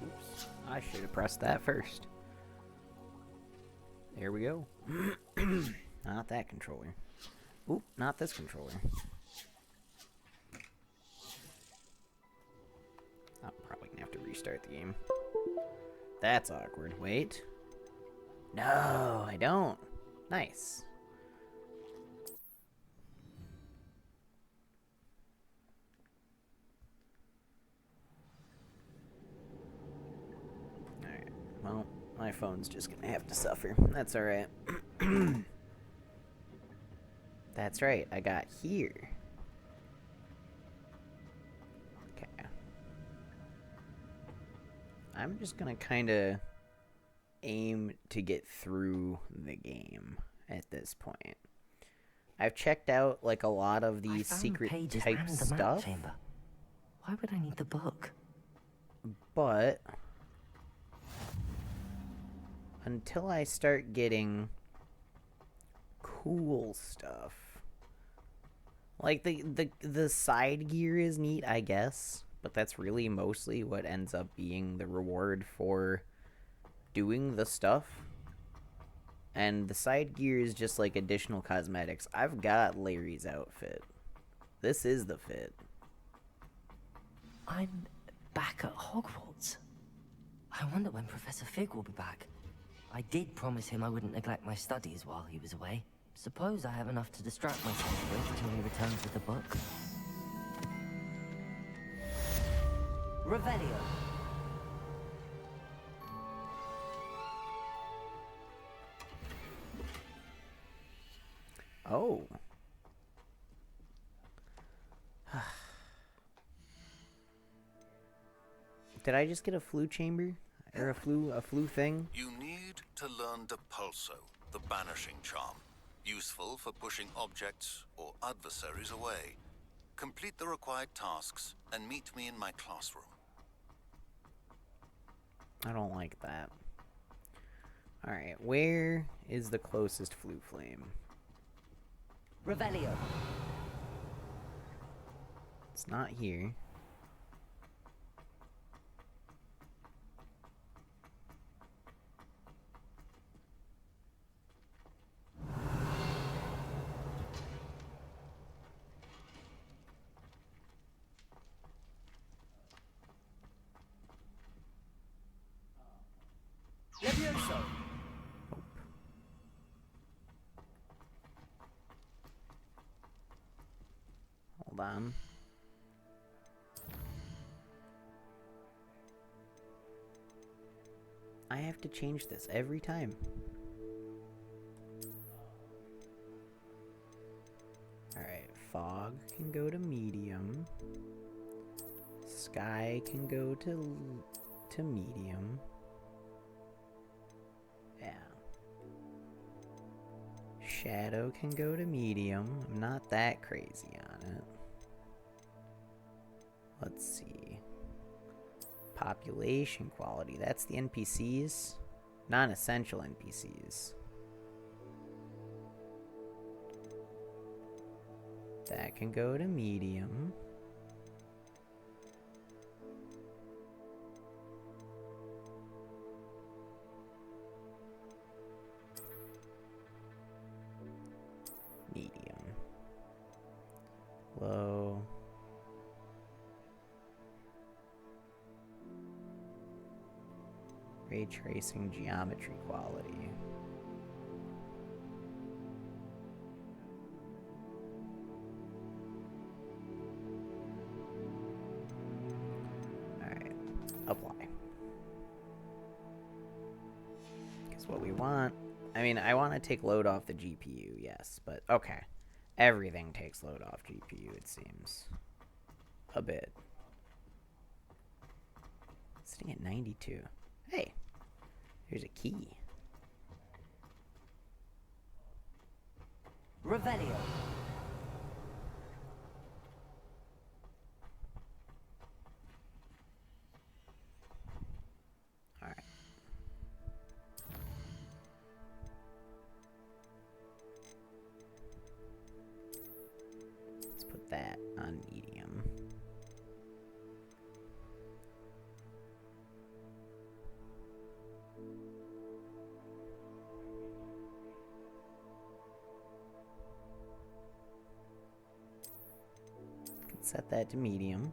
Oops. I should have pressed that first. There we go. Not that controller. Oop, not this controller. I'm probably gonna have to restart the game. That's awkward. Wait. No, I don't. Nice. Alright, well, my phone's just gonna have to suffer. That's alright. That's right, I got here. Okay. I'm just gonna kinda aim to get through the game at this point. I've checked out like a lot of the secret type stuff. Why would I need the book? But until I start getting cool stuff, like the side gear is neat, I guess, but that's really mostly what ends up being the reward for doing the stuff. And the side gear is just like additional cosmetics. I've got Larry's outfit. This is the fit. I'm back at Hogwarts. I wonder when Professor Fig will be back. I did promise him I wouldn't neglect my studies while he was away. Suppose I have enough to distract myself with till he returns with the book. Revelio. Oh. Did I just get a flu chamber? Or a flu thing? You need to learn Depulso, the banishing charm. Useful for pushing objects or adversaries away. Complete the required tasks and meet me in my classroom. I don't like that. Alright, where is the closest flu flame? Revelio. It's not here. Levioso. Nope. Hold on. I have to change this every time. Alright, fog can go to medium. Sky can go to medium. Yeah. Shadow can go to medium. I'm not that crazy on it. Let's see. Population quality. That's the NPCs. Non-essential NPCs. That can go to medium. Medium. Low. Ray tracing geometry quality. Alright, apply. Because what we want, I mean, I want to take load off the GPU, yes, but okay. Everything takes load off GPU, it seems. A bit. Sitting at 92. Hey, there's a key. Revelio. Alright. Let's put that on medium. Let's set that to medium.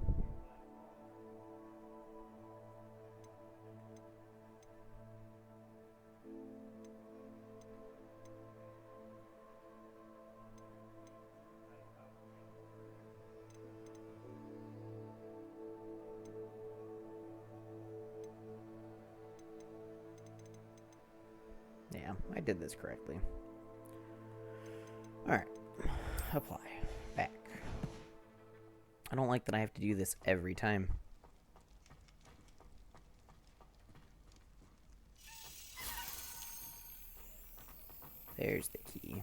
Yeah, I did this correctly. Alright. Apply. Back. I don't like that I have to do this every time. There's the key.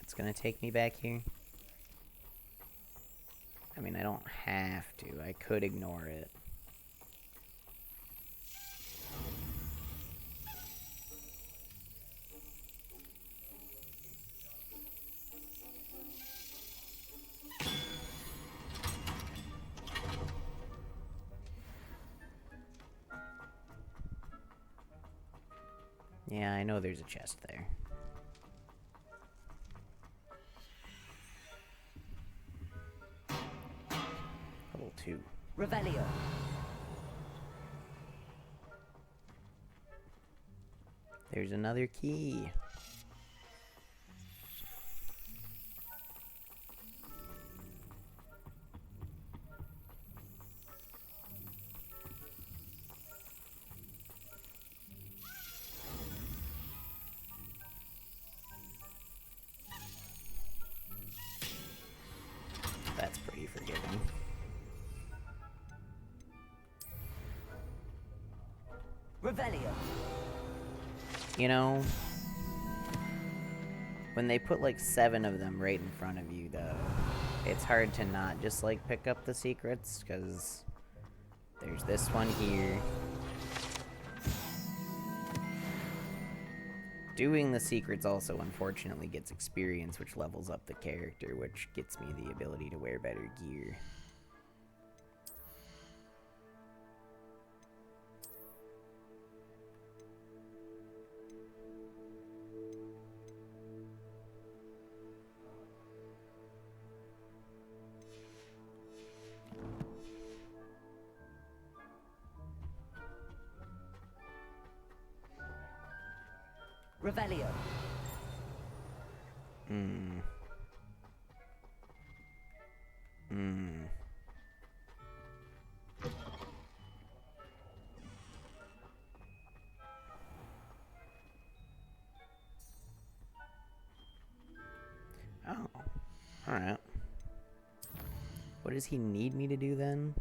It's gonna take me back here. I mean, I don't have to. I could ignore it. Yeah, I know there's a chest there. Level 2. Revelio. There's another key. That's pretty forgiving. Revelio. You know, when they put like 7 of them right in front of you, though, it's hard to not just like pick up the secrets, because there's this one here. Doing the secrets also unfortunately gets experience, which levels up the character, which gets me the ability to wear better gear. Revelio. Oh. Alright. What does he need me to do then?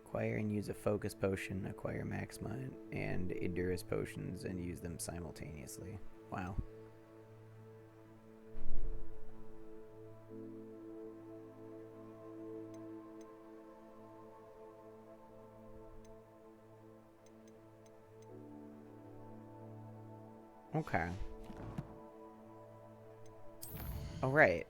Acquire and use a focus potion, acquire Maxima and Endurance potions, and use them simultaneously. Wow. Okay. Oh, right.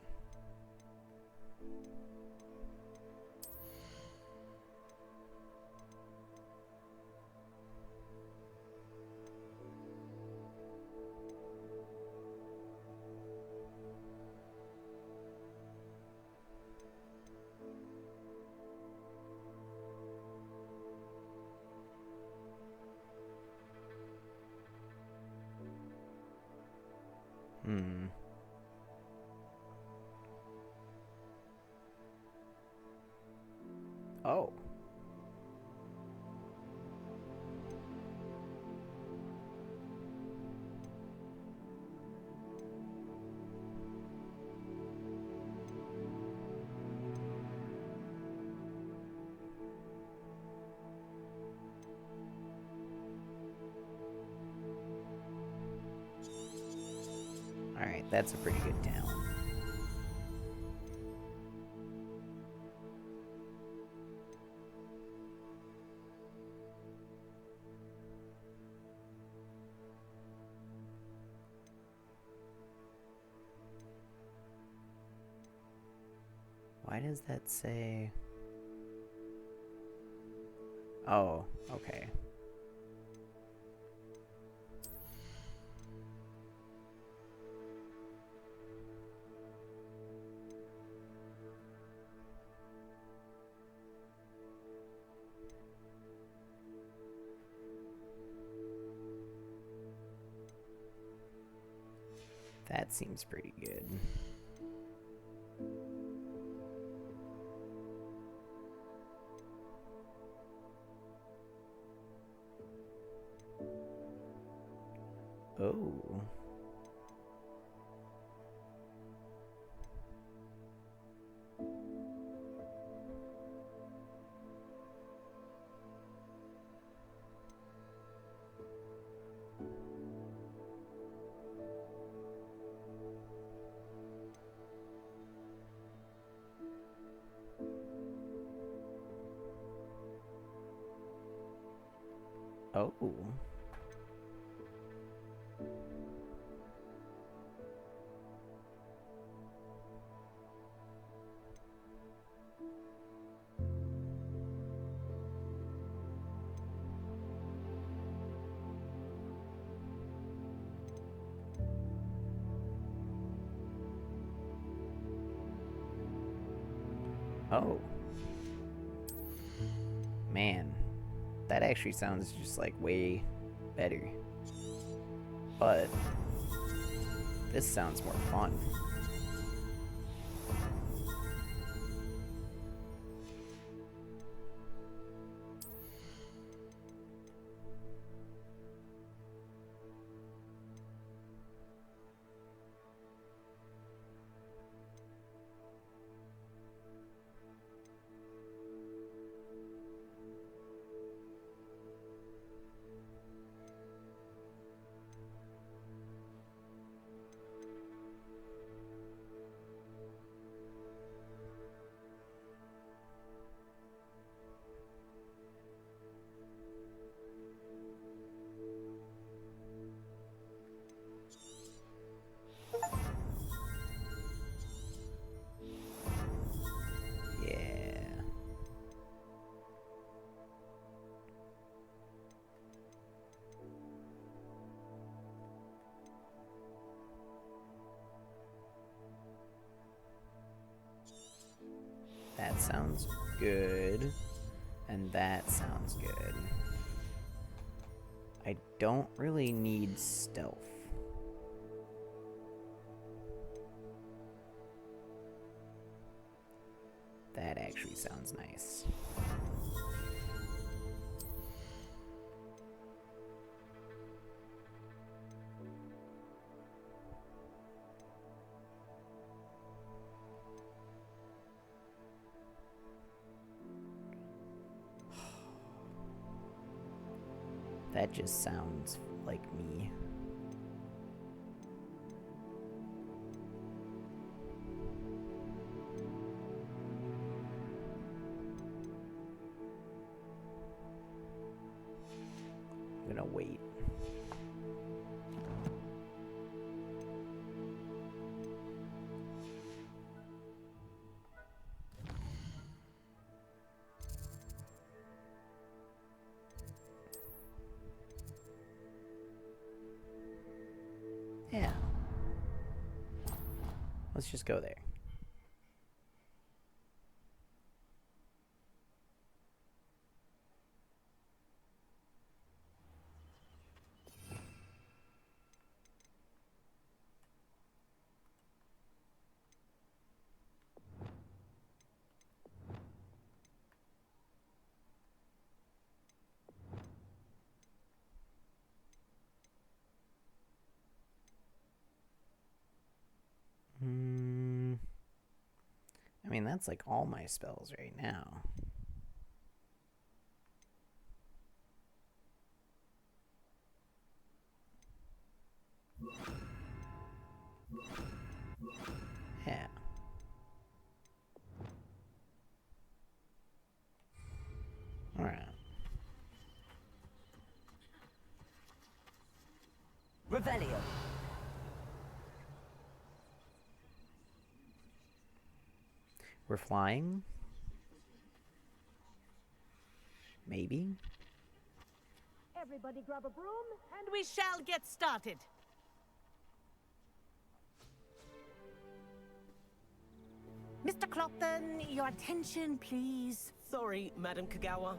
Oh. Alright, that's a pretty good talent. Why does that say... Oh, okay. That seems pretty good. Oh. Oh. Oh. Man, that actually sounds just like way better. But this sounds more fun. Yeah. That sounds good. And that sounds good. I don't really need stealth. That actually sounds nice. That just sounds like me. I'm gonna wait. Yeah. Let's just go there. I mean, that's like all my spells right now. Yeah. Alright. Revelio. We're flying? Maybe? Everybody grab a broom, and we shall get started. Mr. Clopton, your attention, please. Sorry, Madam Kagawa.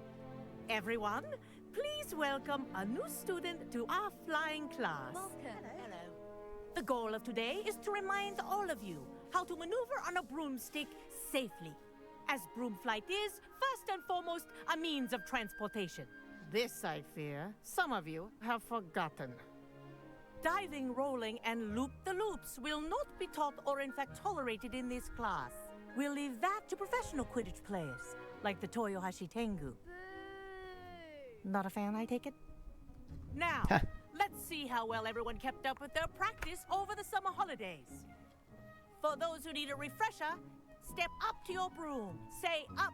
Everyone, please welcome a new student to our flying class. Welcome. Hello. The goal of today is to remind all of you how to maneuver on a broomstick safely, as broom flight is, first and foremost, a means of transportation. This, I fear, some of you have forgotten. Diving, rolling, and loop-the-loops will not be taught or in fact tolerated in this class. We'll leave that to professional Quidditch players, like the Toyohashi Tengu. Not a fan, I take it? Now, let's see how well everyone kept up with their practice over the summer holidays. For those who need a refresher, step up to your broom, say up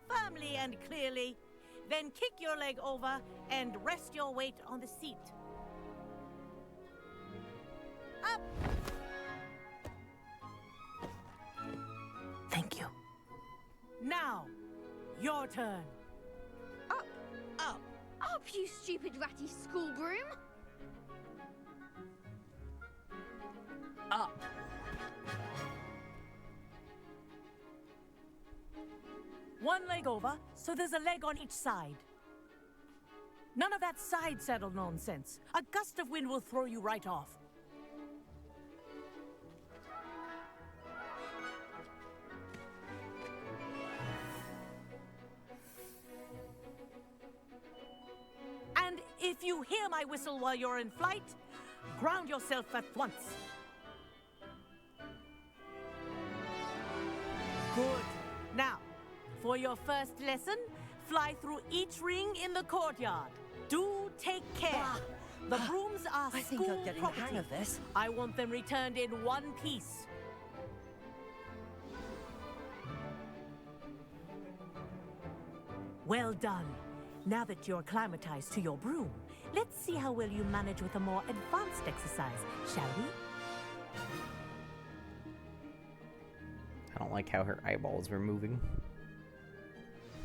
firmly and clearly, then kick your leg over and rest your weight on the seat. Up! Thank you. Now, your turn. Up, Up! up, you stupid ratty school broom! Up. One leg over, so there's a leg on each side. None of that side saddle nonsense. A gust of wind will throw you right off. And if you hear my whistle while you're in flight, ground yourself at once. Good. Now, for your first lesson, fly through each ring in the courtyard. Do take care. The brooms are I think school I'm getting property. the hang of this. I want them returned in one piece. Well done. Now that you're acclimatized to your broom, let's see how well you manage with a more advanced exercise, shall we? I don't like how her eyeballs were moving.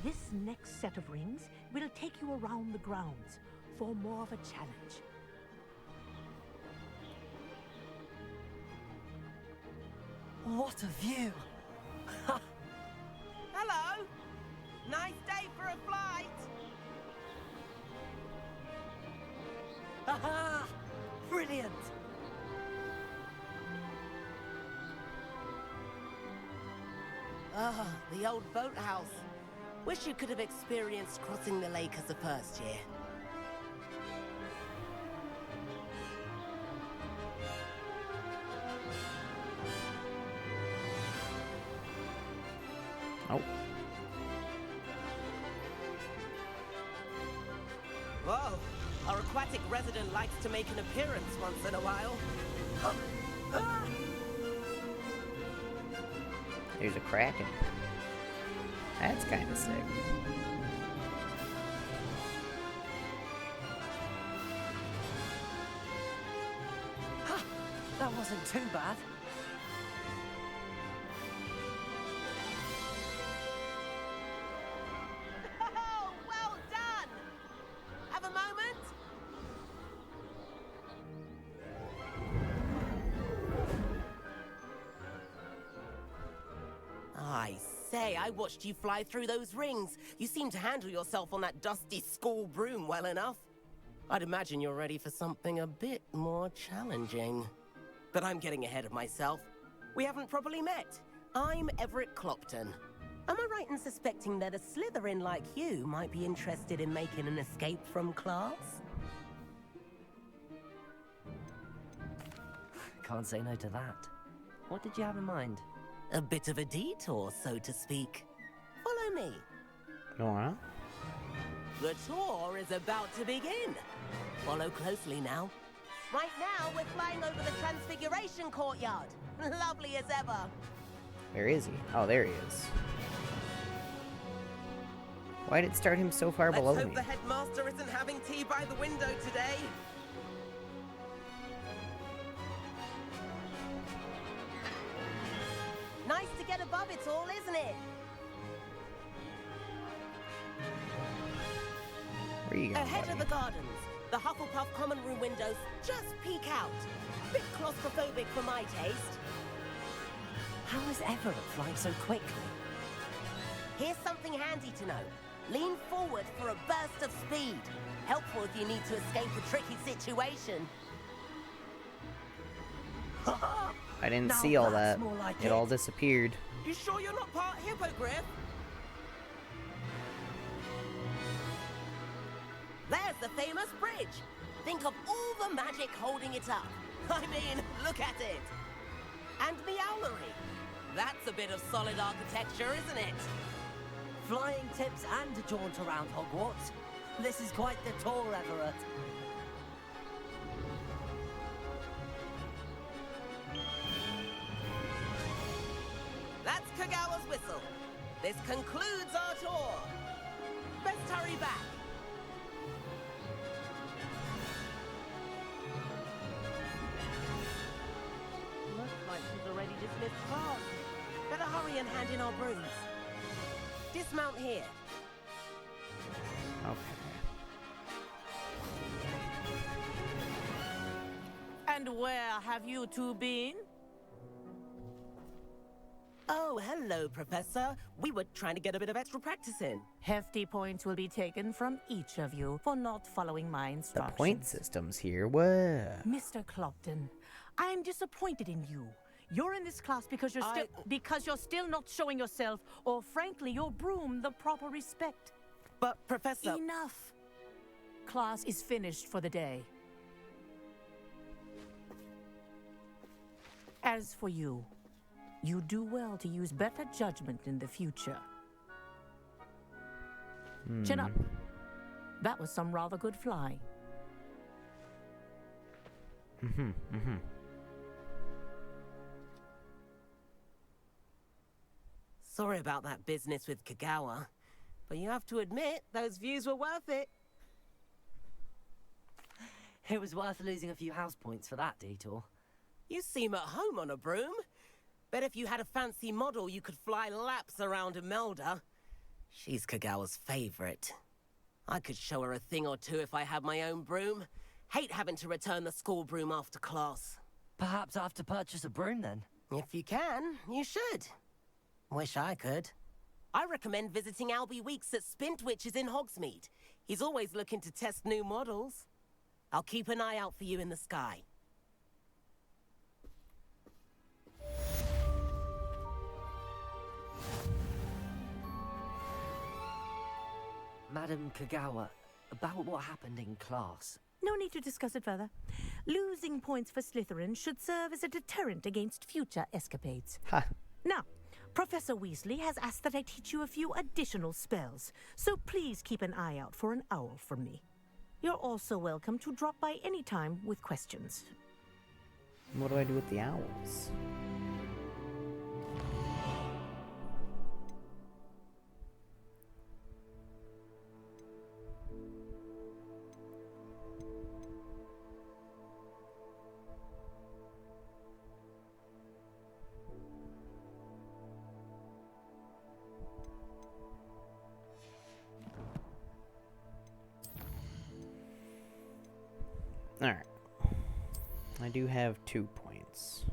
This next set of rings will take you around the grounds for more of a challenge. What a view! Hello! Nice day for a flight! Aha! Brilliant! Ah, the old boathouse. Wish you could have experienced crossing the lake as a first year. Oh, Whoa! Our aquatic resident likes to make an appearance once in a while. Ah! there's a kraken. That's kind of sick. Ha! That wasn't too bad. Oh, well done! Have a moment? I say, I watched you fly through those rings. You seem to handle yourself on that dusty school broom well enough. I'd imagine you're ready for something a bit more challenging. But I'm getting ahead of myself. We haven't properly met. I'm Everett Clopton. Am I right in suspecting that a Slytherin like you might be interested in making an escape from class? Can't say no to that. What did you have in mind? A bit of a detour, so to speak. Follow me. Go on. The tour is about to begin. Follow closely now. Right now, we're flying over the Transfiguration Courtyard. Lovely as ever. Where is he? Oh, there he is. Why did it start him so far below Let's hope me? the headmaster isn't having tea by the window today. Nice to get above it all, isn't it? Where are you going, Ahead of buddy? the gardens, the Hufflepuff common room windows just peek out. Bit claustrophobic for my taste. How is Everett flying so quickly? Here's something handy to know. Lean forward for a burst of speed. Helpful if you need to escape a tricky situation. I didn't Now see all that's that. more like It all disappeared. You sure you're not part hippogriff? There's the famous bridge. Think of all the magic holding it up. I mean, look at it. And the owlery. That's a bit of solid architecture, isn't it? Flying tips and a jaunt around Hogwarts. This is quite the tour, Everett. That's Kagawa's whistle. This concludes our tour. Best hurry back. Looks like she's already dismissed class. Better hurry and hand in our brooms. Dismount here. Okay. And where have you two been? Oh, hello, Professor. We were trying to get a bit of extra practice in. Hefty points will be taken from each of you for not following my The instructions. point systems here. What? Mr. Clopton, I'm disappointed in you. You're in this class because you're still not showing yourself, or frankly, your broom the proper respect. But, Professor... Enough. Class is finished for the day. As for you, you do well to use better judgment in the future. Chin up. That was some rather good flying. Sorry about that business with Kagawa, but you have to admit, those views were worth it. It was worth losing a few house points for that detour. You seem at home on a broom. Bet if you had a fancy model, you could fly laps around Imelda. She's Kagawa's favorite. I could show her a thing or two if I had my own broom. Hate having to return the school broom after class. Perhaps I have to purchase a broom then. If you can, you should. Wish I could. I recommend visiting Albie Weeks at Spintwitches in Hogsmeade. He's always looking to test new models. I'll keep an eye out for you in the sky. Madam Kagawa, about what happened in class. No need to discuss it further. Losing points for Slytherin should serve as a deterrent against future escapades. Ha. Now, Professor Weasley has asked that I teach you a few additional spells, so please keep an eye out for an owl from me. You're also welcome to drop by any time with questions. What do I do with the owls? Alright. I do have 2 points.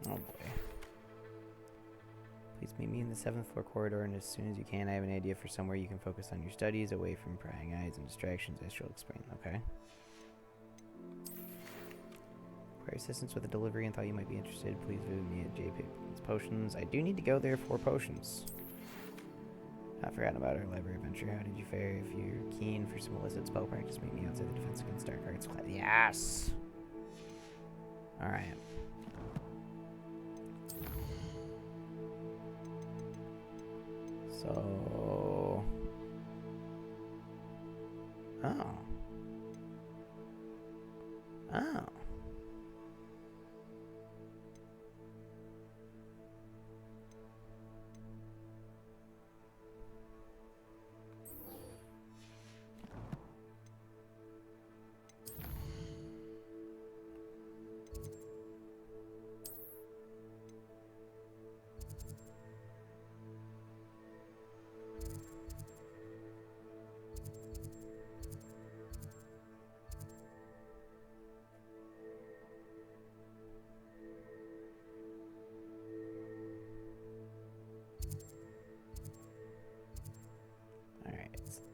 Oh boy. Please meet me in the 7th floor corridor, and as soon as you can, I have an idea for somewhere you can focus on your studies, away from prying eyes and distractions. I shall explain, okay? Require assistance with the delivery and thought you might be interested. Please visit me at JP Potions. I do need to go there for potions. I've forgotten about our library adventure. How did you fare? If you're keen for some illicit spell practice, meet me outside the Defense Against Dark Arts class. Yes! Alright. So... Oh. Oh.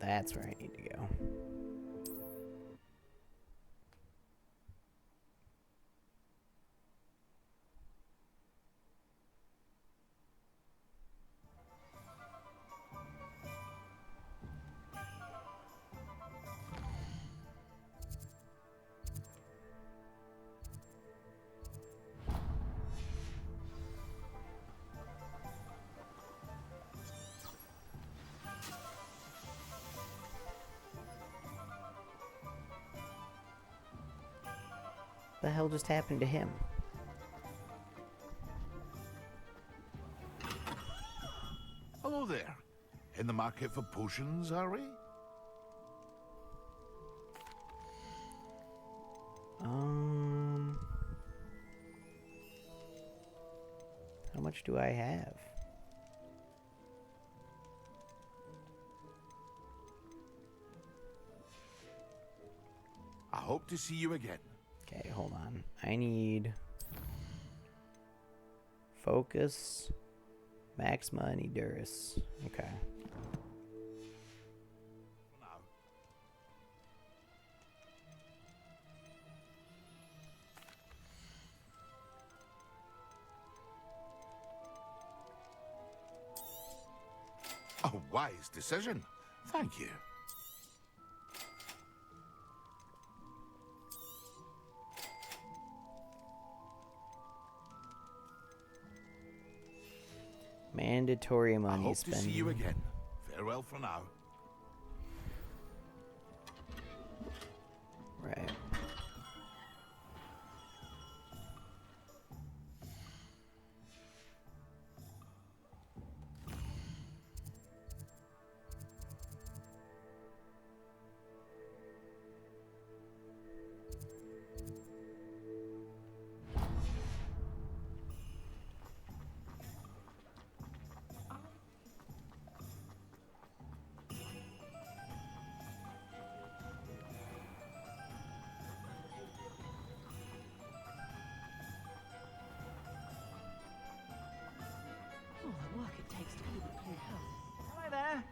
That's where I need to go. The hell just happened to him? Hello there. In the market for potions, are we? How much do I have? I hope to see you again. Okay, hold on. I need focus, Maxima, and Edurus. Okay. For now. A wise decision. Thank you. Mandatory I money hope spending. to see you again. Farewell for now. Right. Hi there.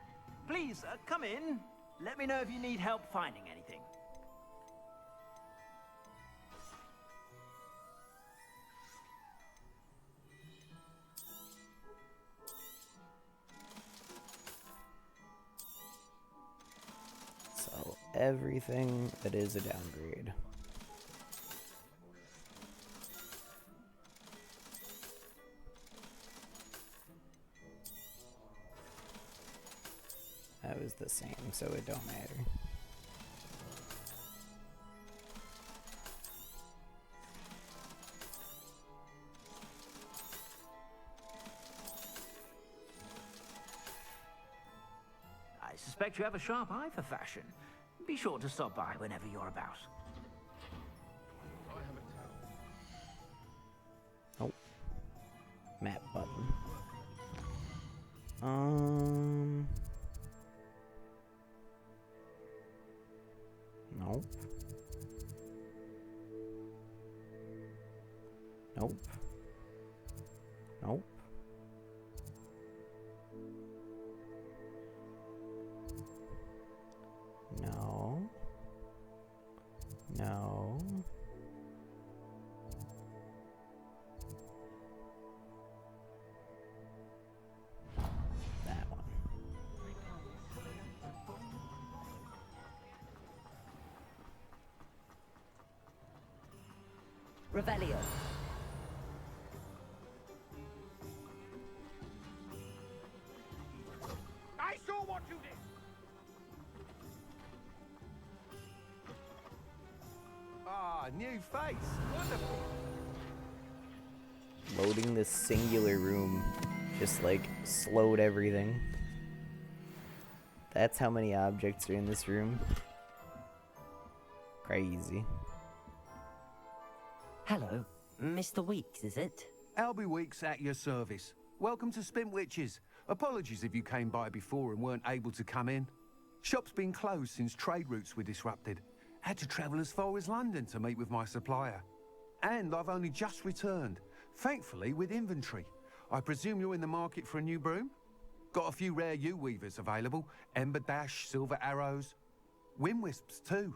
Please, come in. Let me know if you need help finding anything. So everything that is a downgrade. That was the same, so it don't matter. I suspect you have a sharp eye for fashion. Be sure to stop by whenever you're about. Oh. Map button. Nope. Nope. Nope. No. No. That one. Revelio. I saw what you did. Ah, new face. Wonderful. Loading this singular room just like slowed everything. That's how many objects are in this room. Crazy. Hello, Mr. Weeks, is it? Albie Weeks at your service. Welcome to Spintwitches. Apologies if you came by before and weren't able to come in. Shop's been closed since trade routes were disrupted. Had to travel as far as London to meet with my supplier. And I've only just returned, thankfully with inventory. I presume you're in the market for a new broom? Got a few rare U-weavers available. Ember Dash, Silver Arrows. Wind Wisps too.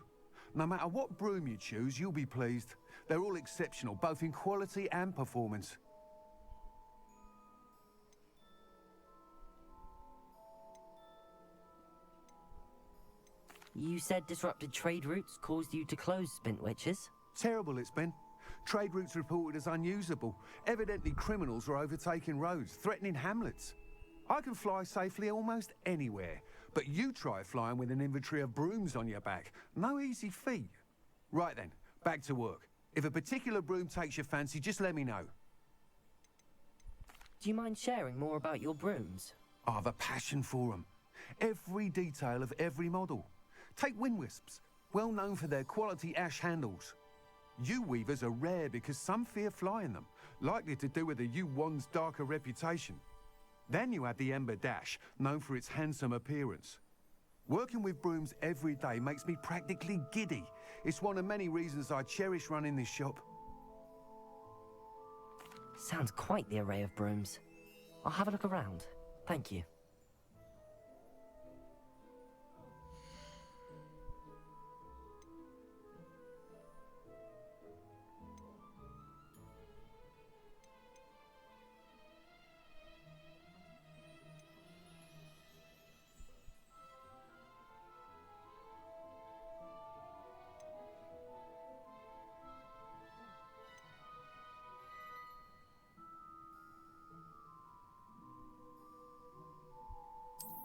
No matter what broom you choose, you'll be pleased. They're all exceptional, both in quality and performance. You said disrupted trade routes caused you to close Spintwitches? Terrible it's been. Trade routes reported as unusable. Evidently criminals are overtaking roads, threatening hamlets. I can fly safely almost anywhere, but you try flying with an inventory of brooms on your back. No easy feat. Right then, back to work. If a particular broom takes your fancy, just let me know. Do you mind sharing more about your brooms? I've a passion for them. Every detail of every model. Take Wind Wisps, well known for their quality ash handles. U-weavers are rare because some fear flying them, likely to do with the U-1's darker reputation. Then you have the Ember Dash, known for its handsome appearance. Working with brooms every day makes me practically giddy. It's one of many reasons I cherish running this shop. Sounds quite the array of brooms. I'll have a look around. Thank you.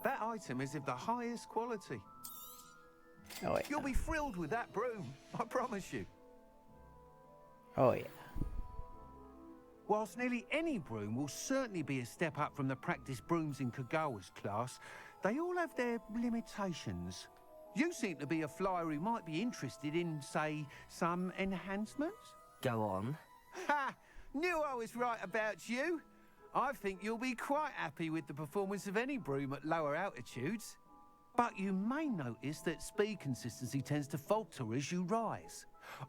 That item is of the highest quality. Oh, yeah. You'll be thrilled with that broom, I promise you. Oh, yeah. Whilst nearly any broom will certainly be a step up from the practice brooms in Kagawa's class, they all have their limitations. You seem to be a flyer who might be interested in, say, some enhancements? Go on. Ha! Knew I was right about you. I think you'll be quite happy with the performance of any broom at lower altitudes. But you may notice that speed consistency tends to falter as you rise.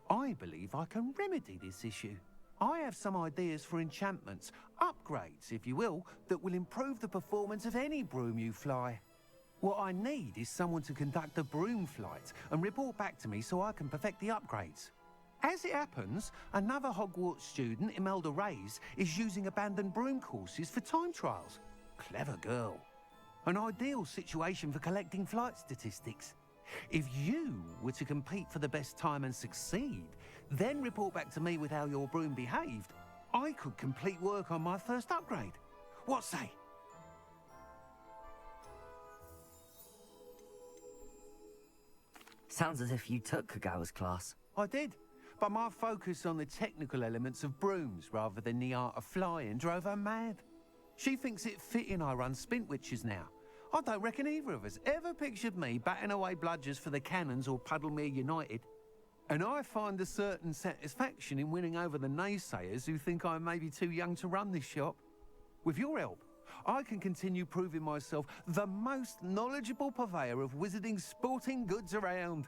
I believe I can remedy this issue. I have some ideas for enchantments, upgrades, if you will, that will improve the performance of any broom you fly. What I need is someone to conduct a broom flight and report back to me so I can perfect the upgrades. As it happens, another Hogwarts student, Imelda Reyes, is using abandoned broom courses for time trials. Clever girl. An ideal situation for collecting flight statistics. If you were to compete for the best time and succeed, then report back to me with how your broom behaved, I could complete work on my first upgrade. What say? Sounds as if you took Kagawa's class. I did, but my focus on the technical elements of brooms rather than the art of flying drove her mad. She thinks it fitting I run Spintwitches now. I don't reckon either of us ever pictured me batting away bludgers for the Cannons or Puddlemere United. And I find a certain satisfaction in winning over the naysayers who think I may be too young to run this shop. With your help, I can continue proving myself the most knowledgeable purveyor of wizarding sporting goods around.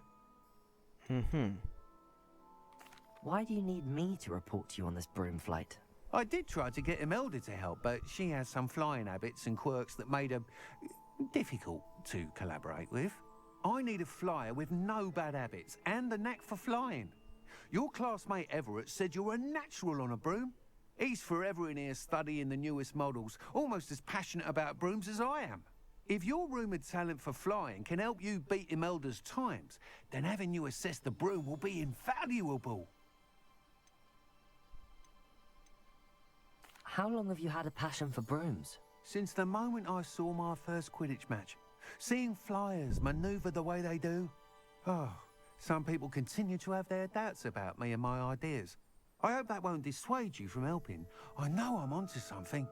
Why do you need me to report to you on this broom flight? I did try to get Imelda to help, but she has some flying habits and quirks that made her difficult to collaborate with. I need a flyer with no bad habits and the knack for flying. Your classmate Everett said you're a natural on a broom. He's forever in here studying the newest models, almost as passionate about brooms as I am. If your rumoured talent for flying can help you beat Imelda's times, then having you assess the broom will be invaluable. How long have you had a passion for brooms? Since the moment I saw my first Quidditch match. Seeing flyers manoeuvre the way they do. Oh, some people continue to have their doubts about me and my ideas. I hope that won't dissuade you from helping. I know I'm onto something.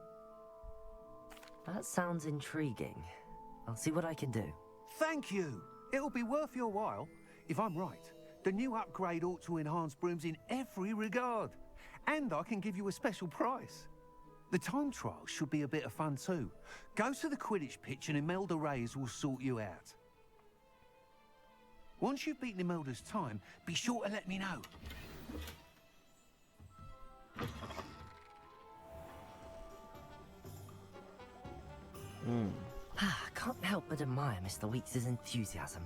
That sounds intriguing. I'll see what I can do. Thank you. It'll be worth your while. If I'm right, the new upgrade ought to enhance brooms in every regard. And I can give you a special price. The time trial should be a bit of fun too. Go to the Quidditch pitch and Imelda Reyes will sort you out. Once you've beaten Imelda's time, be sure to let me know. I can't help but admire Mr. Weeks' enthusiasm.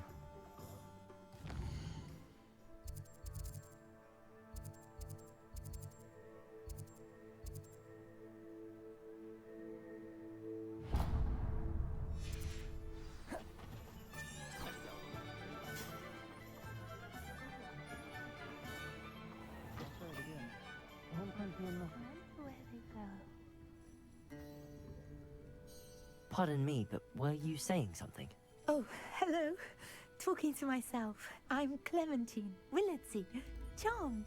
Pardon me, but were you saying something? Oh, hello. Talking to myself. I'm Clementine Willardsey. Charmed.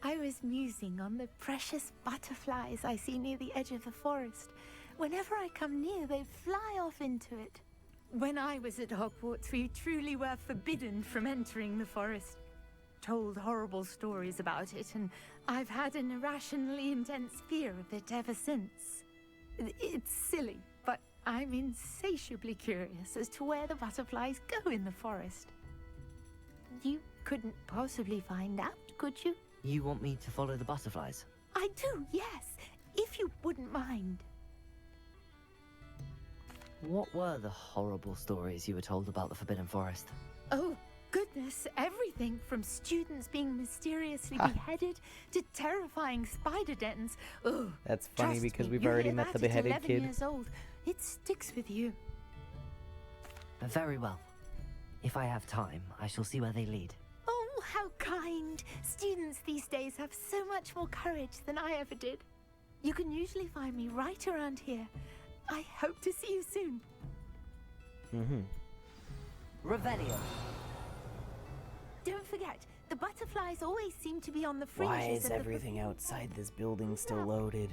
I was musing on the precious butterflies I see near the edge of the forest. Whenever I come near, they fly off into it. When I was at Hogwarts, we truly were forbidden from entering the forest. Told horrible stories about it, and I've had an irrationally intense fear of it ever since. It's silly, but I'm insatiably curious as to where the butterflies go in the forest. You couldn't possibly find out, could you? You want me to follow the butterflies? I do, yes, if you wouldn't mind. What were the horrible stories you were told about the Forbidden Forest? Oh, goodness, everything from students being mysteriously beheaded to terrifying spider dens. Oh, That's funny trust because me, we've you already hear met the that at beheaded 11 kid. years old. It sticks with you. Very well. If I have time, I shall see where they lead. Oh, how kind. Students these days have so much more courage than I ever did. You can usually find me right around here. I hope to see you soon. Revelio. Don't forget, the butterflies always seem to be on the fringes Why is of the everything outside this building still loaded?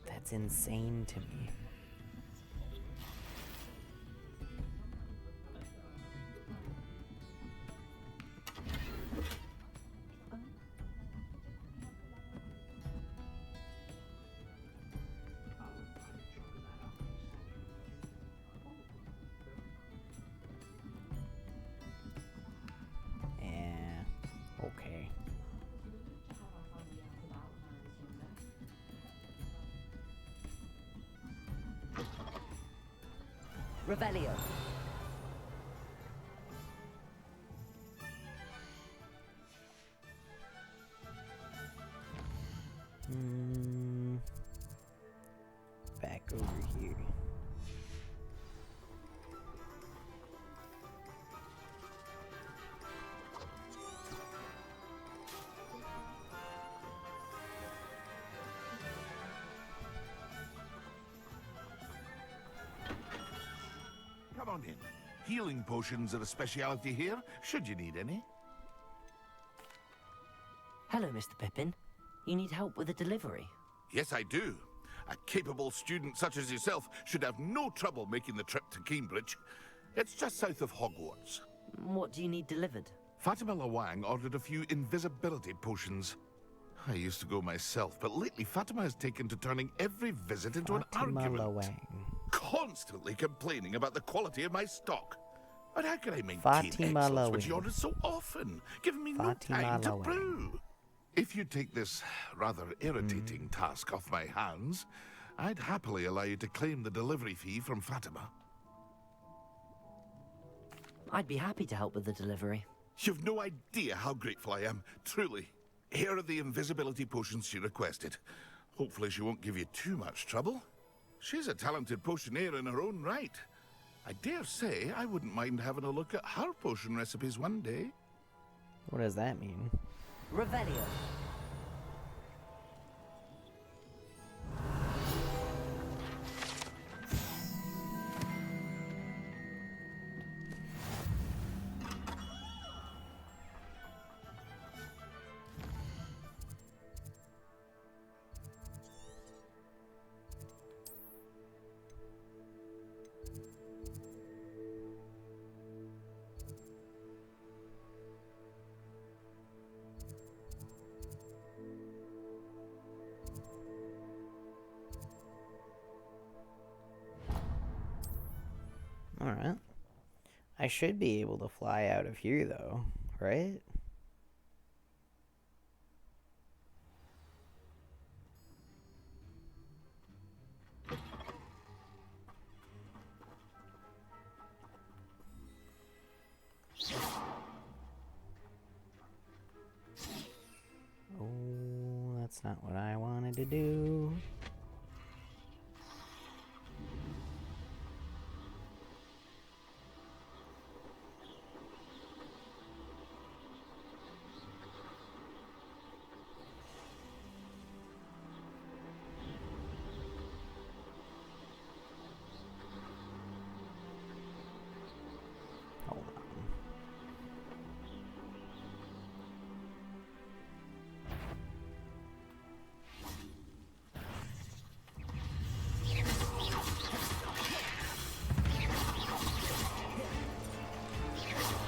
That's insane to me. Okay. Revelio. Back over here. Come on in. Healing potions are a speciality here, should you need any. Hello, Mr. Pippin. You need help with a delivery? Yes, I do. A capable student such as yourself should have no trouble making the trip to Cambridge. It's just south of Hogwarts. What do you need delivered? Fatima Lawang ordered a few invisibility potions. I used to go myself, but lately Fatima has taken to turning every visit into an argument. Lawang. Constantly complaining about the quality of my stock. But how can I maintain Fatima excellence when Lawang. she orders so often, giving me no Fatima time to Lawang. brew? If you take this rather irritating task off my hands, I'd happily allow you to claim the delivery fee from Fatima. I'd be happy to help with the delivery. You've no idea how grateful I am, truly. Here are the invisibility potions she requested. Hopefully she won't give you too much trouble. She's a talented potioneer in her own right. I dare say I wouldn't mind having a look at her potion recipes one day. What does that mean? Revelio. Alright. I should be able to fly out of here, though, right? that's not what I wanted to do. Hold on.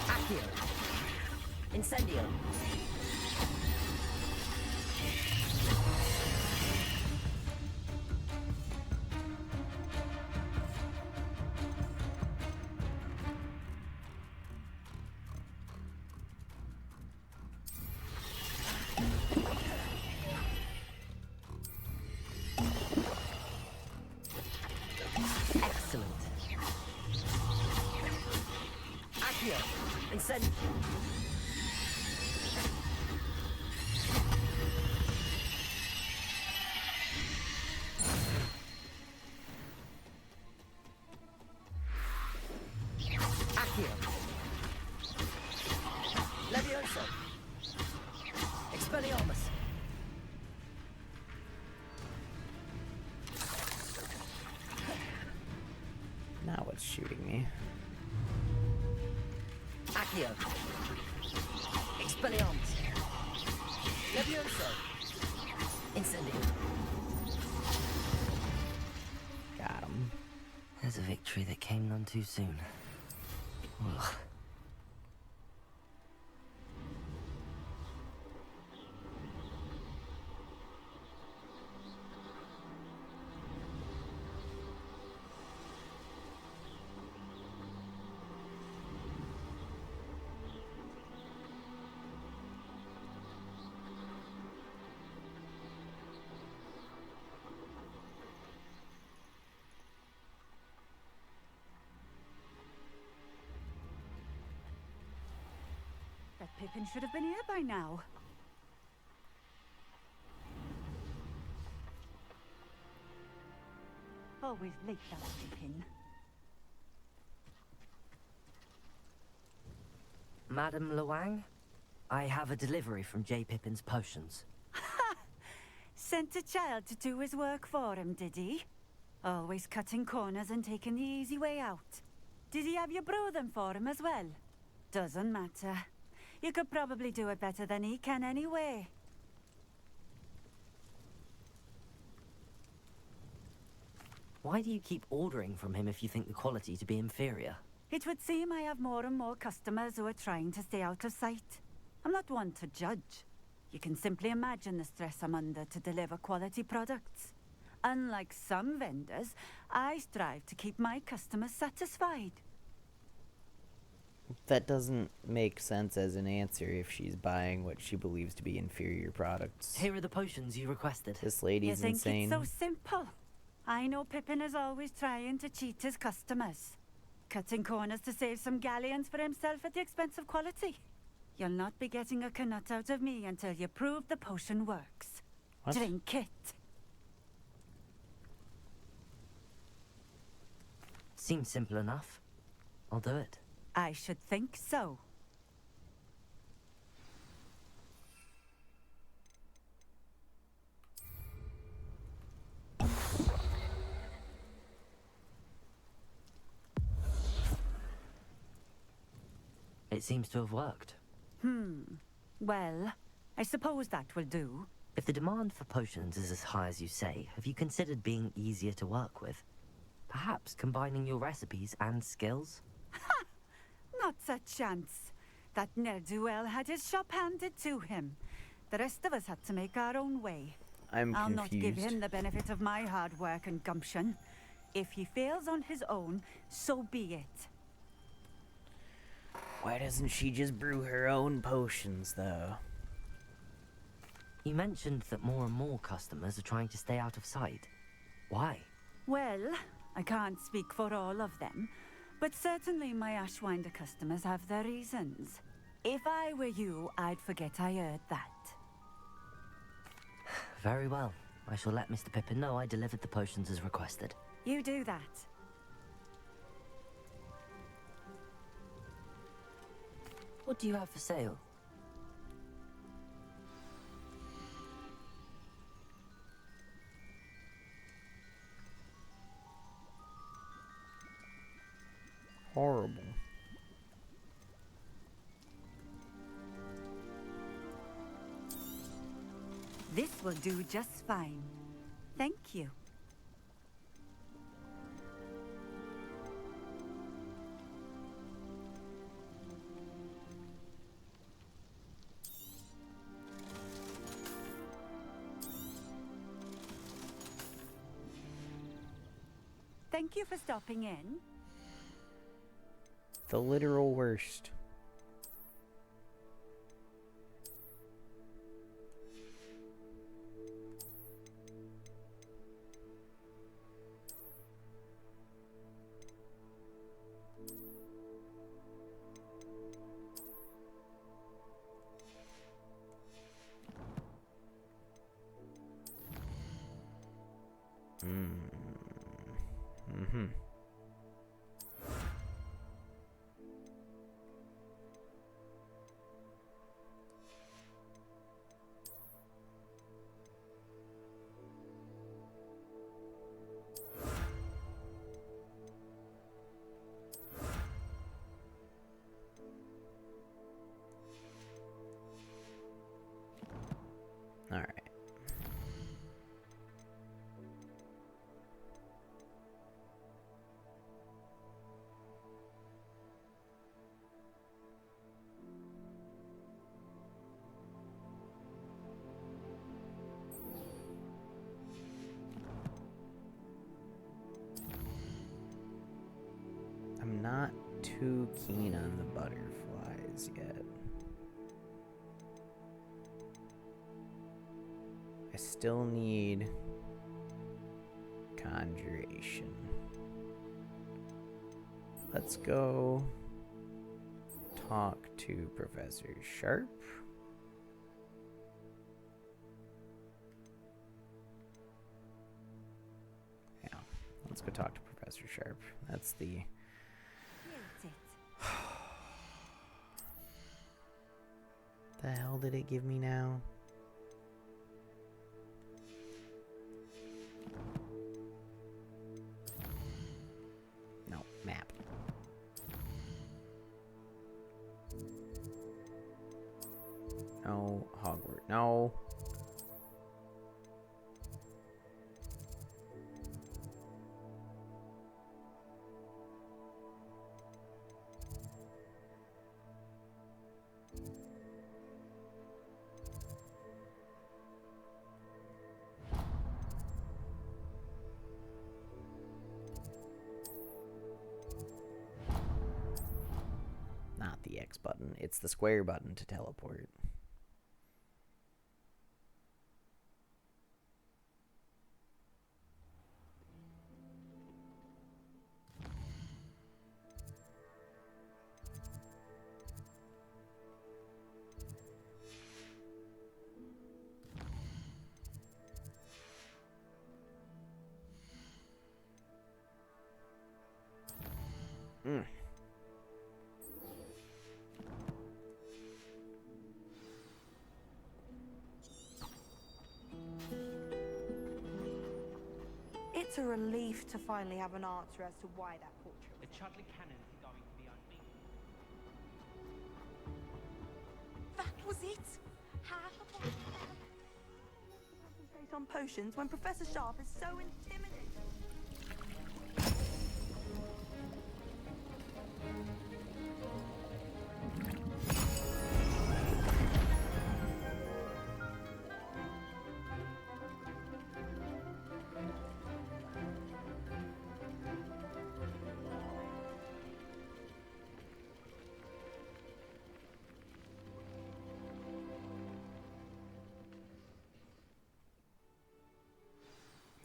Accio. Incendio. Excellent. Accio. Incendio. Accio. Levioso. Expelliarmus. Now what's shooting me? Accio. Expelliarmus. Levioso. Incendio. Got him. There's a victory that came none too soon. Ugh. That Pippin should have been here by now. Always late, that Pippin. Madam Luang, I have a delivery from J. Pippin's potions. Sent a child to do his work for him, did he? Always cutting corners and taking the easy way out. Did he have you brew them for him as well? Doesn't matter. You could probably do it better than he can anyway. Why do you keep ordering from him if you think the quality to be inferior? It would seem I have more and more customers who are trying to stay out of sight. I'm not one to judge. You can simply imagine the stress I'm under to deliver quality products. Unlike some vendors, I strive to keep my customers satisfied. That doesn't make sense as an answer if she's buying what she believes to be inferior products. Here are the potions you requested. This lady's You think insane. it's so simple? I know Pippin is always trying to cheat his customers. Cutting corners to save some galleons for himself at the expense of quality. You'll not be getting a canut out of me until you prove the potion works. What? Drink it. Seems simple enough. I'll do it. I should think so. It seems to have worked. Well, I suppose that will do. If the demand for potions is as high as you say, have you considered being easier to work with? Perhaps combining your recipes and skills? Not a chance. That ne'er-do-well had his shop handed to him. The rest of us had to make our own way. I'm I'll not give confused. him the benefit of my hard work and gumption. If he fails on his own, so be it. Why doesn't she just brew her own potions, though? You mentioned that more and more customers are trying to stay out of sight. Why? Well, I can't speak for all of them, but certainly my Ashwinder customers have their reasons. If I were you, I'd forget I heard that. Very well. I shall let Mr. Pippin know I delivered the potions as requested. You do that. What do you have for sale? Horrible. This will do just fine. Thank you. Thank you for stopping in. The literal worst. Mm-hmm. All right. I'm not too keen on the butterflies yet. I still need conjuration. Let's go talk to Professor Sharp. Yeah, let's go talk to Professor Sharp. That's the... The hell did it give me now? No, map. No, Hogwarts. No. Not the X button, it's the square button to teleport. It's a relief to finally have an answer as to why that portrait The Chudley cannons are going to be unbeaten. That was it? Half a concentrate on potions when Professor Sharp is so intimidating.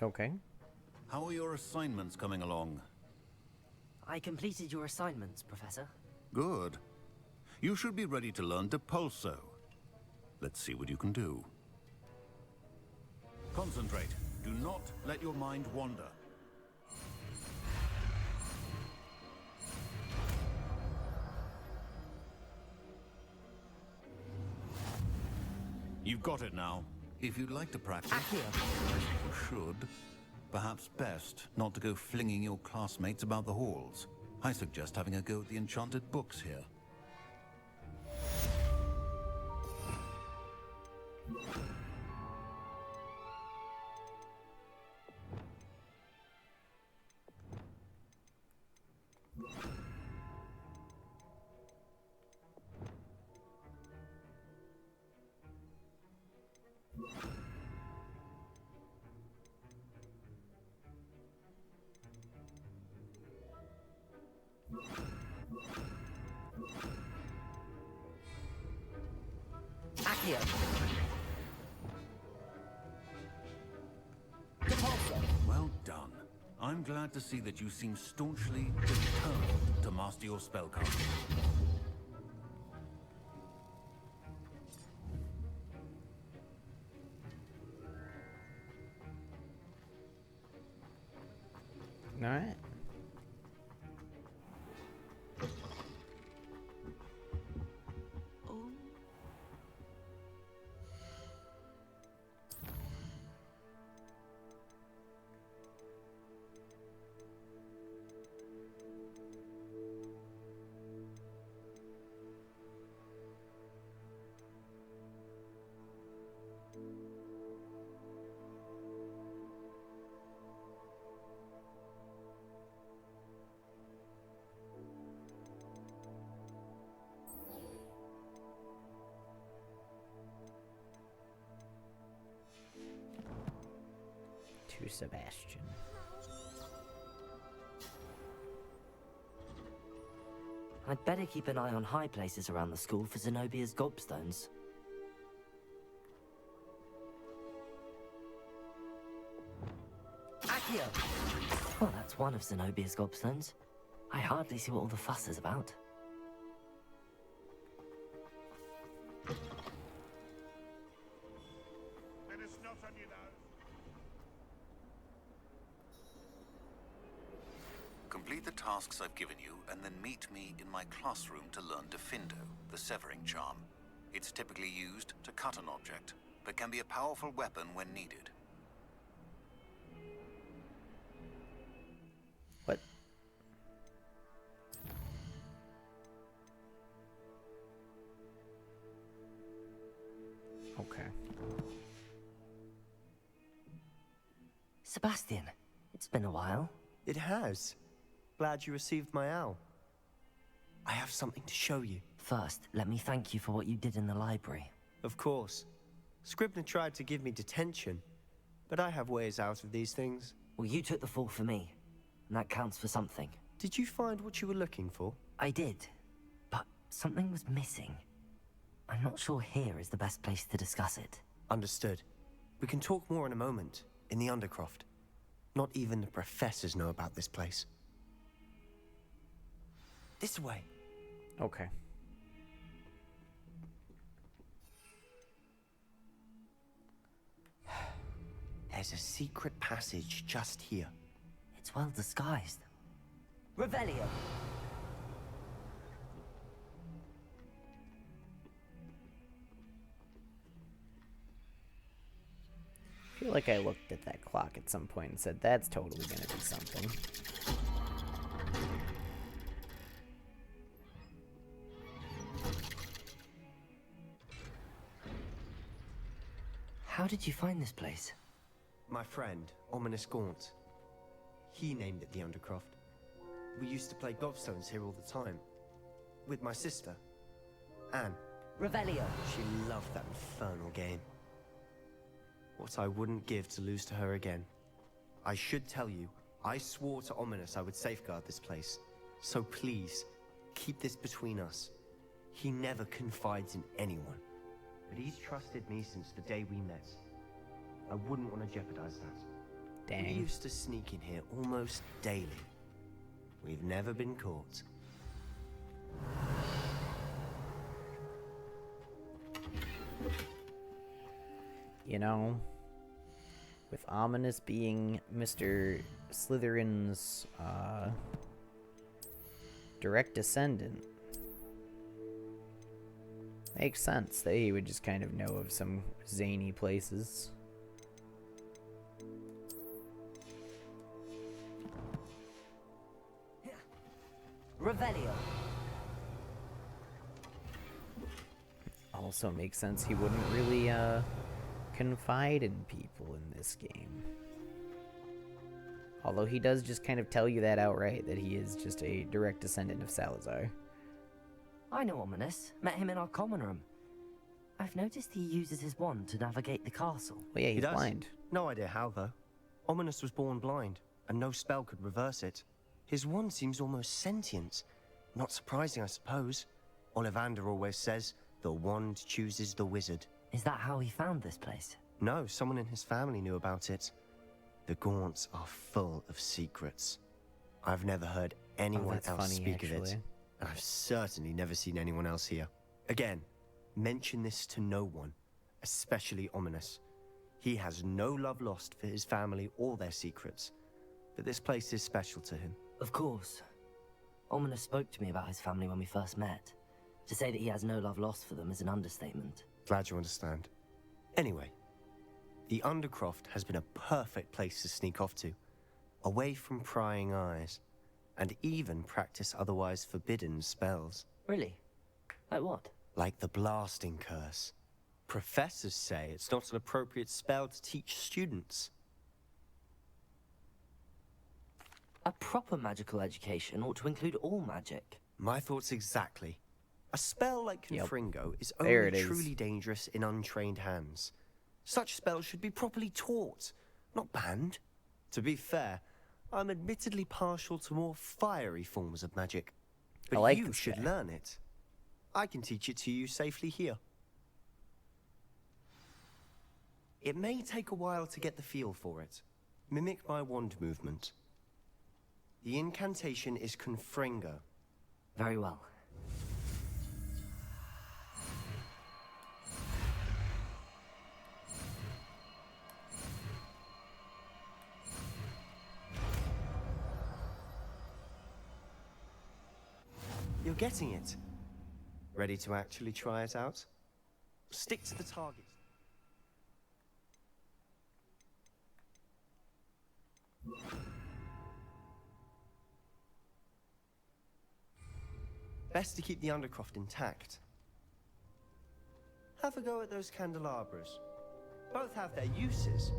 Okay. How are your assignments coming along? I completed your assignments, Professor. Good. You should be ready to learn Depulso. Let's see what you can do. Concentrate. Do not let your mind wander. You've got it now. If you'd like to practice, as you should, perhaps best not to go flinging your classmates about the halls. I suggest having a go at the enchanted books here. Accio. Well done. I'm glad to see that you seem staunchly determined to master your spellcasting. All right. To Sebastian. I'd better keep an eye on high places around the school for Zenobia's gobstones. Accio! Well, that's one of Zenobia's gobstones. I hardly see what all the fuss is about. Complete the tasks I've given you, and then meet me in my classroom to learn Defindo, the severing charm. It's typically used to cut an object, but can be a powerful weapon when needed. What? Okay. Sebastian, it's been a while. It has. Glad you received my owl. I have something to show you. First, let me thank you for what you did in the library. Of course. Scribner tried to give me detention, but I have ways out of these things. Well, you took the fall for me, and that counts for something. Did you find what you were looking for? I did, but something was missing. I'm not sure here is the best place to discuss it. Understood. We can talk more in a moment, in the Undercroft. Not even the professors know about this place. This way. Okay. There's a secret passage just here. It's well disguised. Revelio! I feel like I looked at that clock at some point and said, that's totally gonna be something. How did you find this place? My friend, Ominous Gaunt. He named it the Undercroft. We used to play gobstones here all the time. With my sister, Anne. Revelio. She loved that infernal game. What I wouldn't give to lose to her again. I should tell you, I swore to Ominous I would safeguard this place. So please, keep this between us. He never confides in anyone. But he's trusted me since the day we met. I wouldn't want to jeopardize that. Dang. We used to sneak in here almost daily. We've never been caught. You know, With Ominous being Mr. Slytherin's direct descendant. Makes sense that he would just kind of know of some zany places. Revelio. Also makes sense he wouldn't really confide in people in this game. Although he does just kind of tell you that outright, that he is just a direct descendant of Salazar. I know Ominous. Met him in our common room. I've noticed he uses his wand to navigate the castle. Well, yeah, he's He does. blind. No idea how, though. Ominous was born blind, and no spell could reverse it. His wand seems almost sentient. Not surprising, I suppose. Ollivander always says, the wand chooses the wizard. Is that how he found this place? No, someone in his family knew about it. The Gaunts are full of secrets. I've never heard anyone that's else funny, speak of it. actually. And I've certainly never seen anyone else here. Again, mention this to no one, especially Ominous. He has no love lost for his family or their secrets, but this place is special to him. Of course. Ominous spoke to me about his family when we first met. To say that he has no love lost for them is an understatement. Glad you understand. Anyway, the Undercroft has been a perfect place to sneak off to, away from prying eyes, and even practice otherwise forbidden spells. Really? Like what? Like the Blasting Curse. Professors say it's not an appropriate spell to teach students. A proper magical education ought to include all magic. My thoughts exactly. A spell like Confringo is There only it is. truly dangerous in untrained hands. Such spells should be properly taught, not banned. To be fair, I'm admittedly partial to more fiery forms of magic. But I like you this should guy. learn it. I can teach it to you safely here. It may take a while to get the feel for it. Mimic my wand movement. The incantation is Confringo. Very well. You're getting it. Ready to actually try it out? Stick to the target. Best to keep the Undercroft intact. Have a go at those candelabras. Both have their uses,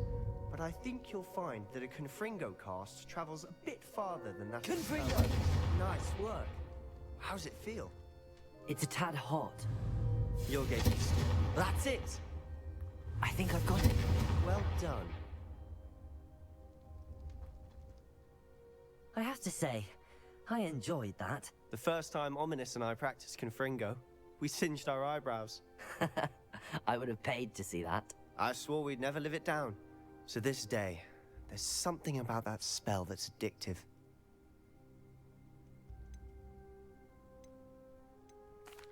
but I think you'll find that a Confringo cast travels a bit farther than that. Confringo! Nice work. How's it feel? It's a tad hot. You'll get used to it. That's it! I think I've got it. Well done. I have to say, I enjoyed that. The first time Ominous and I practiced Confringo, we singed our eyebrows. I would have paid to see that. I swore we'd never live it down. To this day, there's something about that spell that's addictive.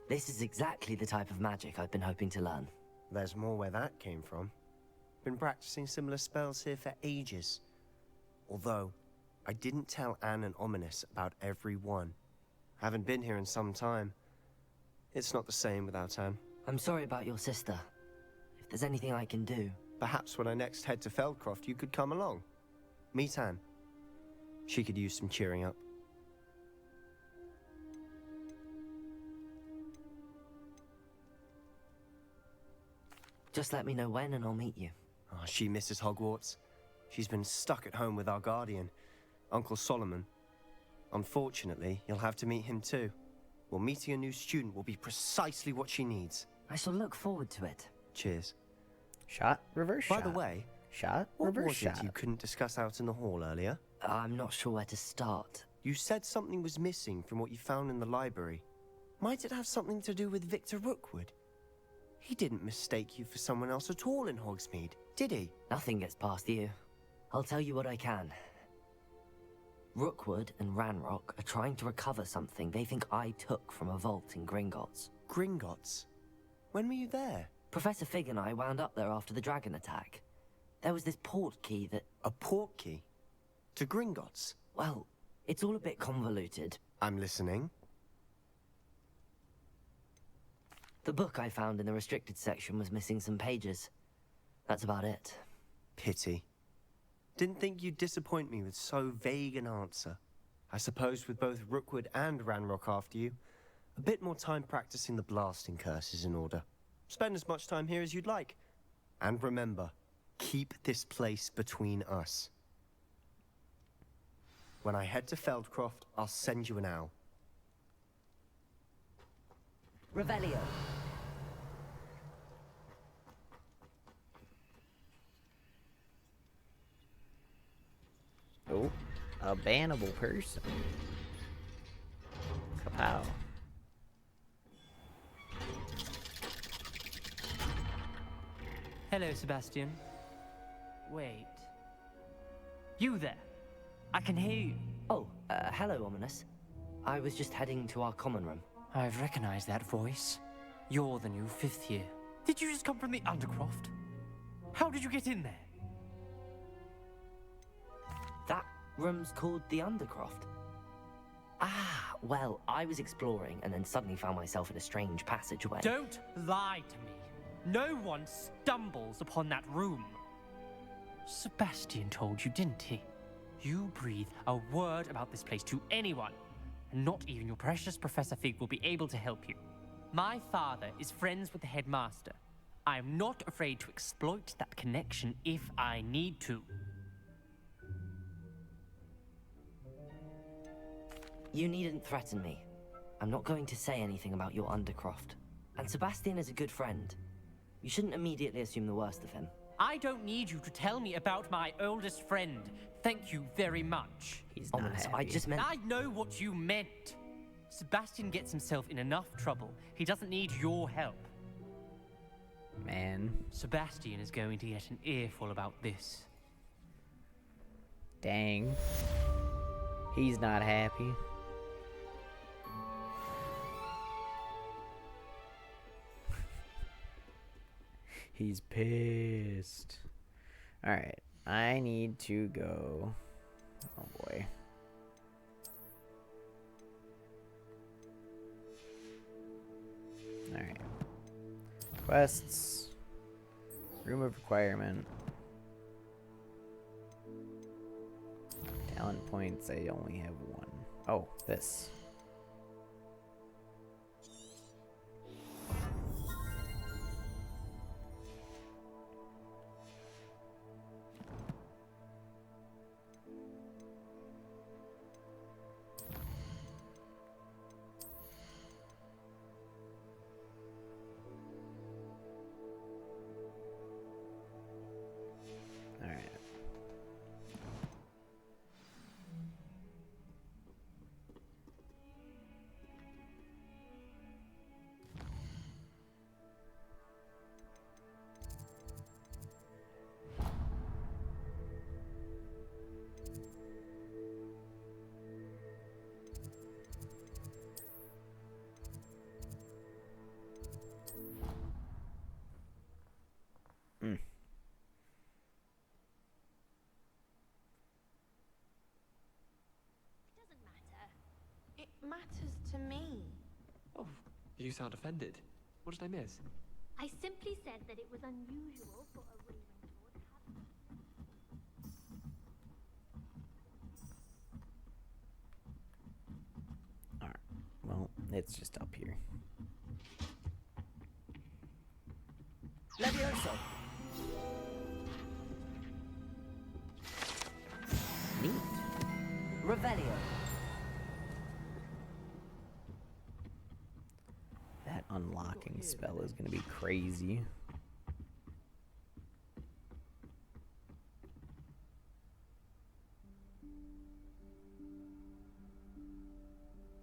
This is exactly the type of magic I've been hoping to learn. There's more where that came from. Been practicing similar spells here for ages. Although, I didn't tell Anne and Ominous about every one. Haven't been here in some time. It's not the same without Anne. I'm sorry about your sister. If there's anything I can do... Perhaps when I next head to Feldcroft, you could come along. Meet Anne. She could use some cheering up. Just let me know when and I'll meet you. Oh, she misses Hogwarts. She's been stuck at home with our guardian, Uncle Solomon. Unfortunately, you'll have to meet him too. Well, meeting a new student will be precisely what she needs. I shall look forward to it. Cheers. Shot, reverse By shot. the way, Shot, what reverse was shot. it you couldn't discuss out in the hall earlier? I'm not sure where to start. You said something was missing from what you found in the library. Might it have something to do with Victor Rookwood? He didn't mistake you for someone else at all in Hogsmeade, did he? Nothing gets past you. I'll tell you what I can. Rookwood and Ranrock are trying to recover something they think I took from a vault in Gringotts. Gringotts? When were you there? Professor Fig and I wound up there after the dragon attack. There was this port key that... A port key? To Gringotts? Well, it's all a bit convoluted. I'm listening. The book I found in the restricted section was missing some pages. That's about it. Pity. Didn't think you'd disappoint me with so vague an answer. I suppose with both Rookwood and Ranrock after you, a bit more time practicing the blasting curse is in order. Spend as much time here as you'd like. And remember, keep this place between us. When I head to Feldcroft, I'll send you an owl. Revelio. Oh, a bannable person. Kapow. Hello, Sebastian. Wait. You there? I can hear you. Oh, hello, Ominous. I was just heading to our common room. I've recognized that voice. You're the new 5th year. Did you just come from the Undercroft? How did you get in there? That room's called the Undercroft. Ah, well, I was exploring and then suddenly found myself in a strange passageway. Don't lie to me. No one stumbles upon that room. Sebastian told you, didn't he? You breathe a word about this place to anyone, and not even your precious Professor Fig will be able to help you. My father is friends with the headmaster. I am not afraid to exploit that connection if I need to. You needn't threaten me. I'm not going to say anything about your Undercroft. And Sebastian is a good friend. You shouldn't immediately assume the worst of him. I don't need you to tell me about my oldest friend. Thank you very much. He's not Ominous, happy. I just meant... I know what you meant. Sebastian gets himself in enough trouble. He doesn't need your help. Man. Sebastian is going to get an earful about this. Dang. He's not happy. He's pissed. Alright. I need to go. Oh boy. Alright. Quests. Room of requirement. Talent points, I only have one. Oh, this. Alright. It matters to me. Oh, you sound offended. What did I miss? I simply said that it was unusual for a Ravenclaw to have... Alright. Well, it's just up here. Levioso! Neat. Revelio. That unlocking spell is gonna be crazy.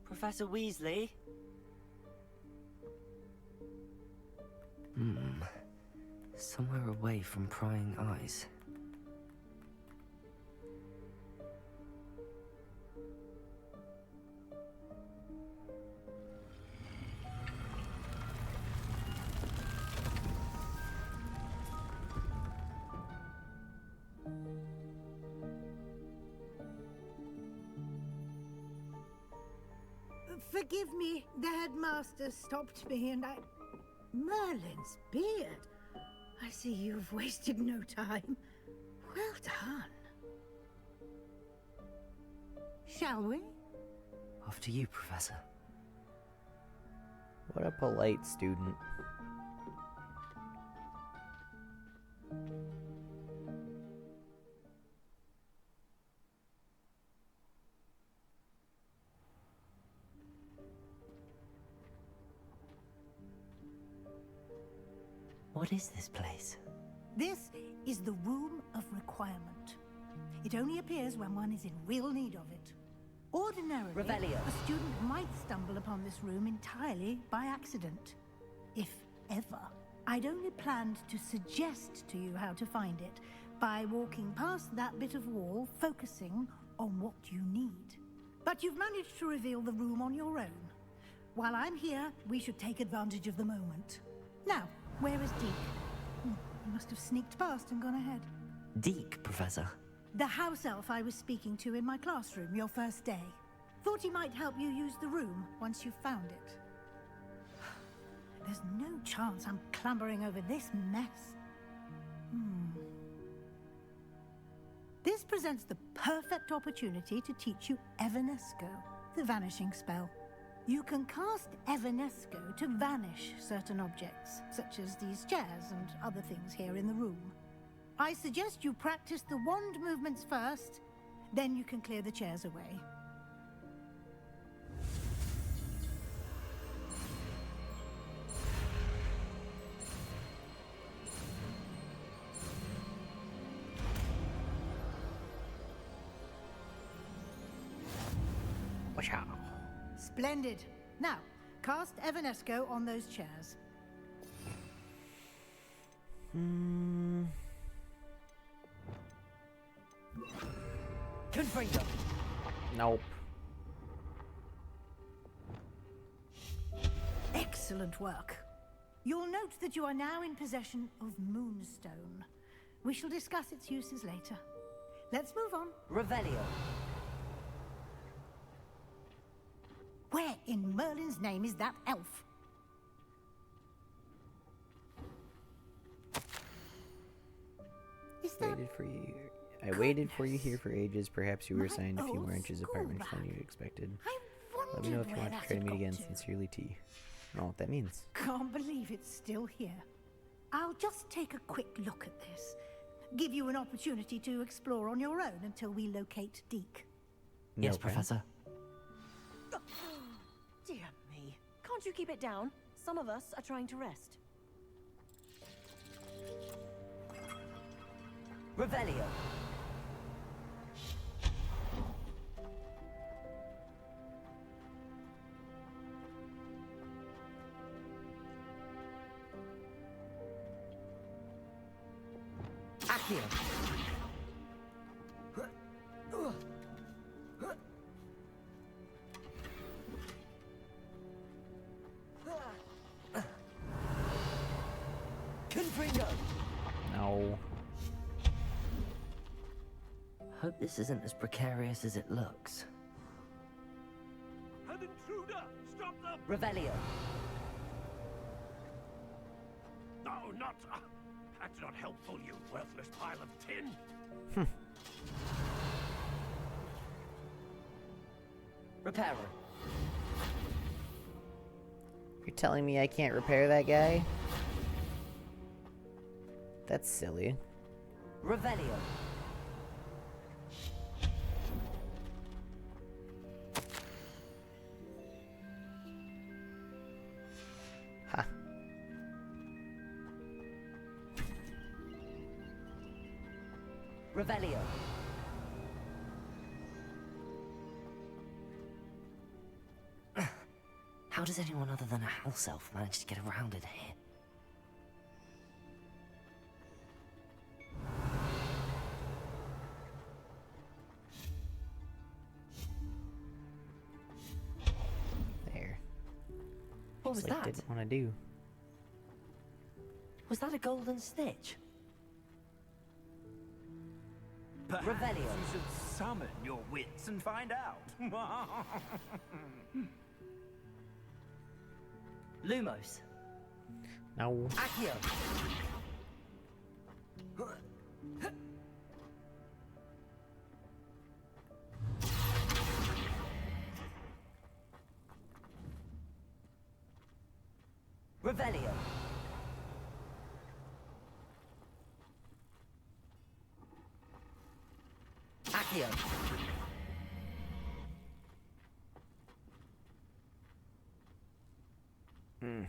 Professor Weasley? Somewhere away from prying eyes. Forgive me, the headmaster stopped me and I... Merlin's beard. I see you've wasted no time. Well done. Shall we? After you, Professor. What a polite student. What is this place? This is the Room of Requirement. It only appears when one is in real need of it. Ordinarily, Revelio. a student might stumble upon this room entirely by accident. If ever. I'd only planned to suggest to you how to find it by walking past that bit of wall, focusing on what you need. But you've managed to reveal the room on your own. While I'm here, we should take advantage of the moment. Now, where is Deke? He must have sneaked past and gone ahead. Deke, Professor. The house elf I was speaking to in my classroom your first day. Thought he might help you use the room once you've found it. There's no chance I'm clambering over this mess. This presents the perfect opportunity to teach you Evanesco, the vanishing spell. You can cast Evanesco to vanish certain objects, such as these chairs and other things here in the room. I suggest you practice the wand movements first, then you can clear the chairs away. Watch out. Splendid. Now, cast Evanesco on those chairs. Confringo. Nope. Excellent work. You'll note that you are now in possession of Moonstone. We shall discuss its uses later. Let's move on. Revelio. Where in Merlin's name is that elf? Is that... Waited for you. I waited for you here for ages. Perhaps you were assigned a few more inches apartment than you expected. Let me know if you want to try to meet again. Sincerely, T. I don't know what that means. Can't believe it's still here. I'll just take a quick look at this. Give you an opportunity to explore on your own until we locate Deke. Yes, Professor. Dear me. Can't you keep it down? Some of us are trying to rest. Revelio. Accio. Confringo. No. Hope this isn't as precarious as it looks. An intruder! Stop them! Revelio. No, not... that's not helpful, you worthless pile of tin! Repairer. You're telling me I can't repair that guy? That's silly. Revelio. Ha. Revelio. How does anyone other than a house elf manage to get around in here? There. What was Just like that? Didn't want to do. Was that a golden snitch? Perhaps Revelio. you should summon your wits and find out. Lumos. No. Accio. Revelio. Accio. Hmm.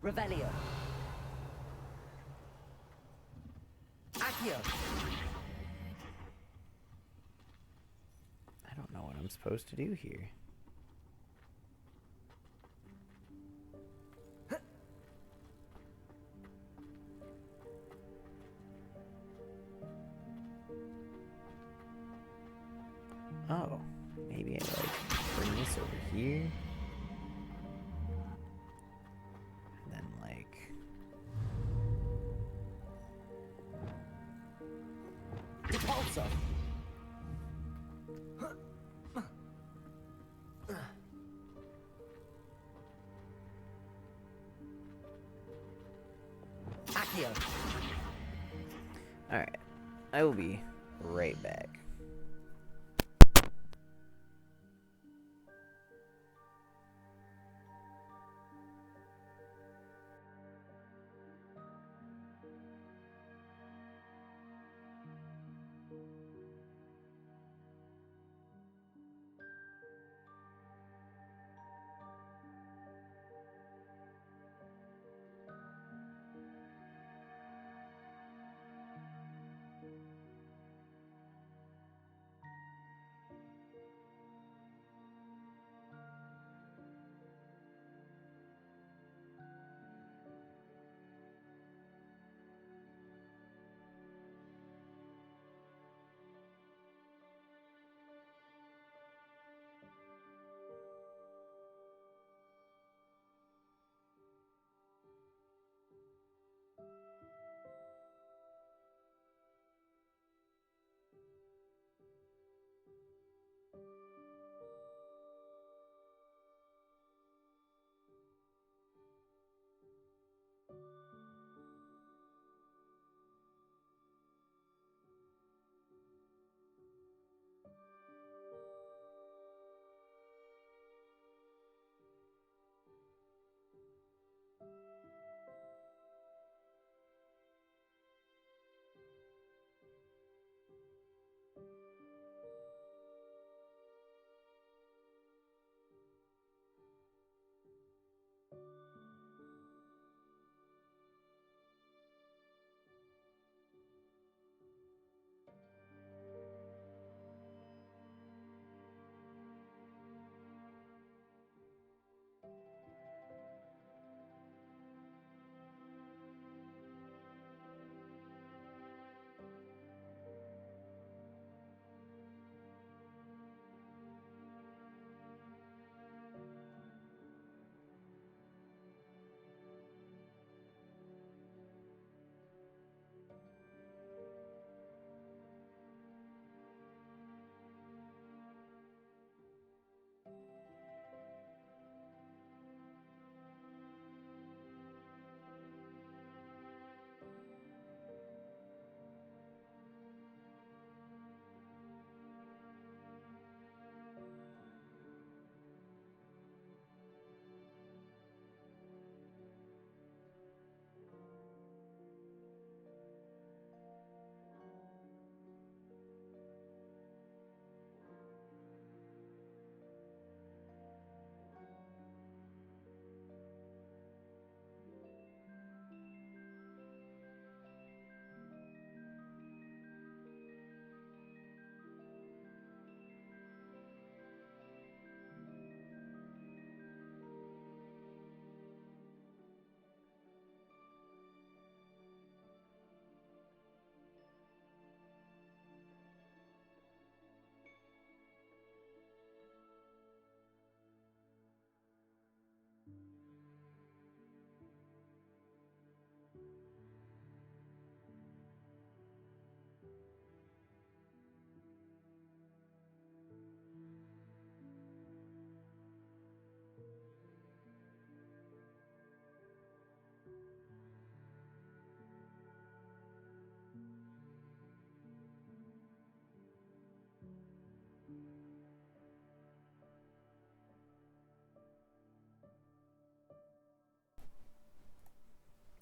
Revelio. Accio. I don't know what I'm supposed to do here. Oh, maybe I bring this over here. And then Repulsor. Accio. Alright. I will be right back.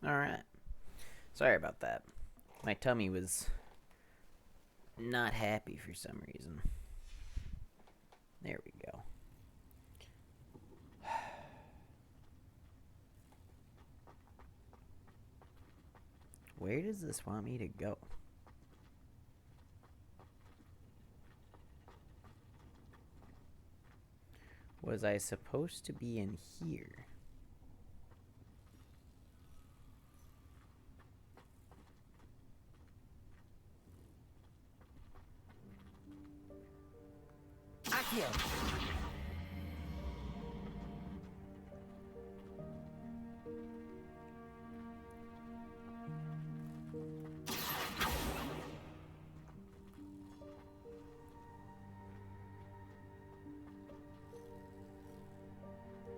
Alright. Sorry about that. My tummy was not happy for some reason. There we go. Where does this want me to go? Was I supposed to be in here? Accio!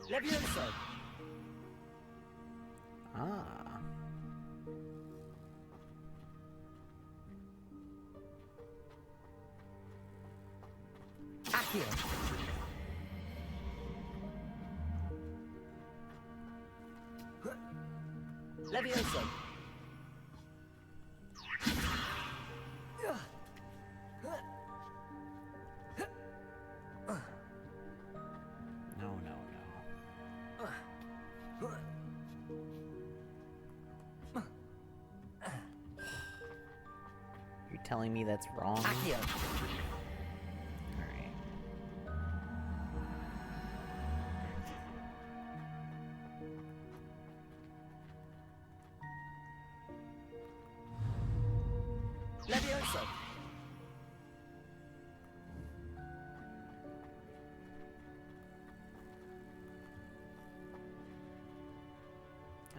Levioso! Ah. Accio! Levioso! No, no, no. You're telling me that's wrong? Accio! Alright. Levioso!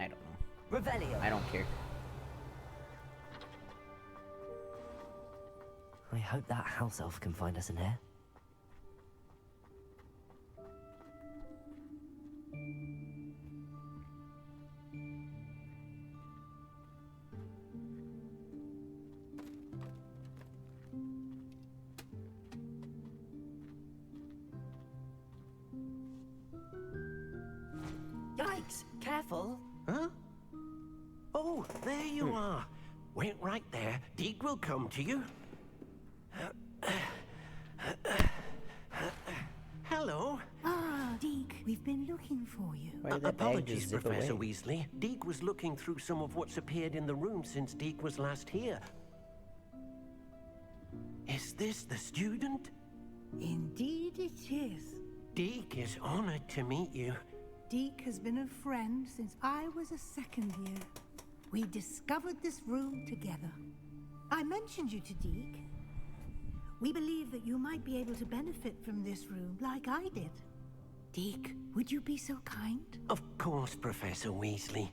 I don't know. Revelio! I don't care. I hope that house elf can find us in here. Yikes! Careful! Huh? Oh, there you are. Wait right there. Deke will come to you. Hello. Ah, Deke, we've been looking for you. Why did that bag Apologies, just zip Professor away? Weasley. Deke was looking through some of what's appeared in the room since Deke was last here. Is this the student? Indeed it is. Deke is honored to meet you. Deke has been a friend since I was a second year. We discovered this room together. I mentioned you to Deke. We believe that you might be able to benefit from this room like I did. Deke, would you be so kind? Of course, Professor Weasley.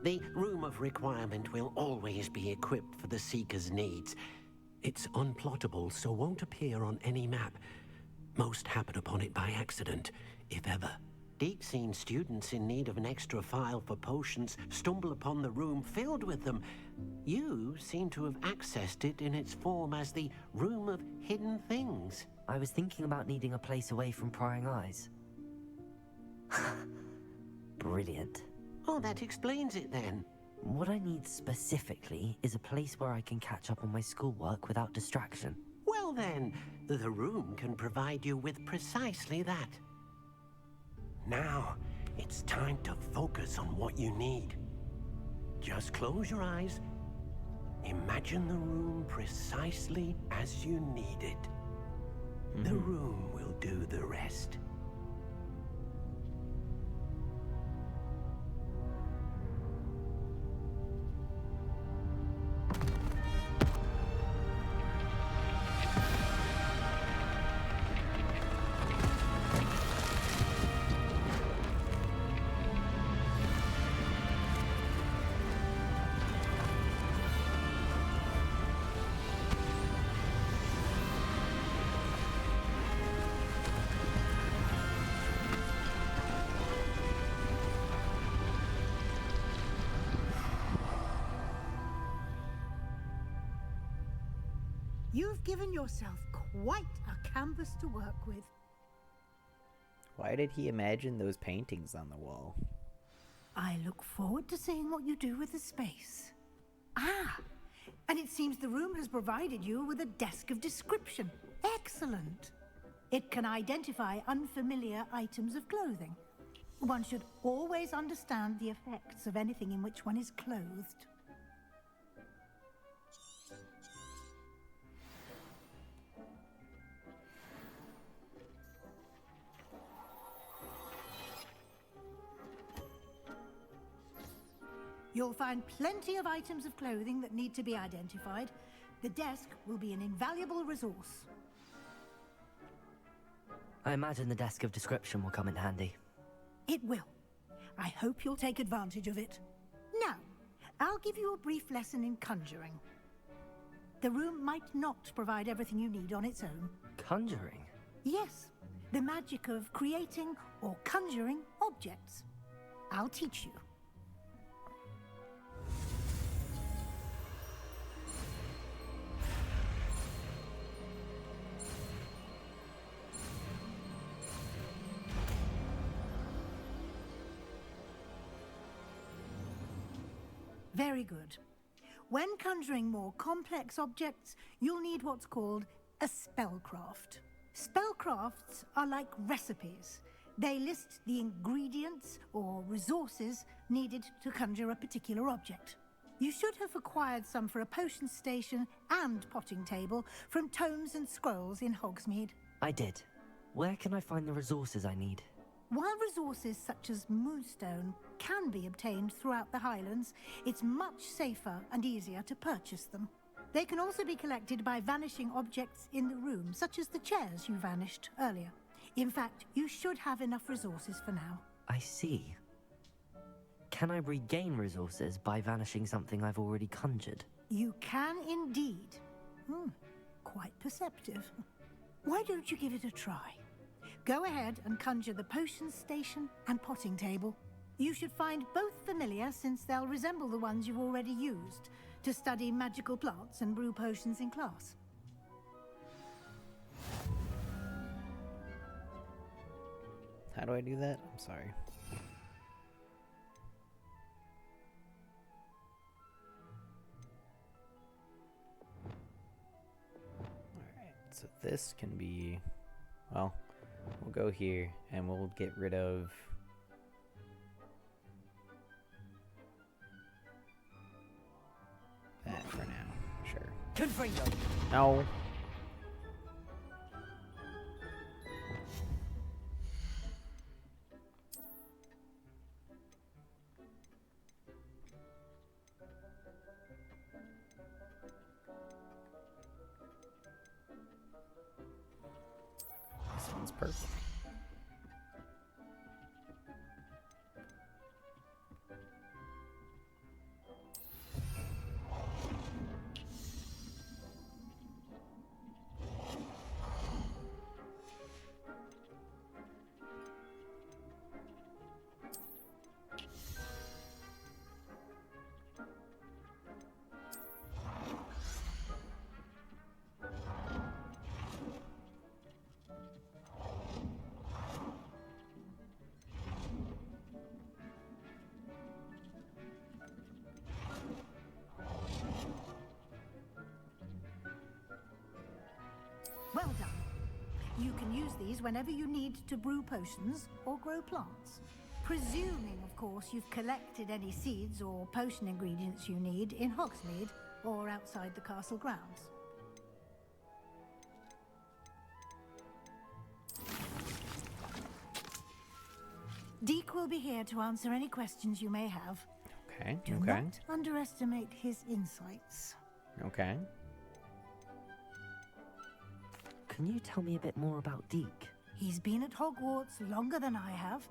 The Room of Requirement will always be equipped for the Seeker's needs. It's unplottable, so won't appear on any map. Most happen upon it by accident, if ever. Deke's seen students in need of an extra file for potions stumble upon the room filled with them. You seem to have accessed it in its form as the Room of Hidden Things. I was thinking about needing a place away from prying eyes. Brilliant. Oh, that explains it then. What I need specifically is a place where I can catch up on my schoolwork without distraction. Well then, the room can provide you with precisely that. Now, it's time to focus on what you need. Just close your eyes. Imagine the room precisely as you need it. The room will do the rest. You've given yourself quite a canvas to work with. Why did he imagine those paintings on the wall? I look forward to seeing what you do with the space. Ah, and it seems the room has provided you with a desk of description. Excellent. It can identify unfamiliar items of clothing. One should always understand the effects of anything in which one is clothed. You'll find plenty of items of clothing that need to be identified. The desk will be an invaluable resource. I imagine the desk of description will come in handy. It will. I hope you'll take advantage of it. Now, I'll give you a brief lesson in conjuring. The room might not provide everything you need on its own. Conjuring? Yes, the magic of creating or conjuring objects. I'll teach you. Very good. When conjuring more complex objects, you'll need what's called a spellcraft. Spellcrafts are like recipes. They list the ingredients or resources needed to conjure a particular object. You should have acquired some for a potion station and potting table from tomes and scrolls in Hogsmeade. I did. Where can I find the resources I need? While resources such as moonstone can be obtained throughout the Highlands, it's much safer and easier to purchase them. They can also be collected by vanishing objects in the room, such as the chairs you vanished earlier. In fact, you should have enough resources for now. I see. Can I regain resources by vanishing something I've already conjured? You can indeed. Quite perceptive. Why don't you give it a try? Go ahead and conjure the potion station and potting table. You should find both familiar, since they'll resemble the ones you've already used to study magical plants and brew potions in class. How do I do that? I'm sorry. Alright, so this can be... Well, we'll go here and we'll get rid of... that for now. Sure. Confringo! No. This one's purple. Well done. You can use these whenever you need to brew potions or grow plants. Presuming, of course, you've collected any seeds or potion ingredients you need in Hogsmeade or outside the castle grounds. Deke will be here to answer any questions you may have. Okay, Do okay. not underestimate his insights. Okay. Can you tell me a bit more about Deke? He's been at Hogwarts longer than I have,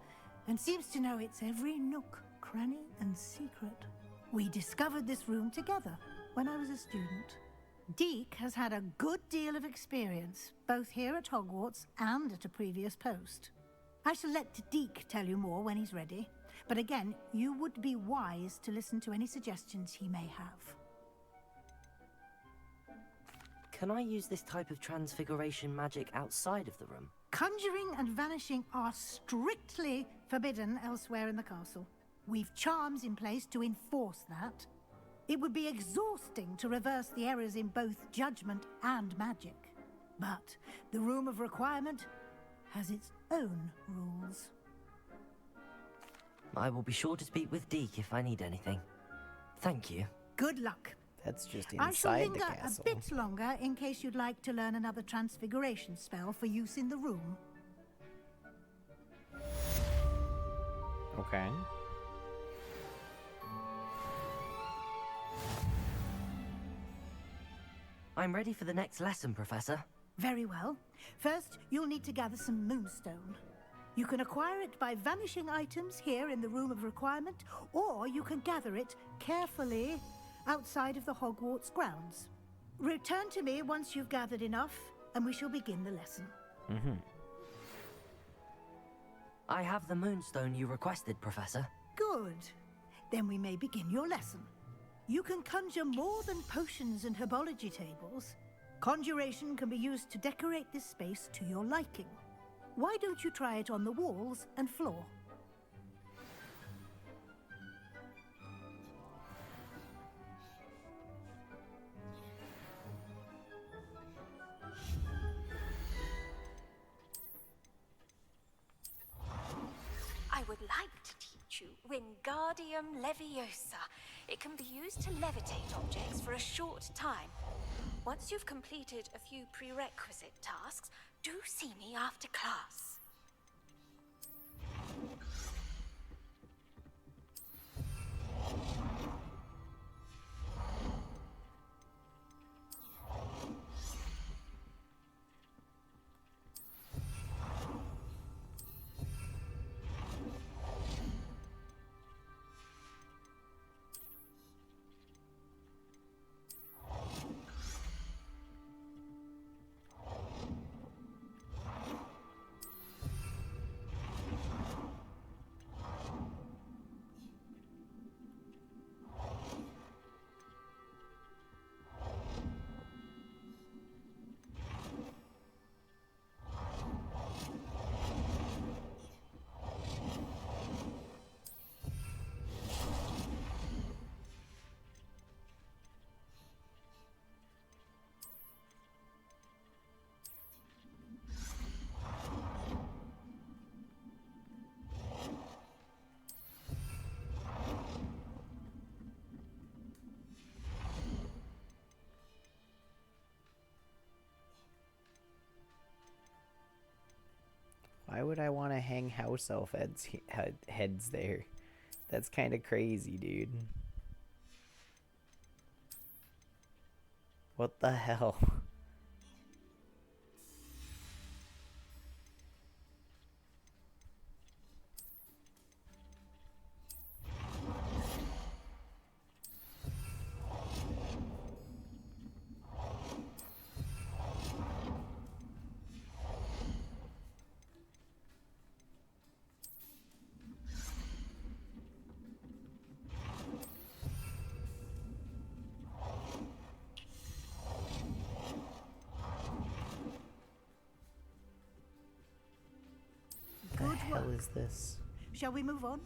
and seems to know its every nook, cranny, and secret. We discovered this room together when I was a student. Deke has had a good deal of experience, both here at Hogwarts and at a previous post. I shall let Deke tell you more when he's ready, but again, you would be wise to listen to any suggestions he may have. Can I use this type of transfiguration magic outside of the room? Conjuring and vanishing are strictly forbidden elsewhere in the castle. We've charms in place to enforce that. It would be exhausting to reverse the errors in both judgment and magic. But the Room of Requirement has its own rules. I will be sure to speak with Deke if I need anything. Thank you. Good luck. That's just I shall inside the linger castle. a bit longer in case you'd like to learn another transfiguration spell for use in the room. Okay. I'm ready for the next lesson, Professor. Very well. First, you'll need to gather some moonstone. You can acquire it by vanishing items here in the Room of Requirement, or you can gather it carefully outside of the Hogwarts grounds. Return to me once you've gathered enough, and we shall begin the lesson. I have the moonstone you requested, Professor. Good. Then we may begin your lesson. You can conjure more than potions and herbology tables. Conjuration can be used to decorate this space to your liking. Why don't you try it on the walls and floor? I would like to teach you Wingardium Leviosa. It can be used to levitate objects for a short time. Once you've completed a few prerequisite tasks, do see me after class. Why would I want to hang house elf heads there? That's kind of crazy, dude. What the hell? Good What the hell work. is this? Shall we move on?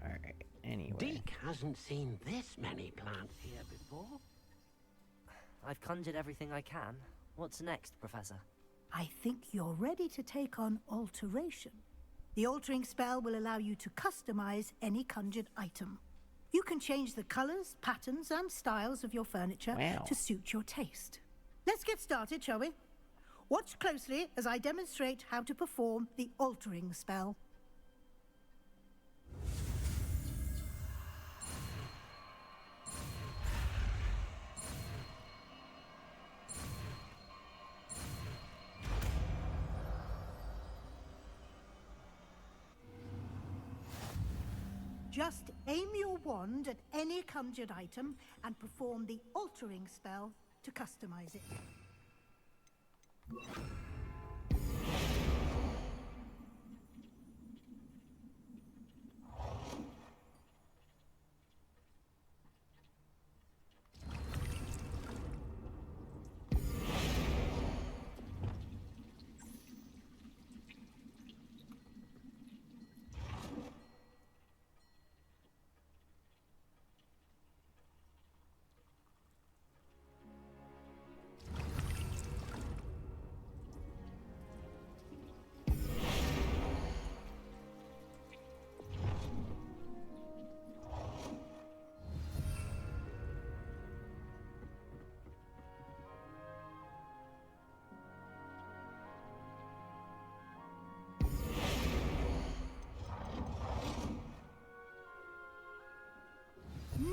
Alright, anyway. Deke hasn't seen this many plants here before. I've conjured everything I can. What's next, Professor? I think you're ready to take on alteration. The altering spell will allow you to customize any conjured item. You can change the colors, patterns, and styles of your furniture to suit your taste. Let's get started, shall we? Watch closely as I demonstrate how to perform the altering spell. Just aim your wand at any conjured item and perform the altering spell to customize it.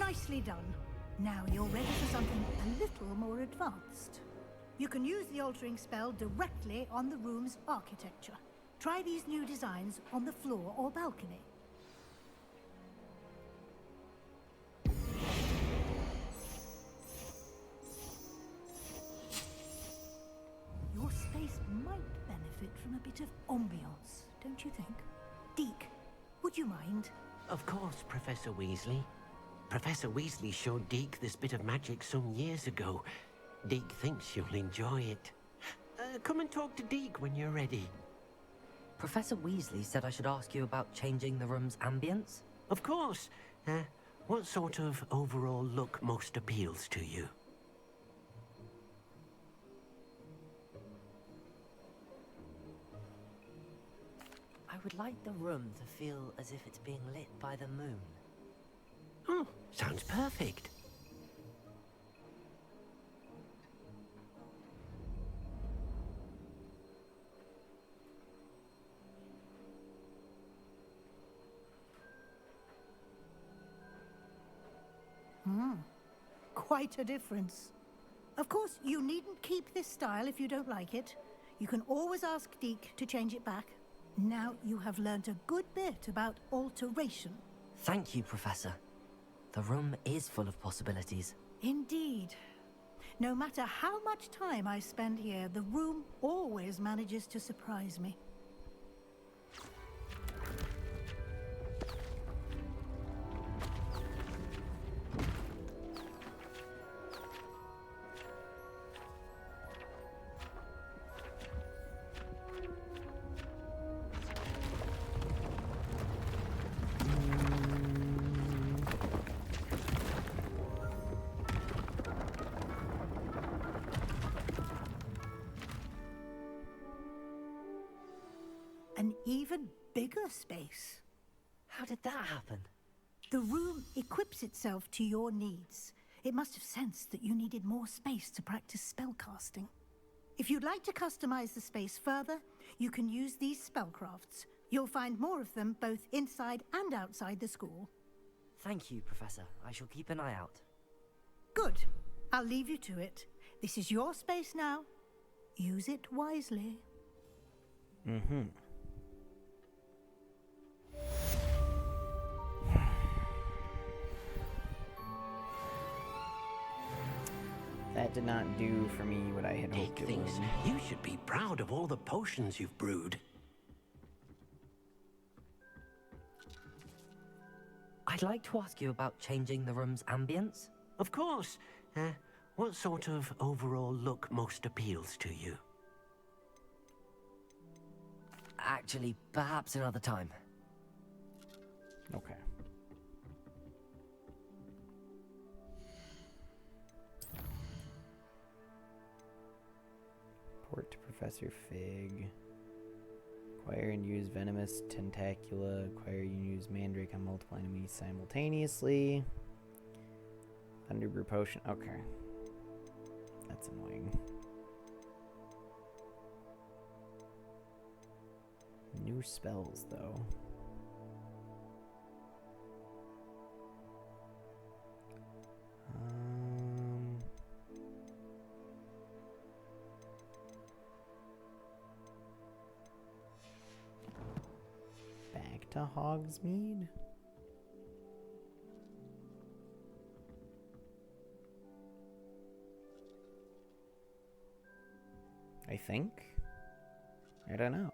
Nicely done. Now you're ready for something a little more advanced. You can use the altering spell directly on the room's architecture. Try these new designs on the floor or balcony. Your space might benefit from a bit of ambiance, don't you think? Deke, would you mind? Of course, Professor Weasley. Professor Weasley showed Deke this bit of magic some years ago. Deke thinks you'll enjoy it. Come and talk to Deke when you're ready. Professor Weasley said I should ask you about changing the room's ambience? Of course. What sort of overall look most appeals to you? I would like the room to feel as if it's being lit by the moon. Oh, sounds perfect. Quite a difference. Of course, you needn't keep this style if you don't like it. You can always ask Deke to change it back. Now you have learnt a good bit about alteration. Thank you, Professor. The room is full of possibilities. Indeed. No matter how much time I spend here, the room always manages to surprise me. An even bigger space. How did that happen? The room equips itself to your needs. It must have sensed that you needed more space to practice spellcasting. If you'd like to customize the space further, you can use these spellcrafts. You'll find more of them both inside and outside the school. Thank you, Professor. I shall keep an eye out. Good. I'll leave you to it. This is your space now. Use it wisely. That did not do for me what I had hoped Deke it thinks would. you should be proud of all the potions you've brewed. I'd like to ask you about changing the room's ambience. Of course. What sort of overall look most appeals to you? Actually, perhaps another time. Okay. Report to Professor Fig. Acquire and use Venomous Tentacula. Acquire and use Mandrake on multiple enemies simultaneously. Thunderbrew Potion. Okay. That's annoying. New spells, though. Back to Hogsmeade? I think? I don't know.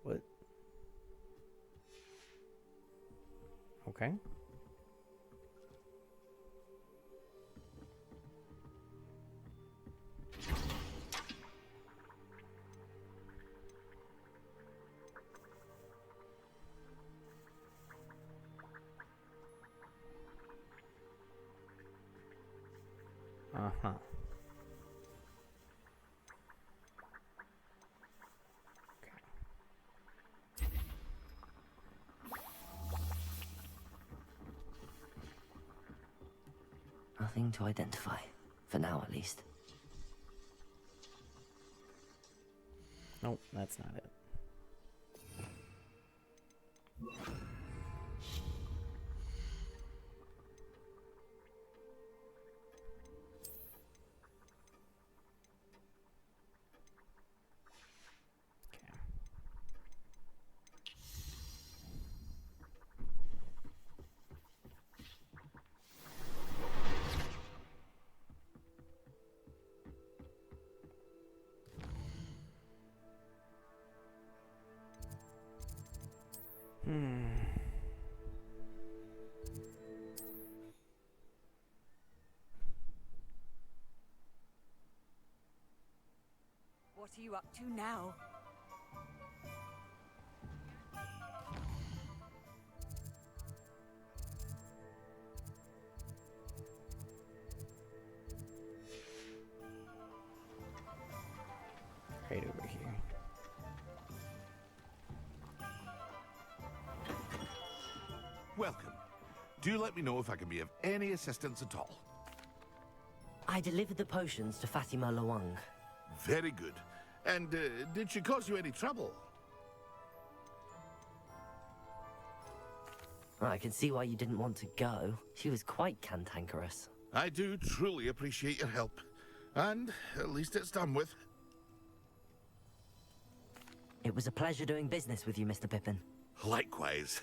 What? Okay. Uh-huh. Nothing to identify. For now, at least. Nope, that's not it. What are you up to now? Right over here. Welcome. Do let me know if I can be of any assistance at all. I delivered the potions to Fatima Lawang. Very good. And did she cause you any trouble? I can see why you didn't want to go. She was quite cantankerous. I do truly appreciate your help. And at least it's done with. It was a pleasure doing business with you, Mr. Pippin. Likewise.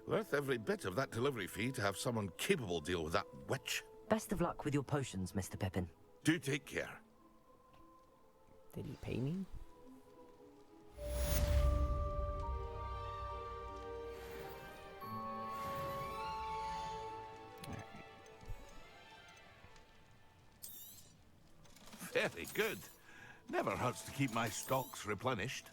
Worth every bit of that delivery fee to have someone capable deal with that witch. Best of luck with your potions, Mr. Pippin. Do take care. Did he pay me? Very good. Never hurts to keep my stocks replenished.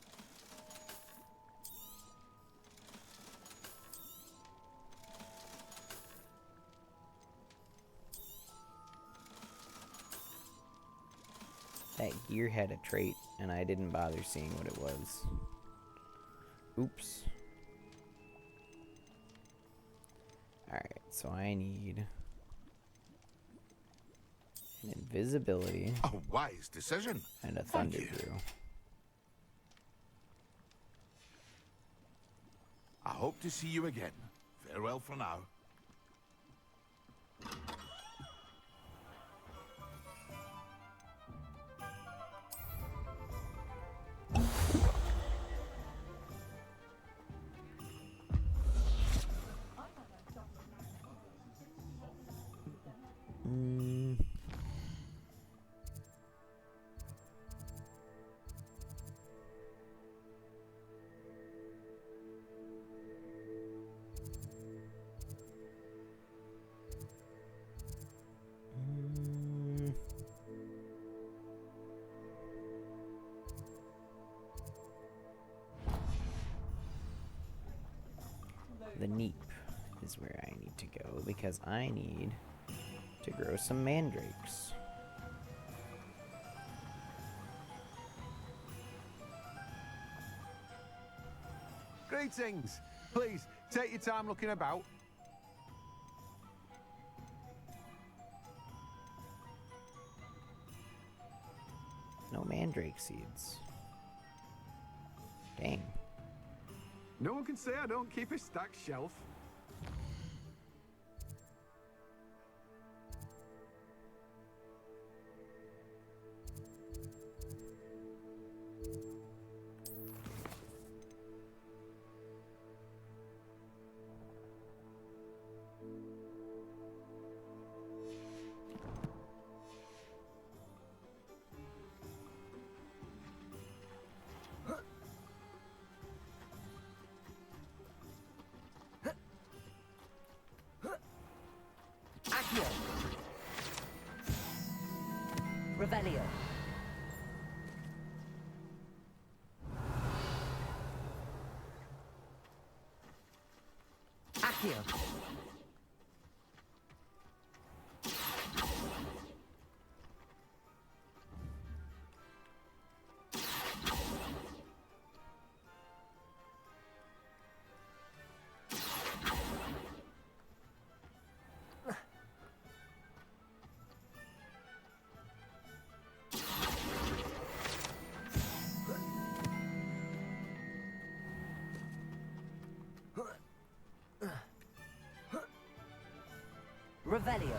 That gear had a trait, and I didn't bother seeing what it was. Oops. Alright, so I need an invisibility. A wise decision. And a thunder brew. I hope to see you again. Farewell for now. The Neep is where I need to go because I need to grow some mandrakes. Greetings. Please, take your time looking about. No mandrake seeds. Dang. No one can say I don't keep a stacked shelf. Revelio. Accio. Revelio.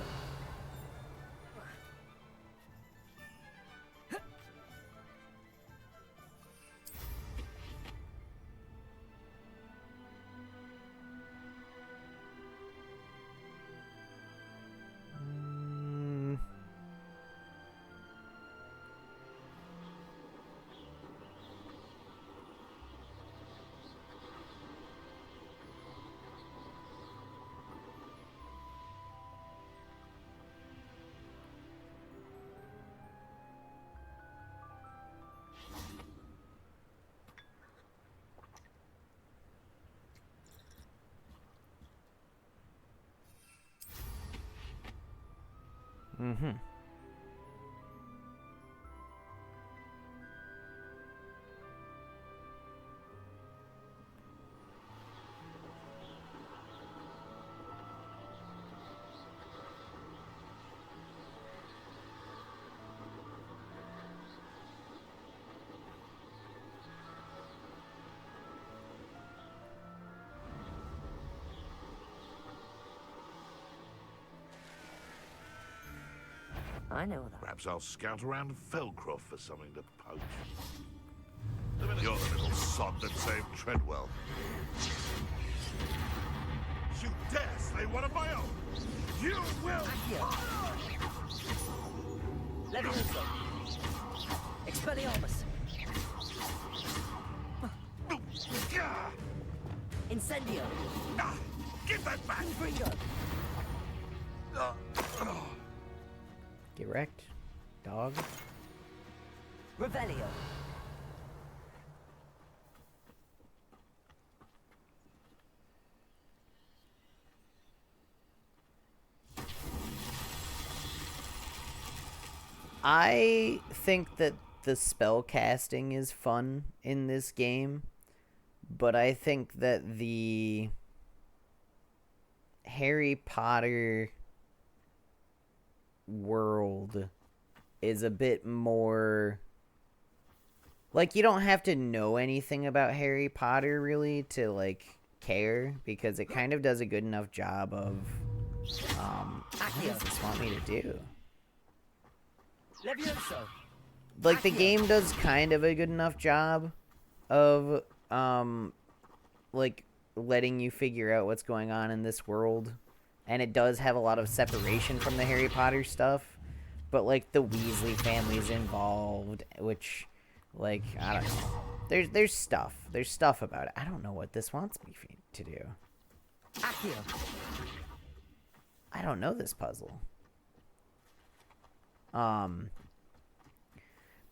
Mm-hmm. I know that. Perhaps I'll scout around Felcroft for something to poach. You're the little sod that saved Treadwell. You dare slay one of my own! You will! Levioso. Expelliarmus. Incendio. Give that back! Bringo. Get wrecked, dog. Revelio. I think that the spell casting is fun in this game, but I think that the Harry Potter world is a bit more like, you don't have to know anything about Harry Potter really to like care, because it kind of does a good enough job of what does this want me to do? Levioso. Like, the game does kind of a good enough job of like letting you figure out what's going on in this world, and it does have a lot of separation from the Harry Potter stuff, but like the Weasley family's involved, which, like, I don't know, there's stuff about it. I don't know what this wants me to do. I don't know this puzzle.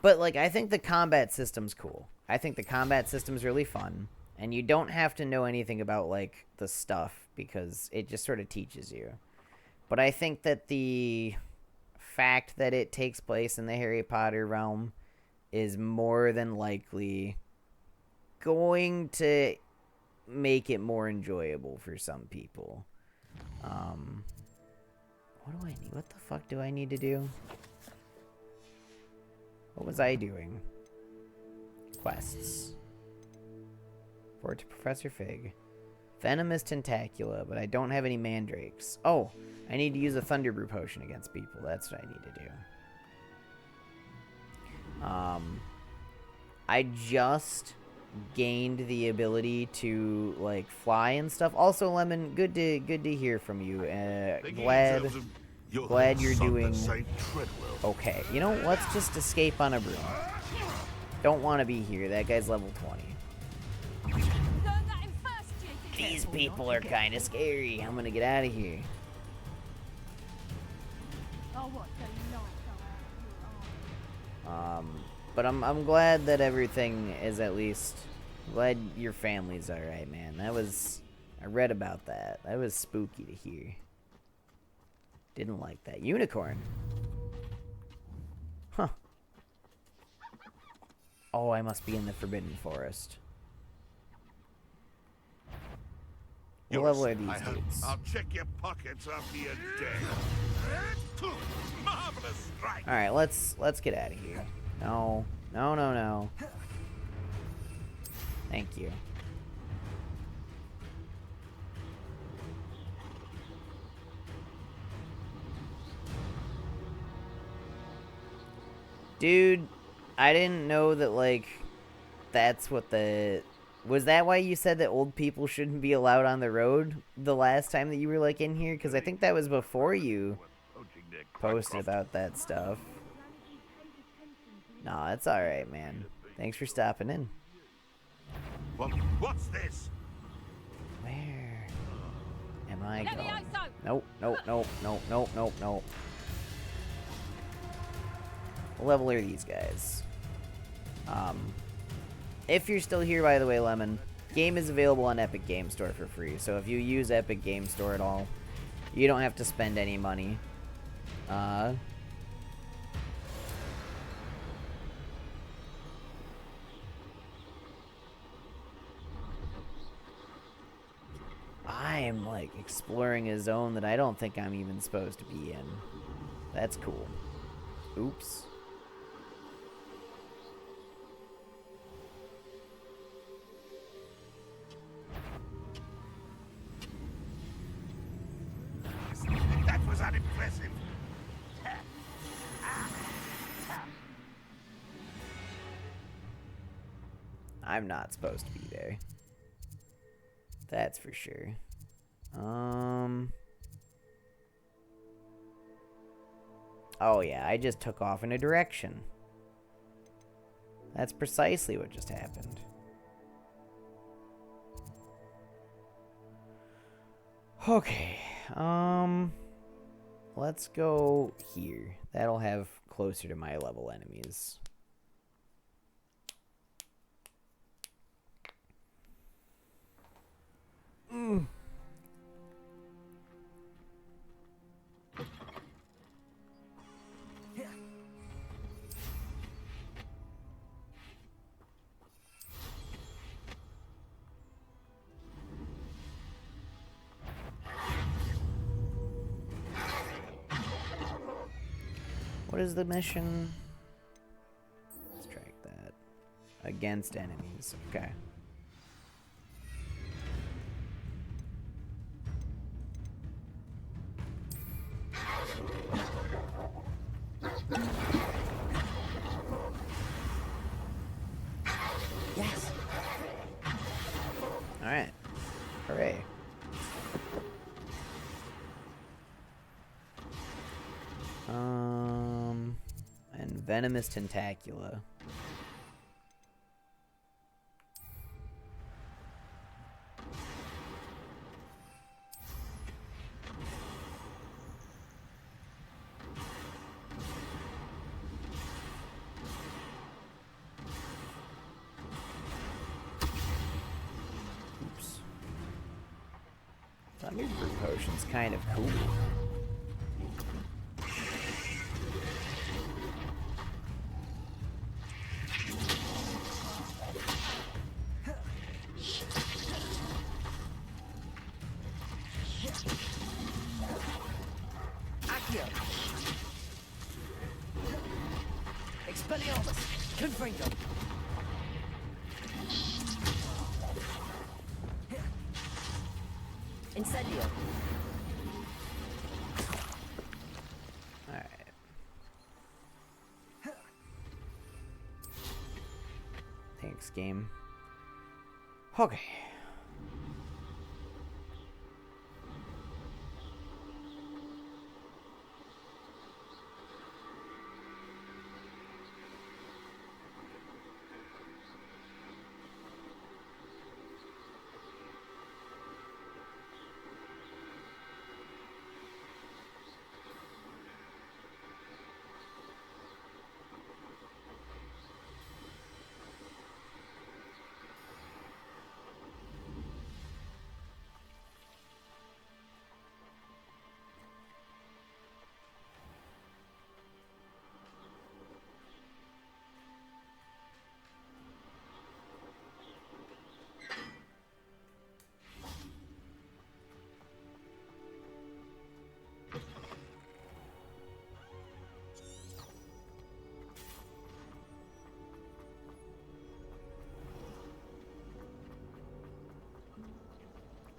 But like, I think the combat system's cool. I think the combat system's really fun, and you don't have to know anything about like the stuff because it just sort of teaches you. But I think that the fact that it takes place in the Harry Potter realm is more than likely going to make it more enjoyable for some people. What do I need? What the fuck do I need to do? What was I doing? Quests. Forward to Professor Fig. Venomous Tentacula, but I don't have any mandrakes. Oh, I need to use a Thunder Brew potion against people. That's what I need to do. I just gained the ability to like fly and stuff. Also, Lemon, good to hear from you. Glad you're doing okay. You know, let's just escape on a broom. Don't want to be here. That guy's level 20. These people are kind of scary. I'm gonna get out of here. But I'm glad that everything is at least. Glad your family's alright, man. I read about that. That was spooky to hear. Didn't like that. Unicorn. Huh. Oh, I must be in the Forbidden Forest. What level are these dudes? I'll check your pockets after you're dead. Marvelous strike. Alright, let's get out of here. No. No. Thank you. Dude, I didn't know that, like, that's what the... Was that why you said that old people shouldn't be allowed on the road the last time that you were, like, in here? Because I think that was before you posted about that stuff. Nah, it's alright, man. Thanks for stopping in. What's this? Where am I going? Nope, nope, nope, nope, nope, nope, nope. What level are these guys? If you're still here, by the way, Lemon, game is available on Epic Game Store for free. So if you use Epic Game Store at all, you don't have to spend any money. I'm, like, exploring a zone that I don't think I'm even supposed to be in. That's cool. Oops. That was unimpressive. I'm not supposed to be there. That's for sure. Oh yeah, I just took off in a direction. That's precisely what just happened. Okay, let's go here. That'll have closer to my level enemies. What is the mission? Let's track that. Against enemies. Okay. Yes. Alright. Hooray. And Venomous Tentacula. Oops. Thunderbird Potion's kind of cool. Expelliarmus! Confringo! Incendio! Alright. Thanks, game. Okay.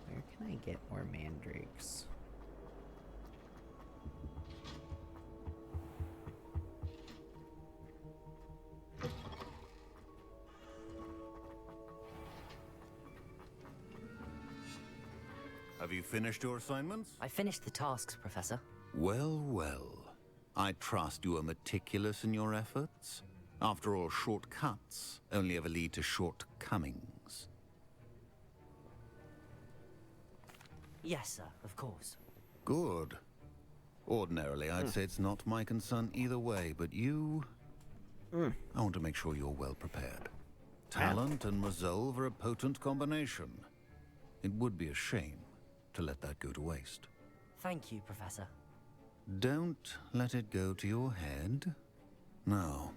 Where can I get more mandrakes? Have you finished your assignments? I finished the tasks, Professor. Well, well. I trust you are meticulous in your efforts. After all, shortcuts only ever lead to shortcomings. Yes, sir, of course. Good. Ordinarily, I'd say it's not my concern either way, but you... I want to make sure you're well prepared. Talent and resolve are a potent combination. It would be a shame to let that go to waste. Thank you, Professor. Don't let it go to your head. Now,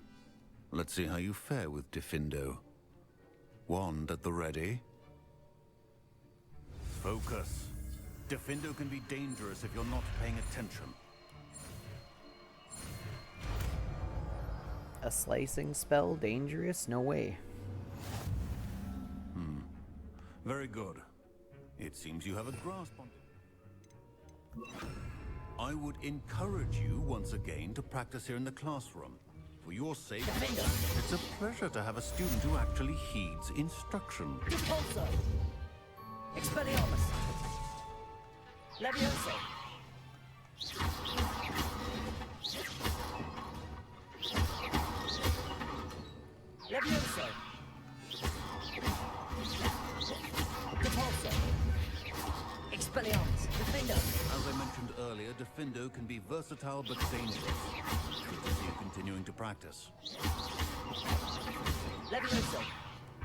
let's see how you fare with Diffindo. Wand at the ready. Focus. Diffindo can be dangerous if you're not paying attention. A slicing spell? Dangerous? No way. Very good. It seems you have a grasp on it. I would encourage you once again to practice here in the classroom. For your sake, it's a pleasure to have a student who actually heeds instruction. Repulso! Expelliarmus! Levioso! Levioso! Repulso! Expelliarmus! Diffindo! As I mentioned earlier, Diffindo can be versatile but dangerous. Good to see you continuing to practice. Levioso!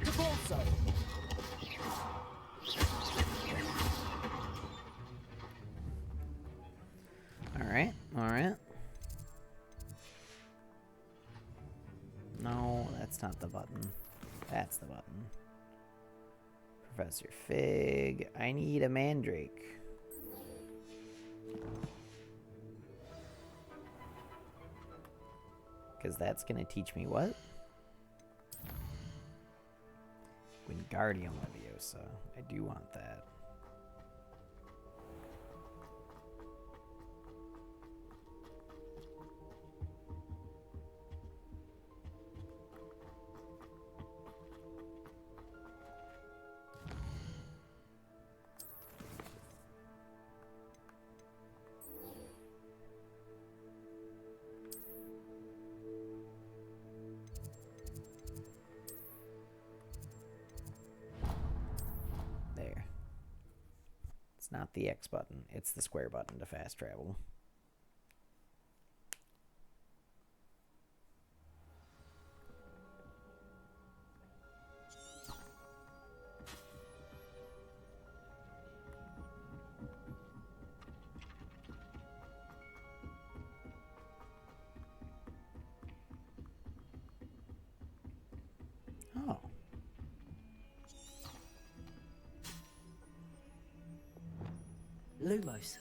Repulso! Alright, alright. No, that's not the button. That's the button. Professor Fig. I need a mandrake. Because that's going to teach me what? Wingardium Leviosa. I do want that. It's not the X button, it's the square button to fast travel. Oh. Lumos.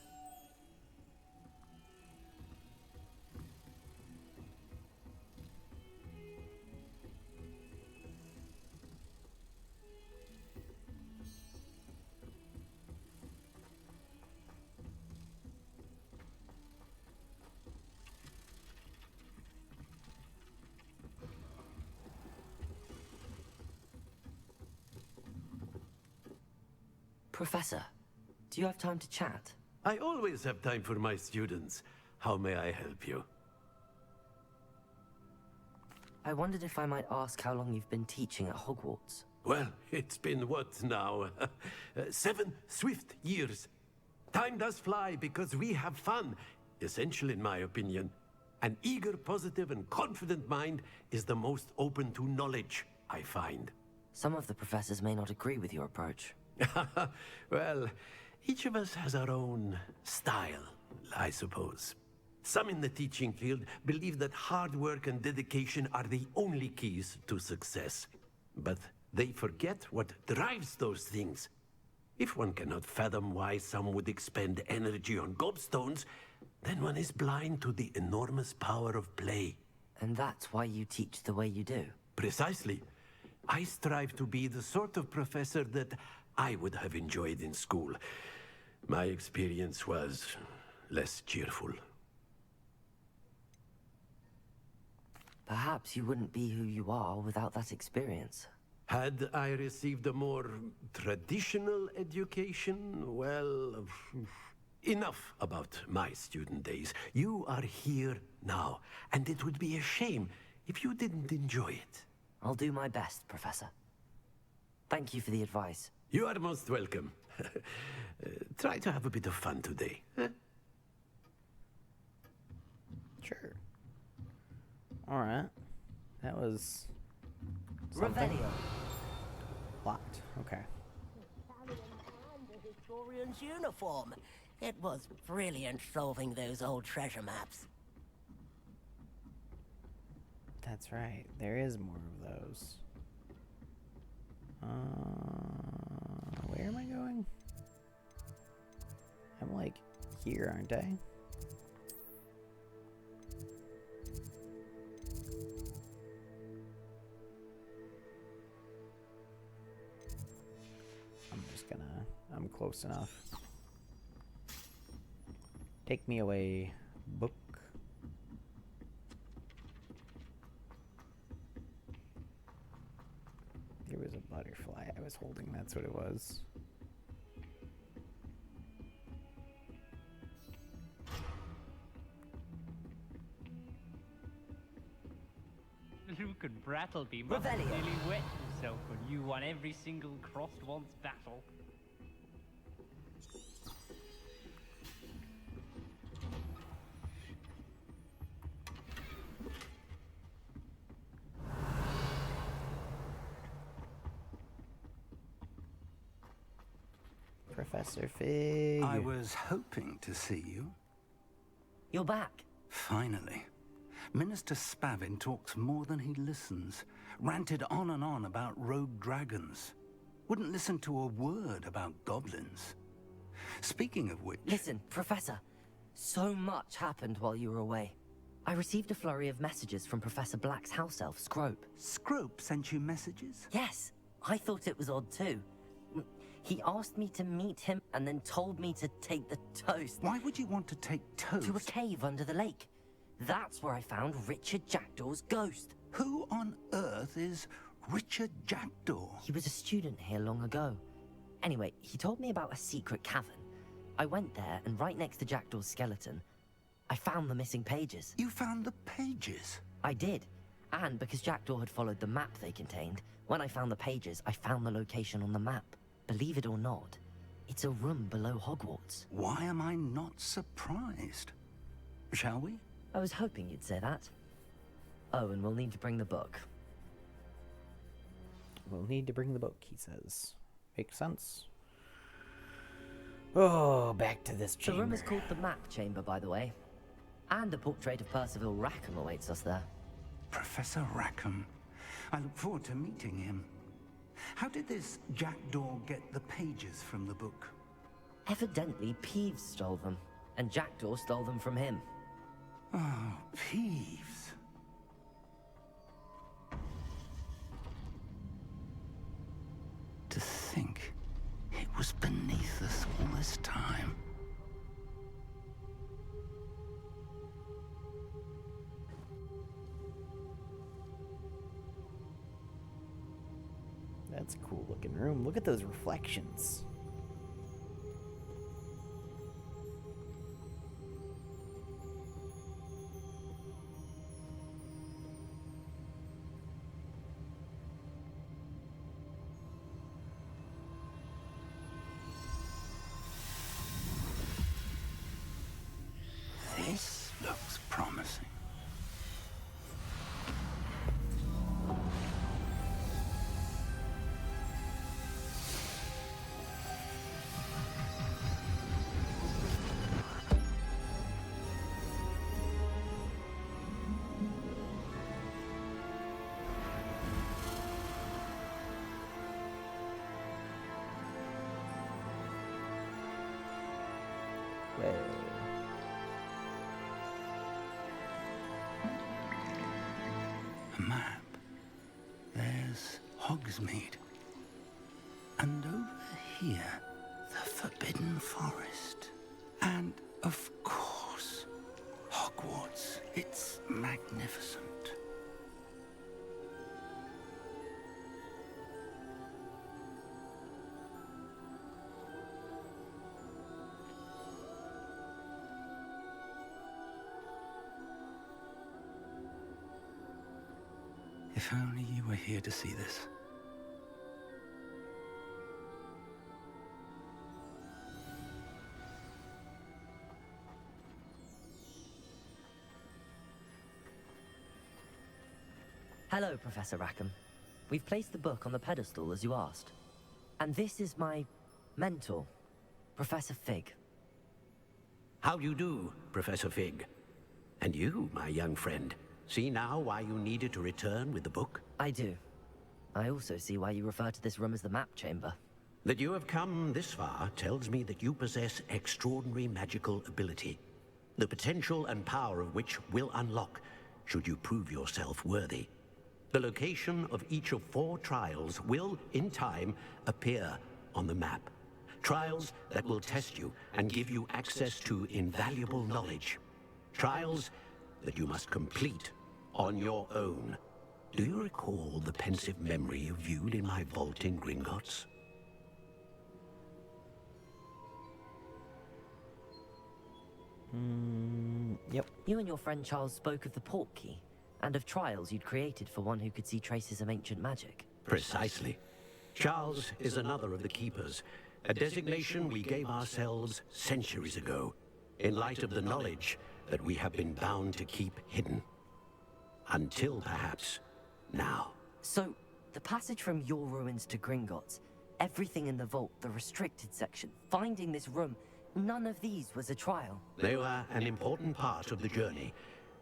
Professor, do you have time to chat? I always have time for my students. How may I help you? I wondered if I might ask how long you've been teaching at Hogwarts. Well, it's been what now? 7 swift years. Time does fly because we have fun. Essential in my opinion. An eager, positive, and confident mind is the most open to knowledge, I find. Some of the professors may not agree with your approach. Well, each of us has our own style, I suppose. Some in the teaching field believe that hard work and dedication are the only keys to success. But they forget what drives those things. If one cannot fathom why some would expend energy on gobstones, then one is blind to the enormous power of play. And that's why you teach the way you do? Precisely. I strive to be the sort of professor that I would have enjoyed in school. My experience was less cheerful. Perhaps you wouldn't be who you are without that experience. Had I received a more traditional education, well, enough about my student days. You are here now, and it would be a shame if you didn't enjoy it. I'll do my best, Professor. Thank you for the advice. You are most welcome. Try to have a bit of fun today. Huh? Sure. Alright. That was... something. Revelio. Locked. Okay. The historian's uniform. It was brilliant solving those old treasure maps. That's right. There is more of those. Where am I going? I'm like here, aren't I? I'm close enough. Take me away, book. There was a butterfly I was holding, that's what it was. Luke and Brattleby must have nearly wet himself when you won every single crossed once battle. Professor Fig. I was hoping to see you. You're back. Finally. Minister Spavin talks more than he listens. Ranted on and on about rogue dragons. Wouldn't listen to a word about goblins. Speaking of which... Listen, Professor. So much happened while you were away. I received a flurry of messages from Professor Black's house elf, Scrope. Scrope sent you messages? Yes. I thought it was odd too. He asked me to meet him and then told me to take the toast. Why would you want to take toast? To a cave under the lake. That's where I found Richard Jackdaw's ghost. Who on earth is Richard Jackdaw? He was a student here long ago. Anyway, he told me about a secret cavern. I went there, and right next to Jackdaw's skeleton, I found the missing pages. You found the pages? I did. And because Jackdaw had followed the map they contained, when I found the pages, I found the location on the map. Believe it or not, it's a room below Hogwarts. Why am I not surprised? Shall we? I was hoping you'd say that. Oh, and we'll need to bring the book. We'll need to bring the book, he says. Makes sense. Oh, back to this chamber. The room is called the Map Chamber, by the way. And a portrait of Percival Rackham awaits us there. Professor Rackham. I look forward to meeting him. How did this Jackdaw get the pages from the book? Evidently, Peeves stole them, and Jackdaw stole them from him. Oh, Peeves. To think it was beneath us all this time. That's a cool looking room. Look at those reflections. This looks promising. A map. There's Hogsmeade. And over here, the Forbidden Forest. And, of course, Hogwarts. It's magnificent. If only you were here to see this. Hello, Professor Rackham. We've placed the book on the pedestal as you asked. And this is my mentor, Professor Fig. How do you do, Professor Fig? And you, my young friend, see now why you needed to return with the book? I do. I also see why you refer to this room as the map chamber. That you have come this far tells me that you possess extraordinary magical ability, the potential and power of which will unlock should you prove yourself worthy. The location of each of 4 trials will, in time, appear on the map. Trials that will test you and give you access to invaluable knowledge. Trials that you must complete on your own. Do you recall the pensive memory you viewed in my vault in Gringotts? Yep. You and your friend Charles spoke of the port key, and of trials you'd created for one who could see traces of ancient magic. Precisely. Charles is another of the Keepers, a designation we gave ourselves centuries ago, in light of the knowledge that we have been bound to keep hidden. Until, perhaps, now. So, the passage from your ruins to Gringotts, everything in the vault, the restricted section, finding this room, none of these was a trial. They were an important part of the journey,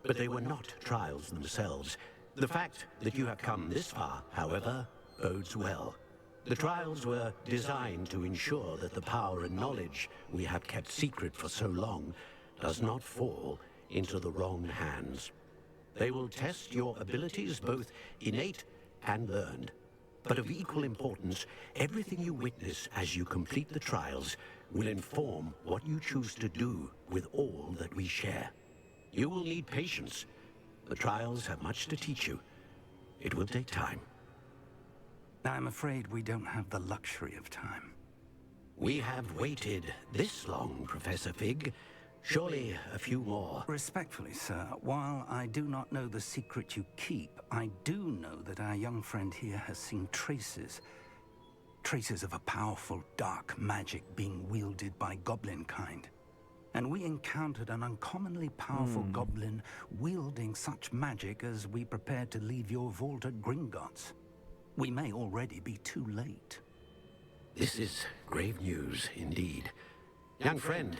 but they were not trials themselves. The fact that you have come this far, however, bodes well. The trials were designed to ensure that the power and knowledge we have kept secret for so long does not fall into the wrong hands. They will test your abilities, both innate and learned. But of equal importance, everything you witness as you complete the trials will inform what you choose to do with all that we share. You will need patience. The trials have much to teach you. It will take time. I'm afraid we don't have the luxury of time. We have waited this long, Professor Fig. Surely a few more. Respectfully, sir, while I do not know the secret you keep, I do know that our young friend here has seen traces. Traces of a powerful dark magic being wielded by goblin kind. And we encountered an uncommonly powerful goblin wielding such magic as we prepared to leave your vault at Gringotts. We may already be too late. This is grave news indeed. Young friend,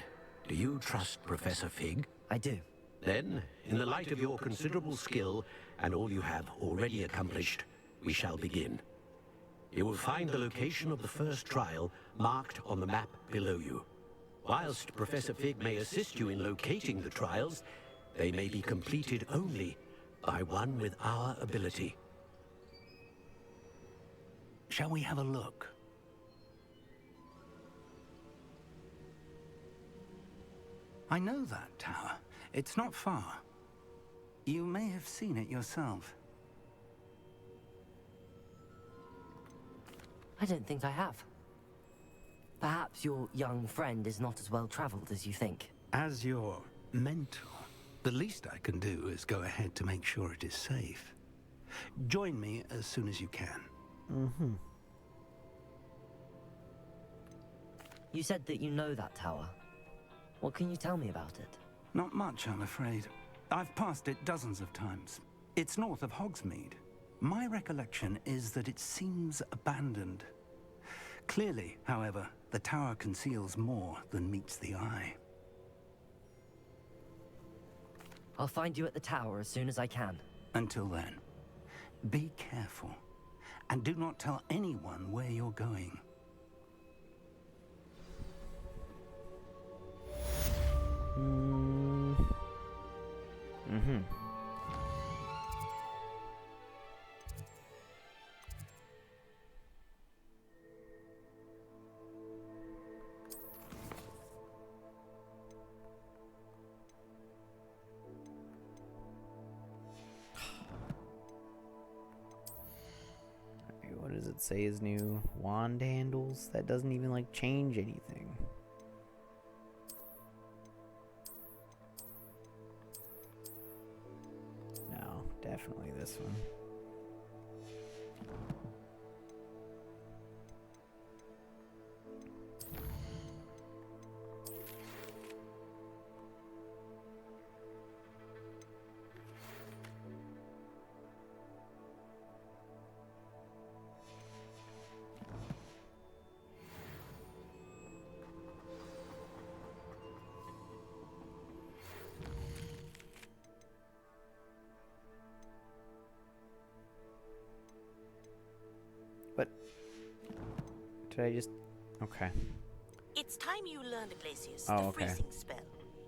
do you trust Professor Fig? I do. Then, in the light of your considerable skill and all you have already accomplished, we shall begin. You will find the location of the first trial marked on the map below you. Whilst Professor Fig may assist you in locating the trials, they may be completed only by one with our ability. Shall we have a look? I know that tower. It's not far. You may have seen it yourself. I don't think I have. Perhaps your young friend is not as well traveled as you think. As your mentor, the least I can do is go ahead to make sure it is safe. Join me as soon as you can. You said that you know that tower. What can you tell me about it? Not much, I'm afraid. I've passed it dozens of times. It's north of Hogsmeade. My recollection is that it seems abandoned. Clearly, however, the tower conceals more than meets the eye. I'll find you at the tower as soon as I can. Until then, be careful. And do not tell anyone where you're going. What does it say is new? Wand handles? That doesn't even like change anything. No, definitely this one. Did I just... Okay. It's time you learned Glacius, Oh, the okay. freezing spell.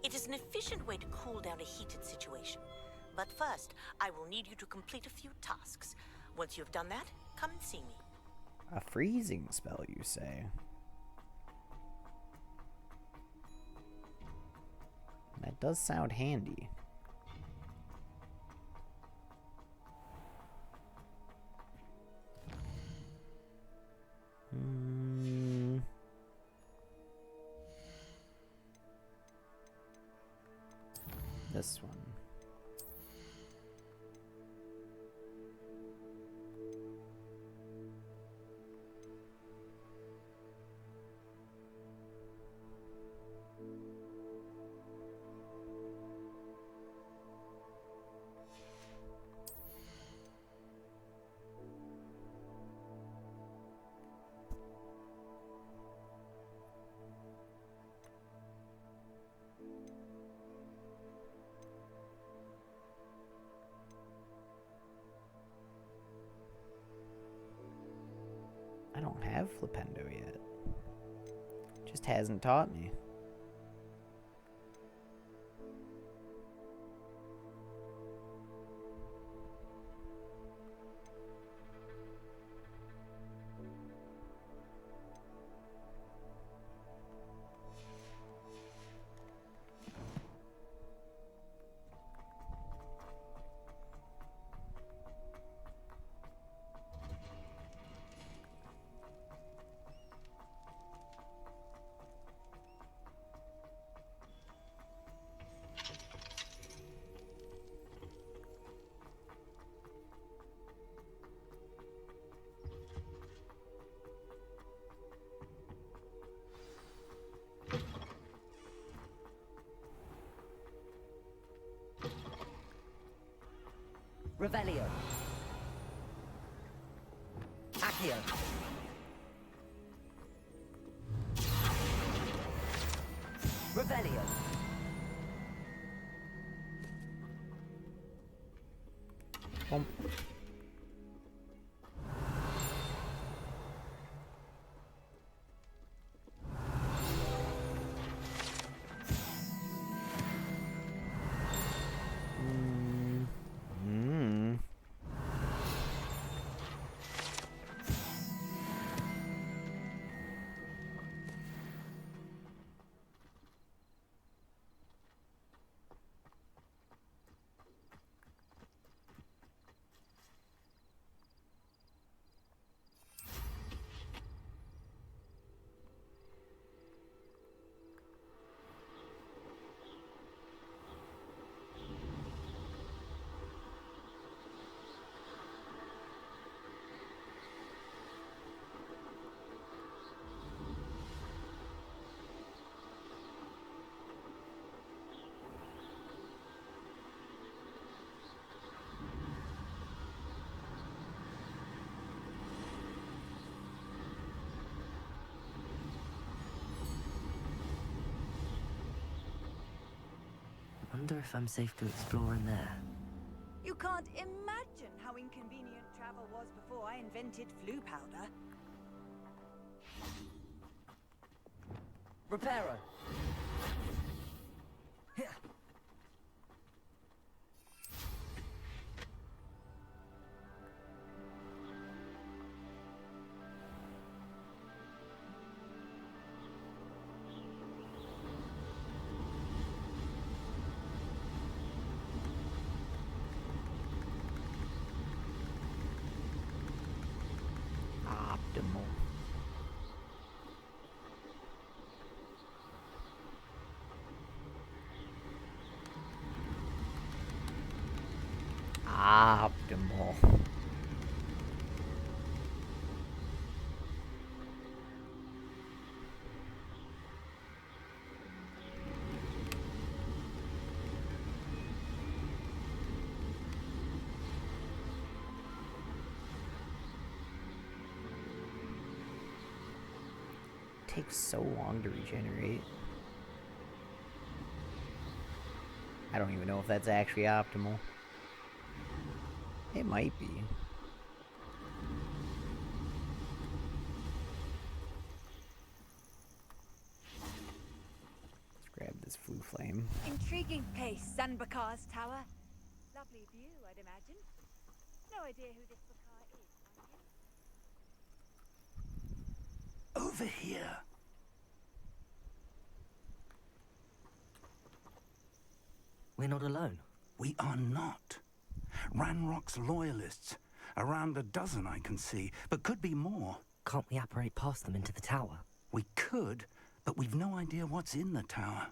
It is an efficient way to cool down a heated situation. But first, I will need you to complete a few tasks. Once you've done that, come and see me. A freezing spell, you say? That does sound handy. This one. I don't have Flipendo yet. Just hasn't taught me. Revelio. Accio. Revelio. Bump. I wonder if I'm safe to explore in there. You can't imagine how inconvenient travel was before I invented flu powder. Reparo. Optimal. Optimal. Takes so long to regenerate. I don't even know if that's actually optimal. It might be. name. Intriguing place, Sanbakar's tower. Lovely view, I'd imagine. No idea who this Bakar is, mind you. Over here. We're not alone. We are not. Ranrock's loyalists. Around a dozen I can see, but could be more. Can't we apparate past them into the tower? We could, but we've no idea what's in the tower.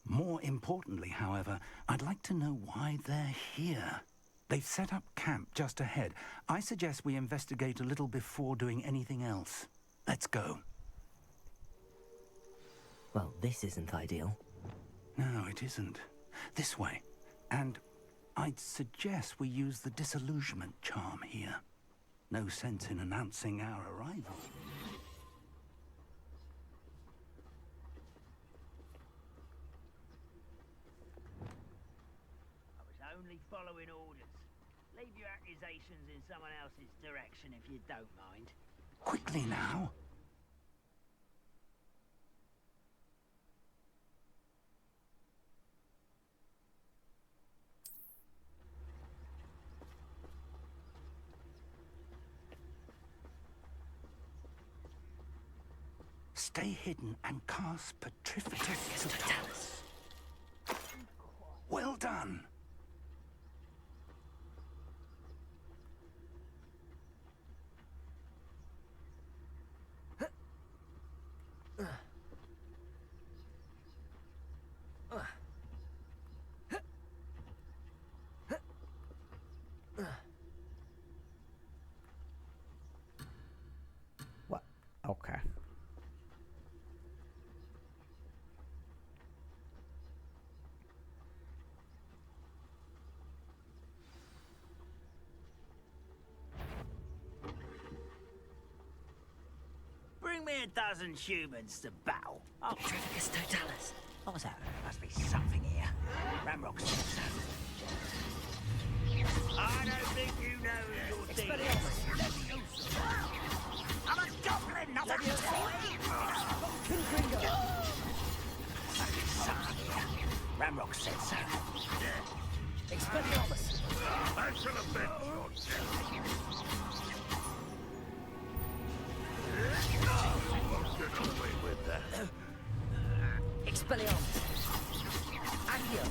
More importantly, however, I'd like to know why they're here. They've set up camp just ahead. I suggest we investigate a little before doing anything else. Let's go. Well, this isn't ideal. No, it isn't. This way. And I'd suggest we use the disillusionment charm here. No sense in announcing our arrival. I was only following orders. Leave your accusations in someone else's direction if you don't mind. Quickly now. Stay hidden and cast Petrificus Totalis. Well done. What? Okay. Bring me a dozen humans to battle. Oh, Petrificus Totalis. what was that? There must be something here. Ramrock said so. I don't think you know who you're dealing with. I'm a goblin, not a toy! Something here. Ramrock said so. Expelliarmus! I shall avenge your death. Get away with that. Expelliarmus! Accio!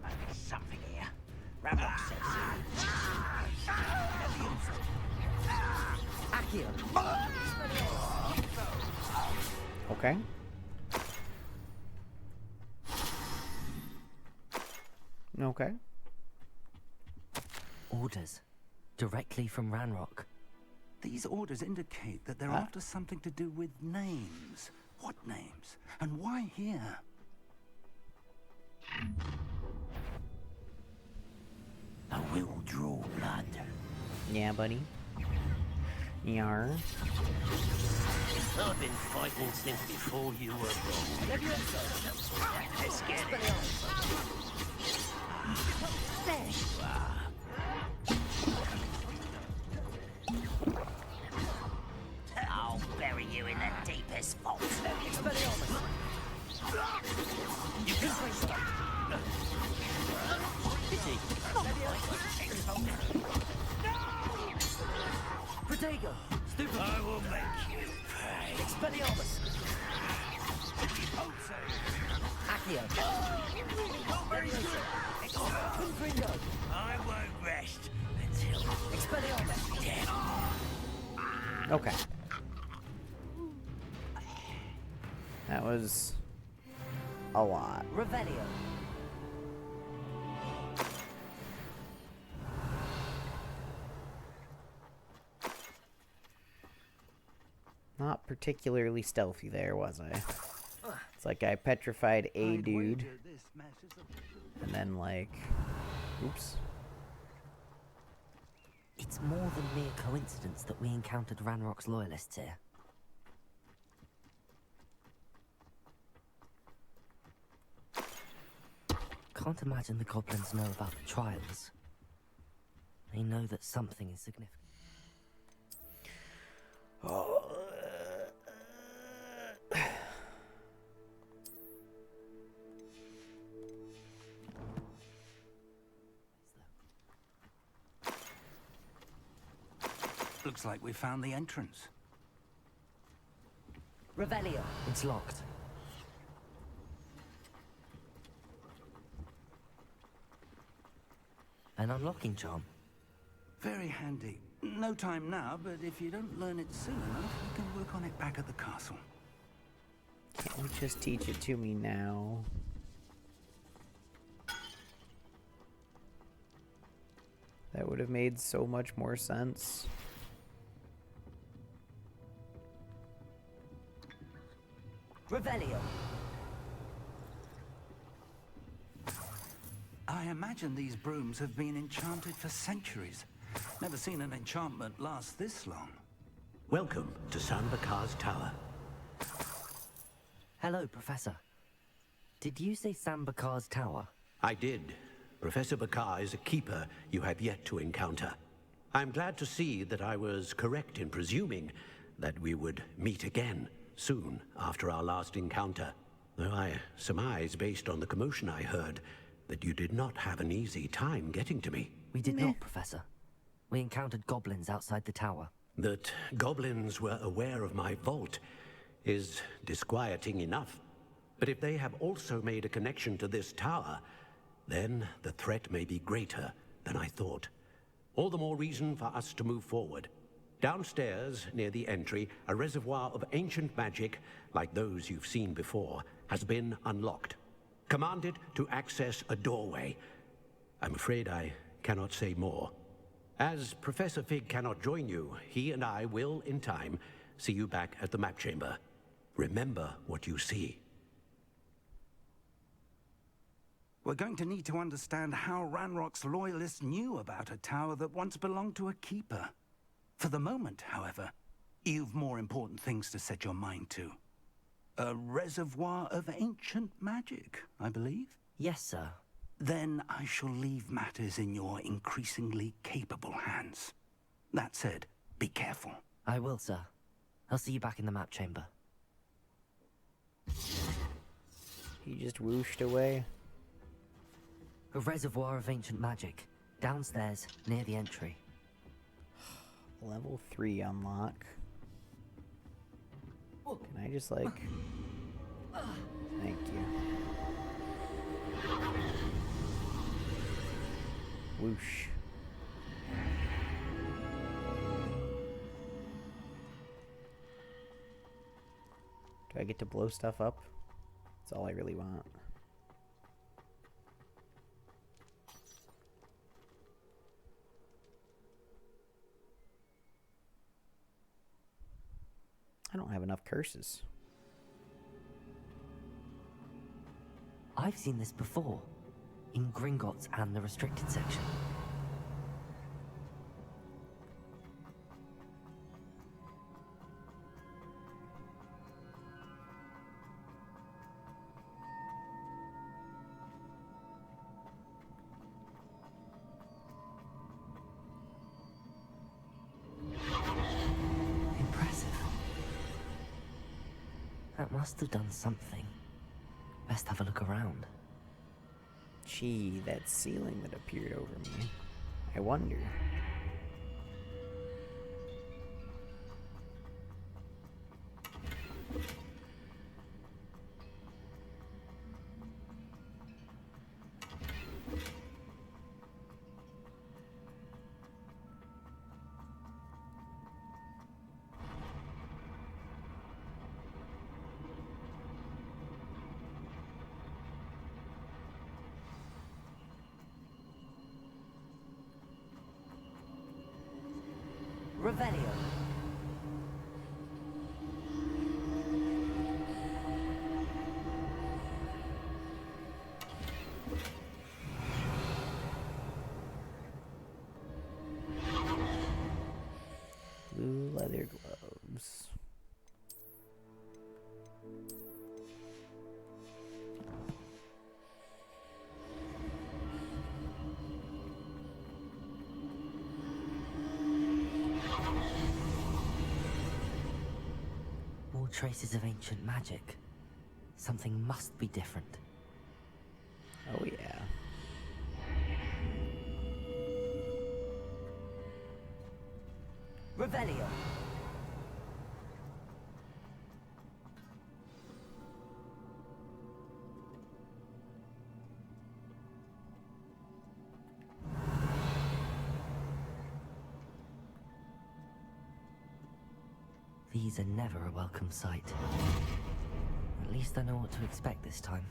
Must be something here. Ramrock said so. Accio! Okay. Okay. Orders. Directly from Ranrock. These orders indicate that they're after something to do with names. What names? And why here? I will draw blood. Yeah, buddy. Yar. I've been fighting since before you were born. Let's get it. There you are. I'll bury you in the deepest vault. You can bring stuff. Protego! Stupid! I will make you pay. Expelliarmus! Accio! Confringo! I won't rest until Expelliarmus! dead. Okay. That was a lot. Revelio! Not particularly stealthy there, was I? It's like I petrified a dude. And then, like... Oops. It's more than mere coincidence that we encountered Ranrock's loyalists here. Can't imagine the goblins know about the trials. They know that something is significant. Looks like we found the entrance. Revelio. It's locked. An unlocking charm. Very handy. No time now, but if you don't learn it soon enough, you can work on it back at the castle. Can't you just teach it to me now? That would have made so much more sense. Revelio. I imagine these brooms have been enchanted for centuries. Never seen an enchantment last this long. Welcome to Sambakar's Tower. Hello, Professor. Did you say Sambakar's Tower? I did. Professor Bakar is a keeper you have yet to encounter. I'm glad to see that I was correct in presuming that we would meet again soon after our last encounter. Though I surmise, based on the commotion I heard, that you did not have an easy time getting to me. We did not, Professor. We encountered goblins outside the tower. That goblins were aware of my vault is disquieting enough. But if they have also made a connection to this tower, then the threat may be greater than I thought. All the more reason for us to move forward. Downstairs, near the entry, a reservoir of ancient magic, like those you've seen before, has been unlocked. Commanded to access a doorway. I'm afraid I cannot say more. As Professor Fig cannot join you, he and I will, in time, see you back at the map chamber. Remember what you see. We're going to need to understand how Ranrock's loyalists knew about a tower that once belonged to a keeper. For the moment, however, you've more important things to set your mind to. A reservoir of ancient magic, I believe? Yes, sir. Then I shall leave matters in your increasingly capable hands. That said, be careful. I will, sir. I'll see you back in the map chamber. He just whooshed away. A reservoir of ancient magic. Downstairs, near the entry. Level 3 unlock. Can I just, like... Thank you. Whoosh. Do I get to blow stuff up? That's all I really want. I don't have enough curses. I've seen this before. In Gringotts and the restricted section. Impressive. That must have done something. Best have a look around. Gee, that ceiling that appeared over me. I wonder. Revelio. Blue leather gloves. More traces of ancient magic. Something must be different. Oh yeah. Revelio. These are never a welcome sight. At least I know what to expect this time.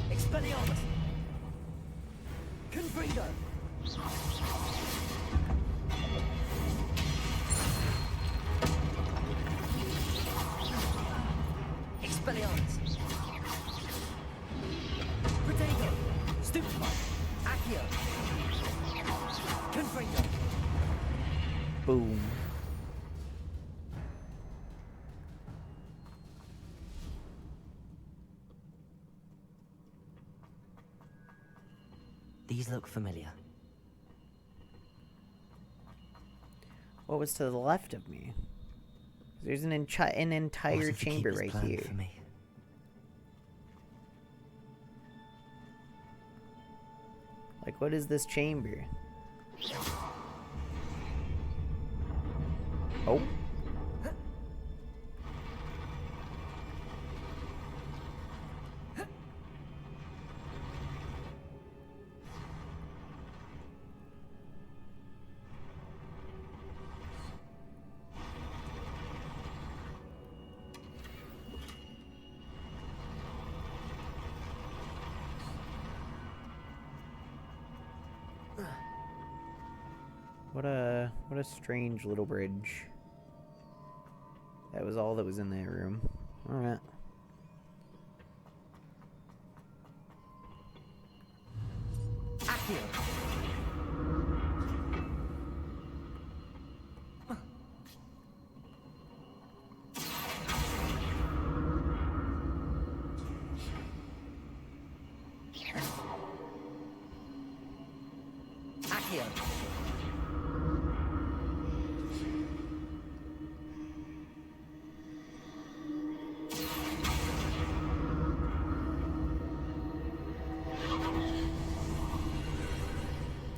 Expelliarmus! Confringo! Expelliarmus! Protego! Stupefy! Accio! Confringo! Boom. These look familiar. What was to the left of me? There's an entire chamber right here. For me? Like, what is this chamber? Oh. What a strange little bridge. That was all that was in that room. Alright.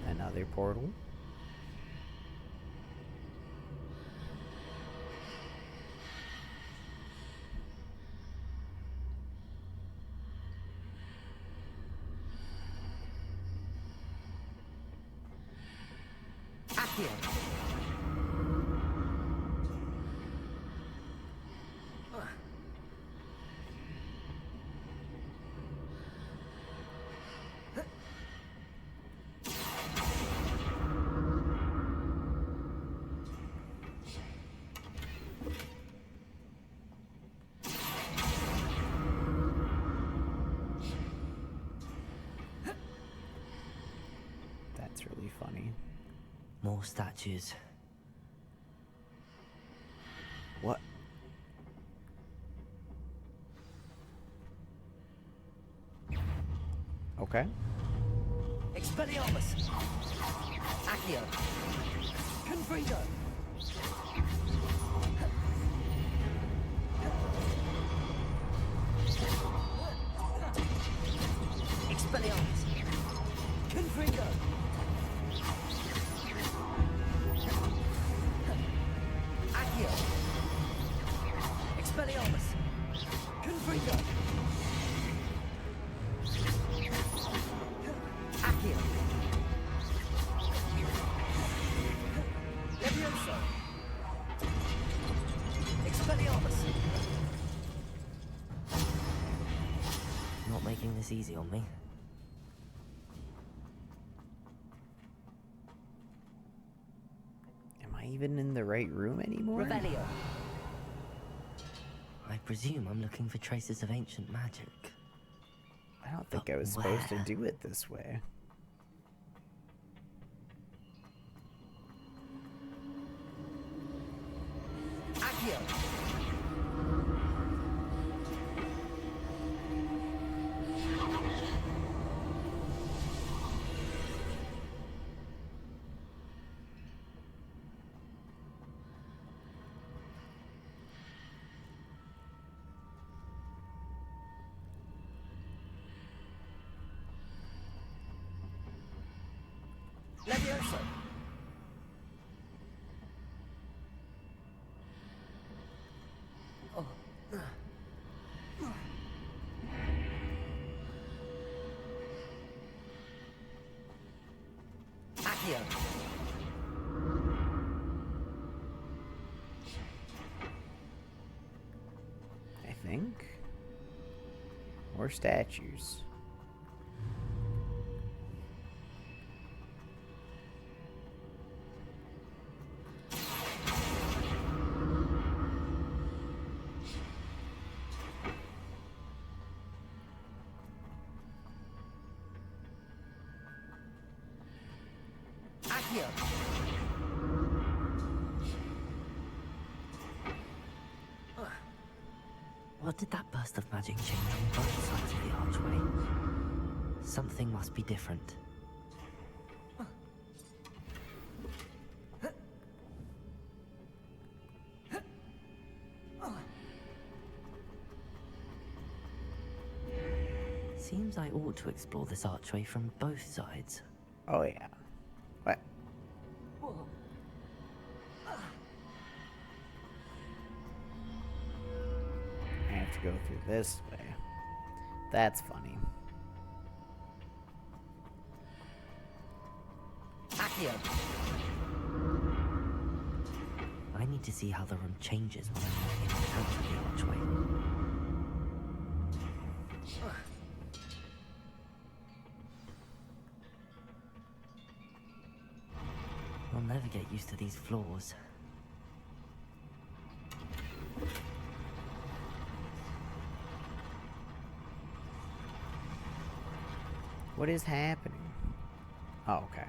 Another portal. That's really funny. More statues. What? Okay. Expelliarmus! Accio! Confringo! Expelliarmus! Confringo! Accio! Expelliarmus! Confringo! Accio! Levioso! Expelliarmus! Not making this easy on me. Am I even in the right room anymore? Revelio! I presume I'm looking for traces of ancient magic. I don't think I was supposed to do it this way. Accio! Levioso! Accio. I think. Or statues. Accio. What did that burst of magic change on both sides of the archway? Something must be different. Seems I ought to explore this archway from both sides. Oh yeah. What? I have to go through this way. That's funny. Accio. I need to see how the room changes when I'm walking in and out of the archway. I'll never get used to these floors. What is happening? Oh, okay.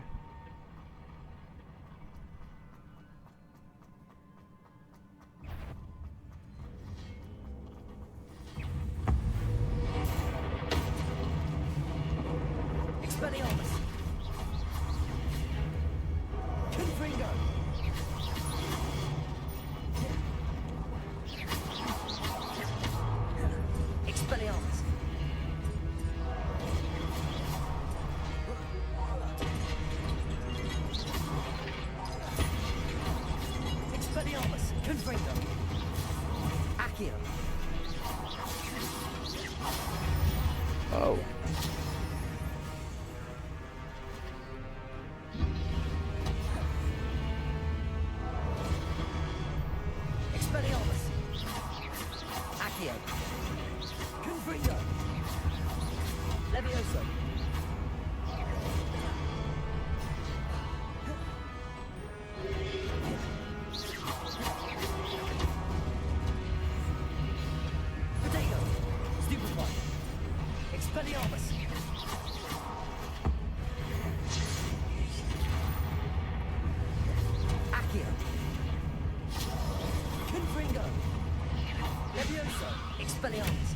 Expelliarmus. Confringo. Expelliarmus. Expelliarmus. Confringo. Accio. Oh. Expelliarmus. Accio. Confringo. Levioso. Potato. Stupefy. Expelliarmus. Accio. Confringo. Levioso. Expelliarmus.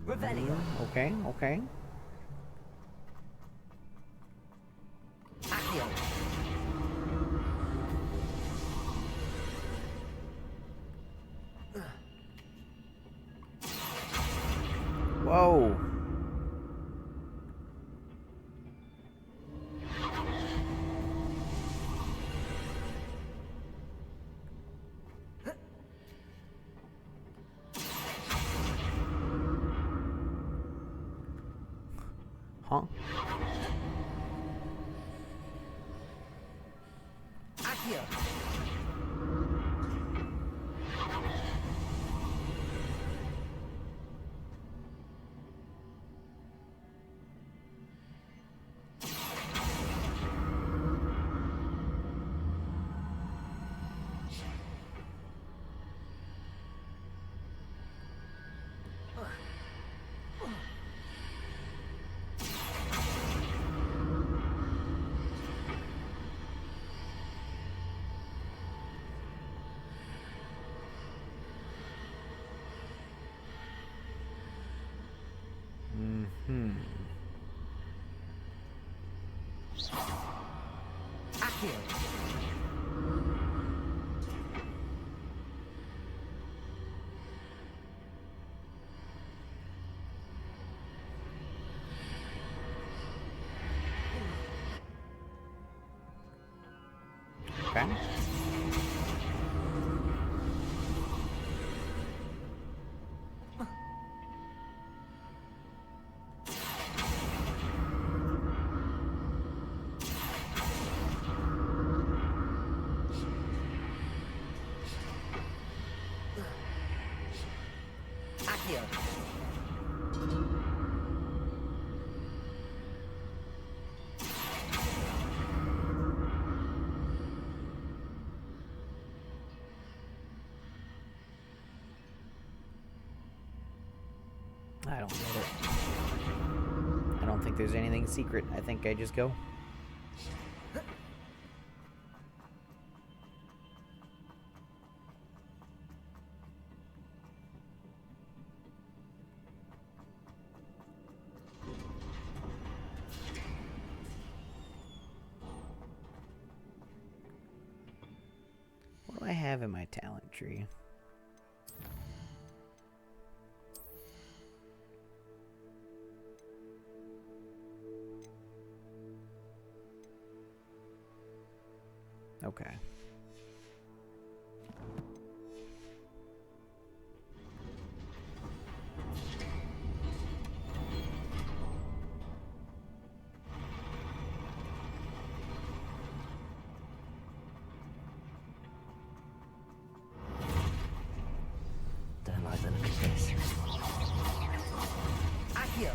Revelio. Okay, okay. Accio. Whoa. Huh? Accio. Accio. Okay. Accio. I don't get it. I don't think there's anything secret. I think I just go. What do I have in my talent tree? Okay. Don't like the look of this. Accio.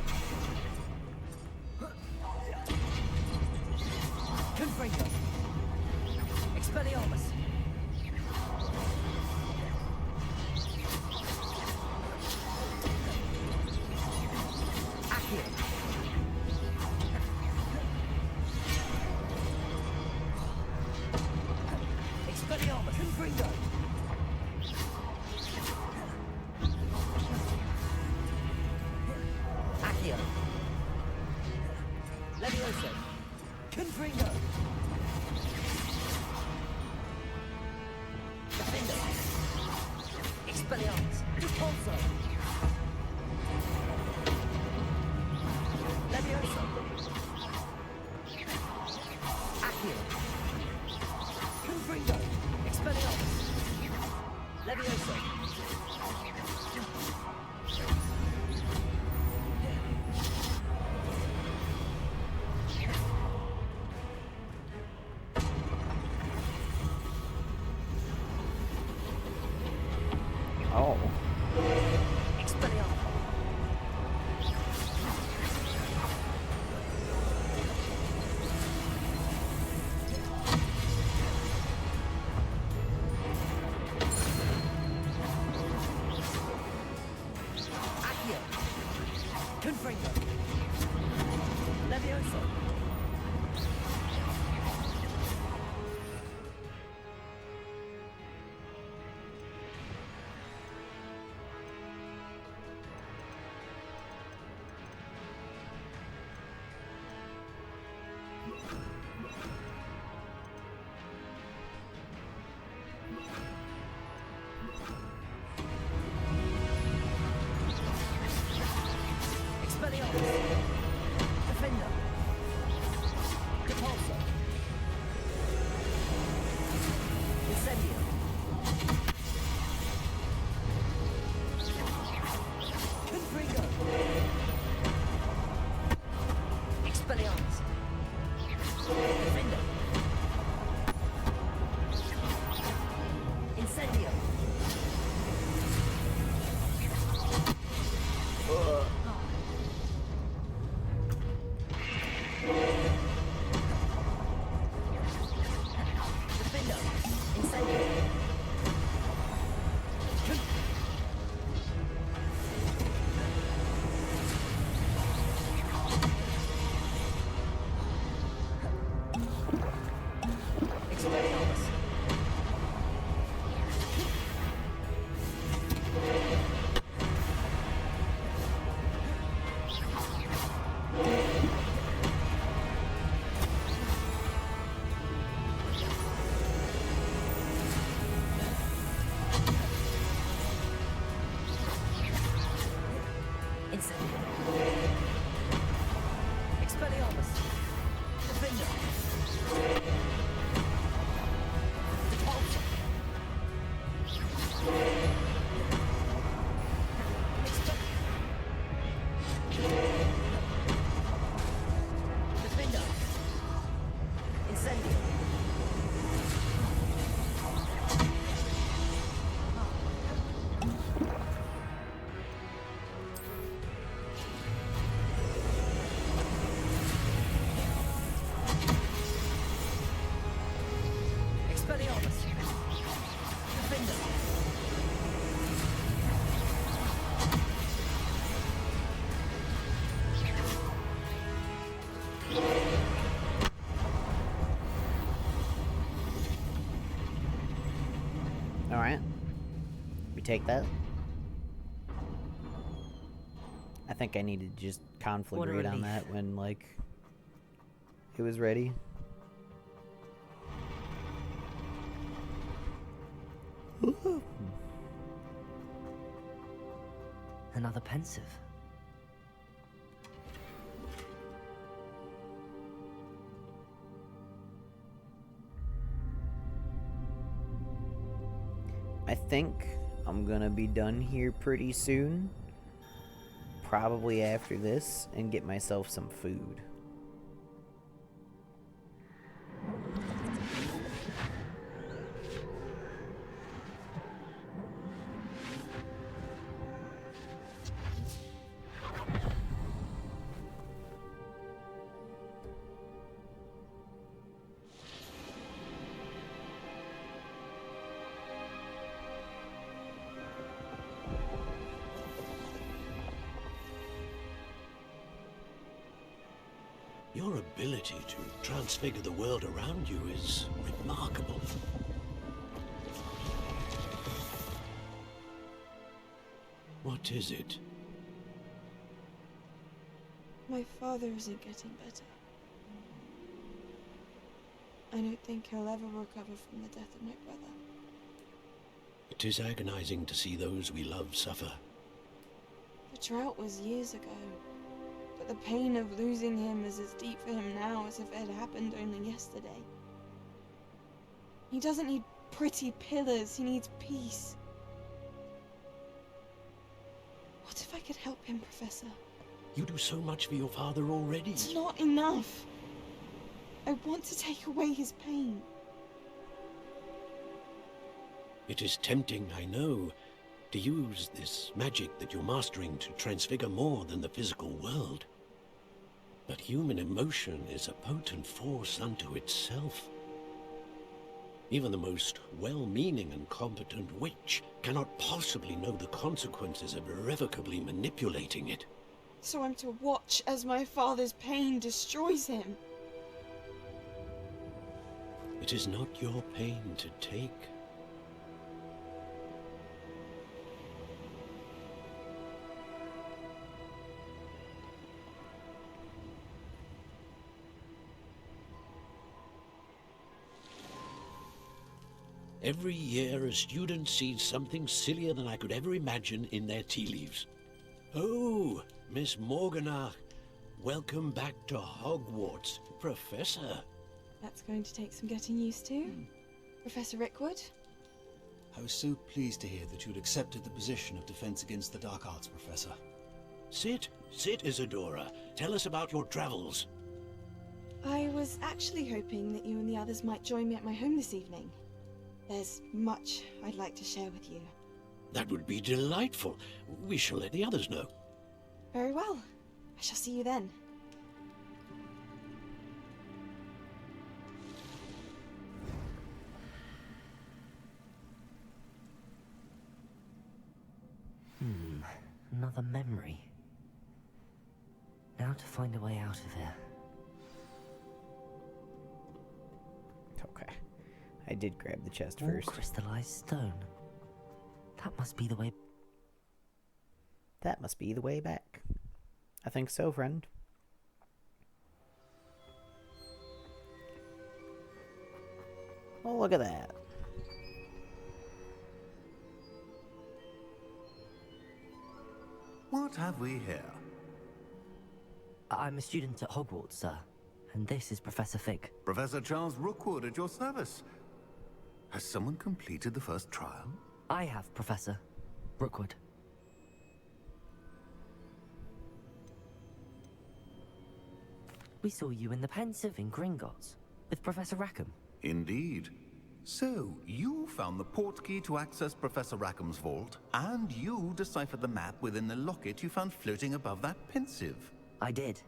Confringo. Expelliarmus. Accio. Expelliarmus. Confringo. Accio. Levioso. Confringo. Defender. Expelliarmus. Repulso. Levioso. Accio. Confringo. Expelliarmus. Levioso. Oh. Expelliarmus. Accio. Confringo. Levioso. Expelliarmus. Defender. Repulso. Incendio. Confringo. Expelliarmus. Defender. Incendio. Defender. Incendio. Expelliarmus. Incendio. Expelliarmus. Defender. Repulso. Defender. Incendio. Expelliarmus! Defender! Alright. We take that. I think I needed to just conflagrate on that when, like, it was ready. Another pensive. I think I'm gonna be done here pretty soon. Probably after this, and get myself some food. Your ability to transfigure the world around you is remarkable. What is it? My father isn't getting better. I don't think he'll ever recover from the death of my brother. It is agonizing to see those we love suffer. The drought was years ago, but the pain of losing him is as deep for him now as if it had happened only yesterday. He doesn't need pretty pillars, he needs peace. What if I could help him, Professor? You do so much for your father already. It's not enough. I want to take away his pain. It is tempting, I know, to use this magic that you're mastering to transfigure more than the physical world. But human emotion is a potent force unto itself. Even the most well-meaning and competent witch cannot possibly know the consequences of irrevocably manipulating it. So I'm to watch as my father's pain destroys him. It is not your pain to take. Every year, a student sees something sillier than I could ever imagine in their tea leaves. Oh, Miss Morganach, welcome back to Hogwarts, Professor. That's going to take some getting used to. Professor Rickwood? I was so pleased to hear that you'd accepted the position of Defense Against the Dark Arts, Professor. Sit, Isadora. Tell us about your travels. I was actually hoping that you and the others might join me at my home this evening. There's much I'd like to share with you. That would be delightful. We shall let the others know. Very well. I shall see you then. Another memory. Now to find a way out of here. Okay. I did grab the chest More first. crystallized stone. That must be the way. That must be the way back. I think so, friend. Oh, look at that. What have we here? I'm a student at Hogwarts, sir. And this is Professor Fig. Professor Charles Rookwood at your service. Has someone completed the first trial? I have, Professor Rookwood. We saw you in the Pensive in Gringotts with Professor Rackham. Indeed. So, you found the portkey to access Professor Rackham's vault, and you deciphered the map within the locket you found floating above that Pensive. I did.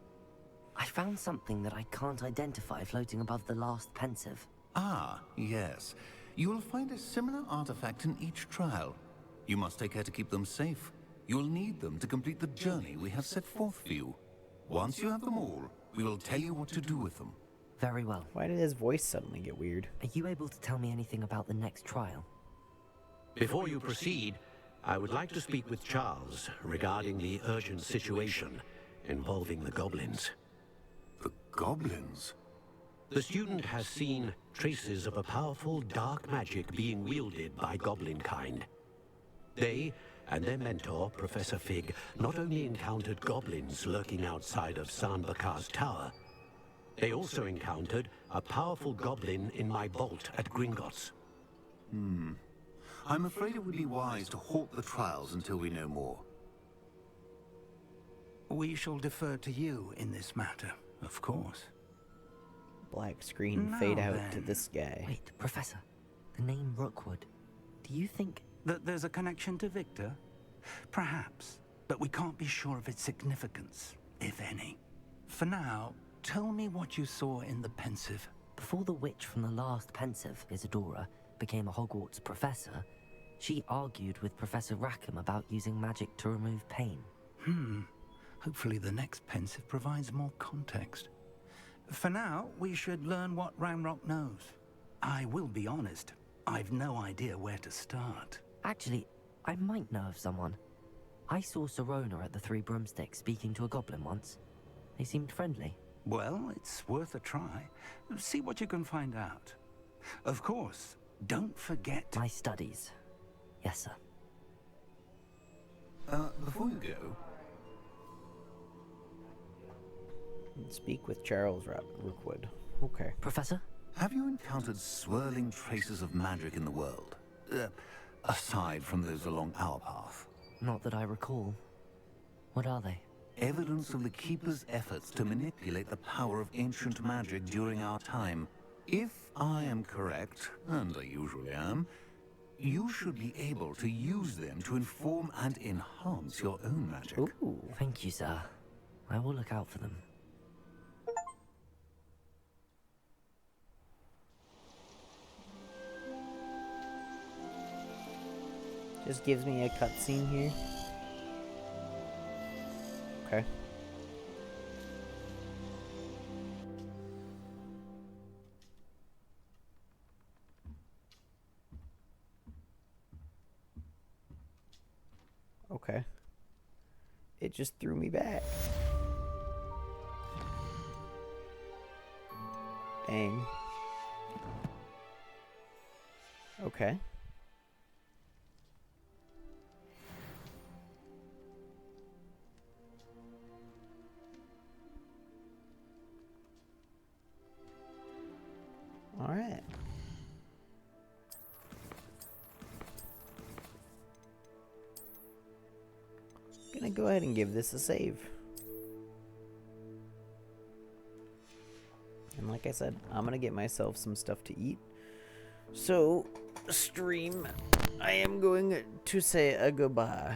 I found something that I can't identify floating above the last Pensive. Ah, yes. You will find a similar artifact in each trial. You must take care to keep them safe. You'll need them to complete the journey we have set forth for you. Once you have them all, we will tell you what to do with them. Very well. Why did his voice suddenly get weird? Are you able to tell me anything about the next trial? Before you proceed, I would like to speak with Charles regarding the urgent situation involving the goblins. The goblins? The student has seen traces of a powerful dark magic being wielded by goblin kind. They and their mentor, Professor Fig, not only encountered goblins lurking outside of Sanbakar's tower, they also encountered a powerful goblin in my vault at Gringotts. I'm afraid it would be wise to halt the trials until we know more. We shall defer to you in this matter, of course. Black screen, Now fade out then. to this guy. Wait, Professor. The name Rookwood. Do you think... That there's a connection to Victor? Perhaps, but we can't be sure of its significance, if any. For now, tell me what you saw in the pensive. Before the witch from the last pensive, Isadora, became a Hogwarts professor, she argued with Professor Rackham about using magic to remove pain. Hopefully the next pensive provides more context. For now, we should learn what Ranrock knows. I will be honest, I've no idea where to start. Actually, I might know of someone. I saw Sirona at the Three Broomsticks speaking to a goblin once. They seemed friendly. Well, it's worth a try. See what you can find out. Of course, don't forget... My studies. Yes, sir. Before you go... Speak with Charles Rookwood. Okay. Professor? Have you encountered swirling traces of magic in the world? Aside from those along our path? Not that I recall. What are they? Evidence of the Keeper's efforts to manipulate the power of ancient magic during our time. If I am correct, and I usually am, you should be able to use them to inform and enhance your own magic. Ooh. Thank you, sir. I will look out for them. Just gives me a cutscene here. Okay. Okay. It just threw me back. Dang. Okay. All right. Gonna go ahead and give this a save. And like I said, I'm gonna get myself some stuff to eat. So, stream, I am going to say a goodbye.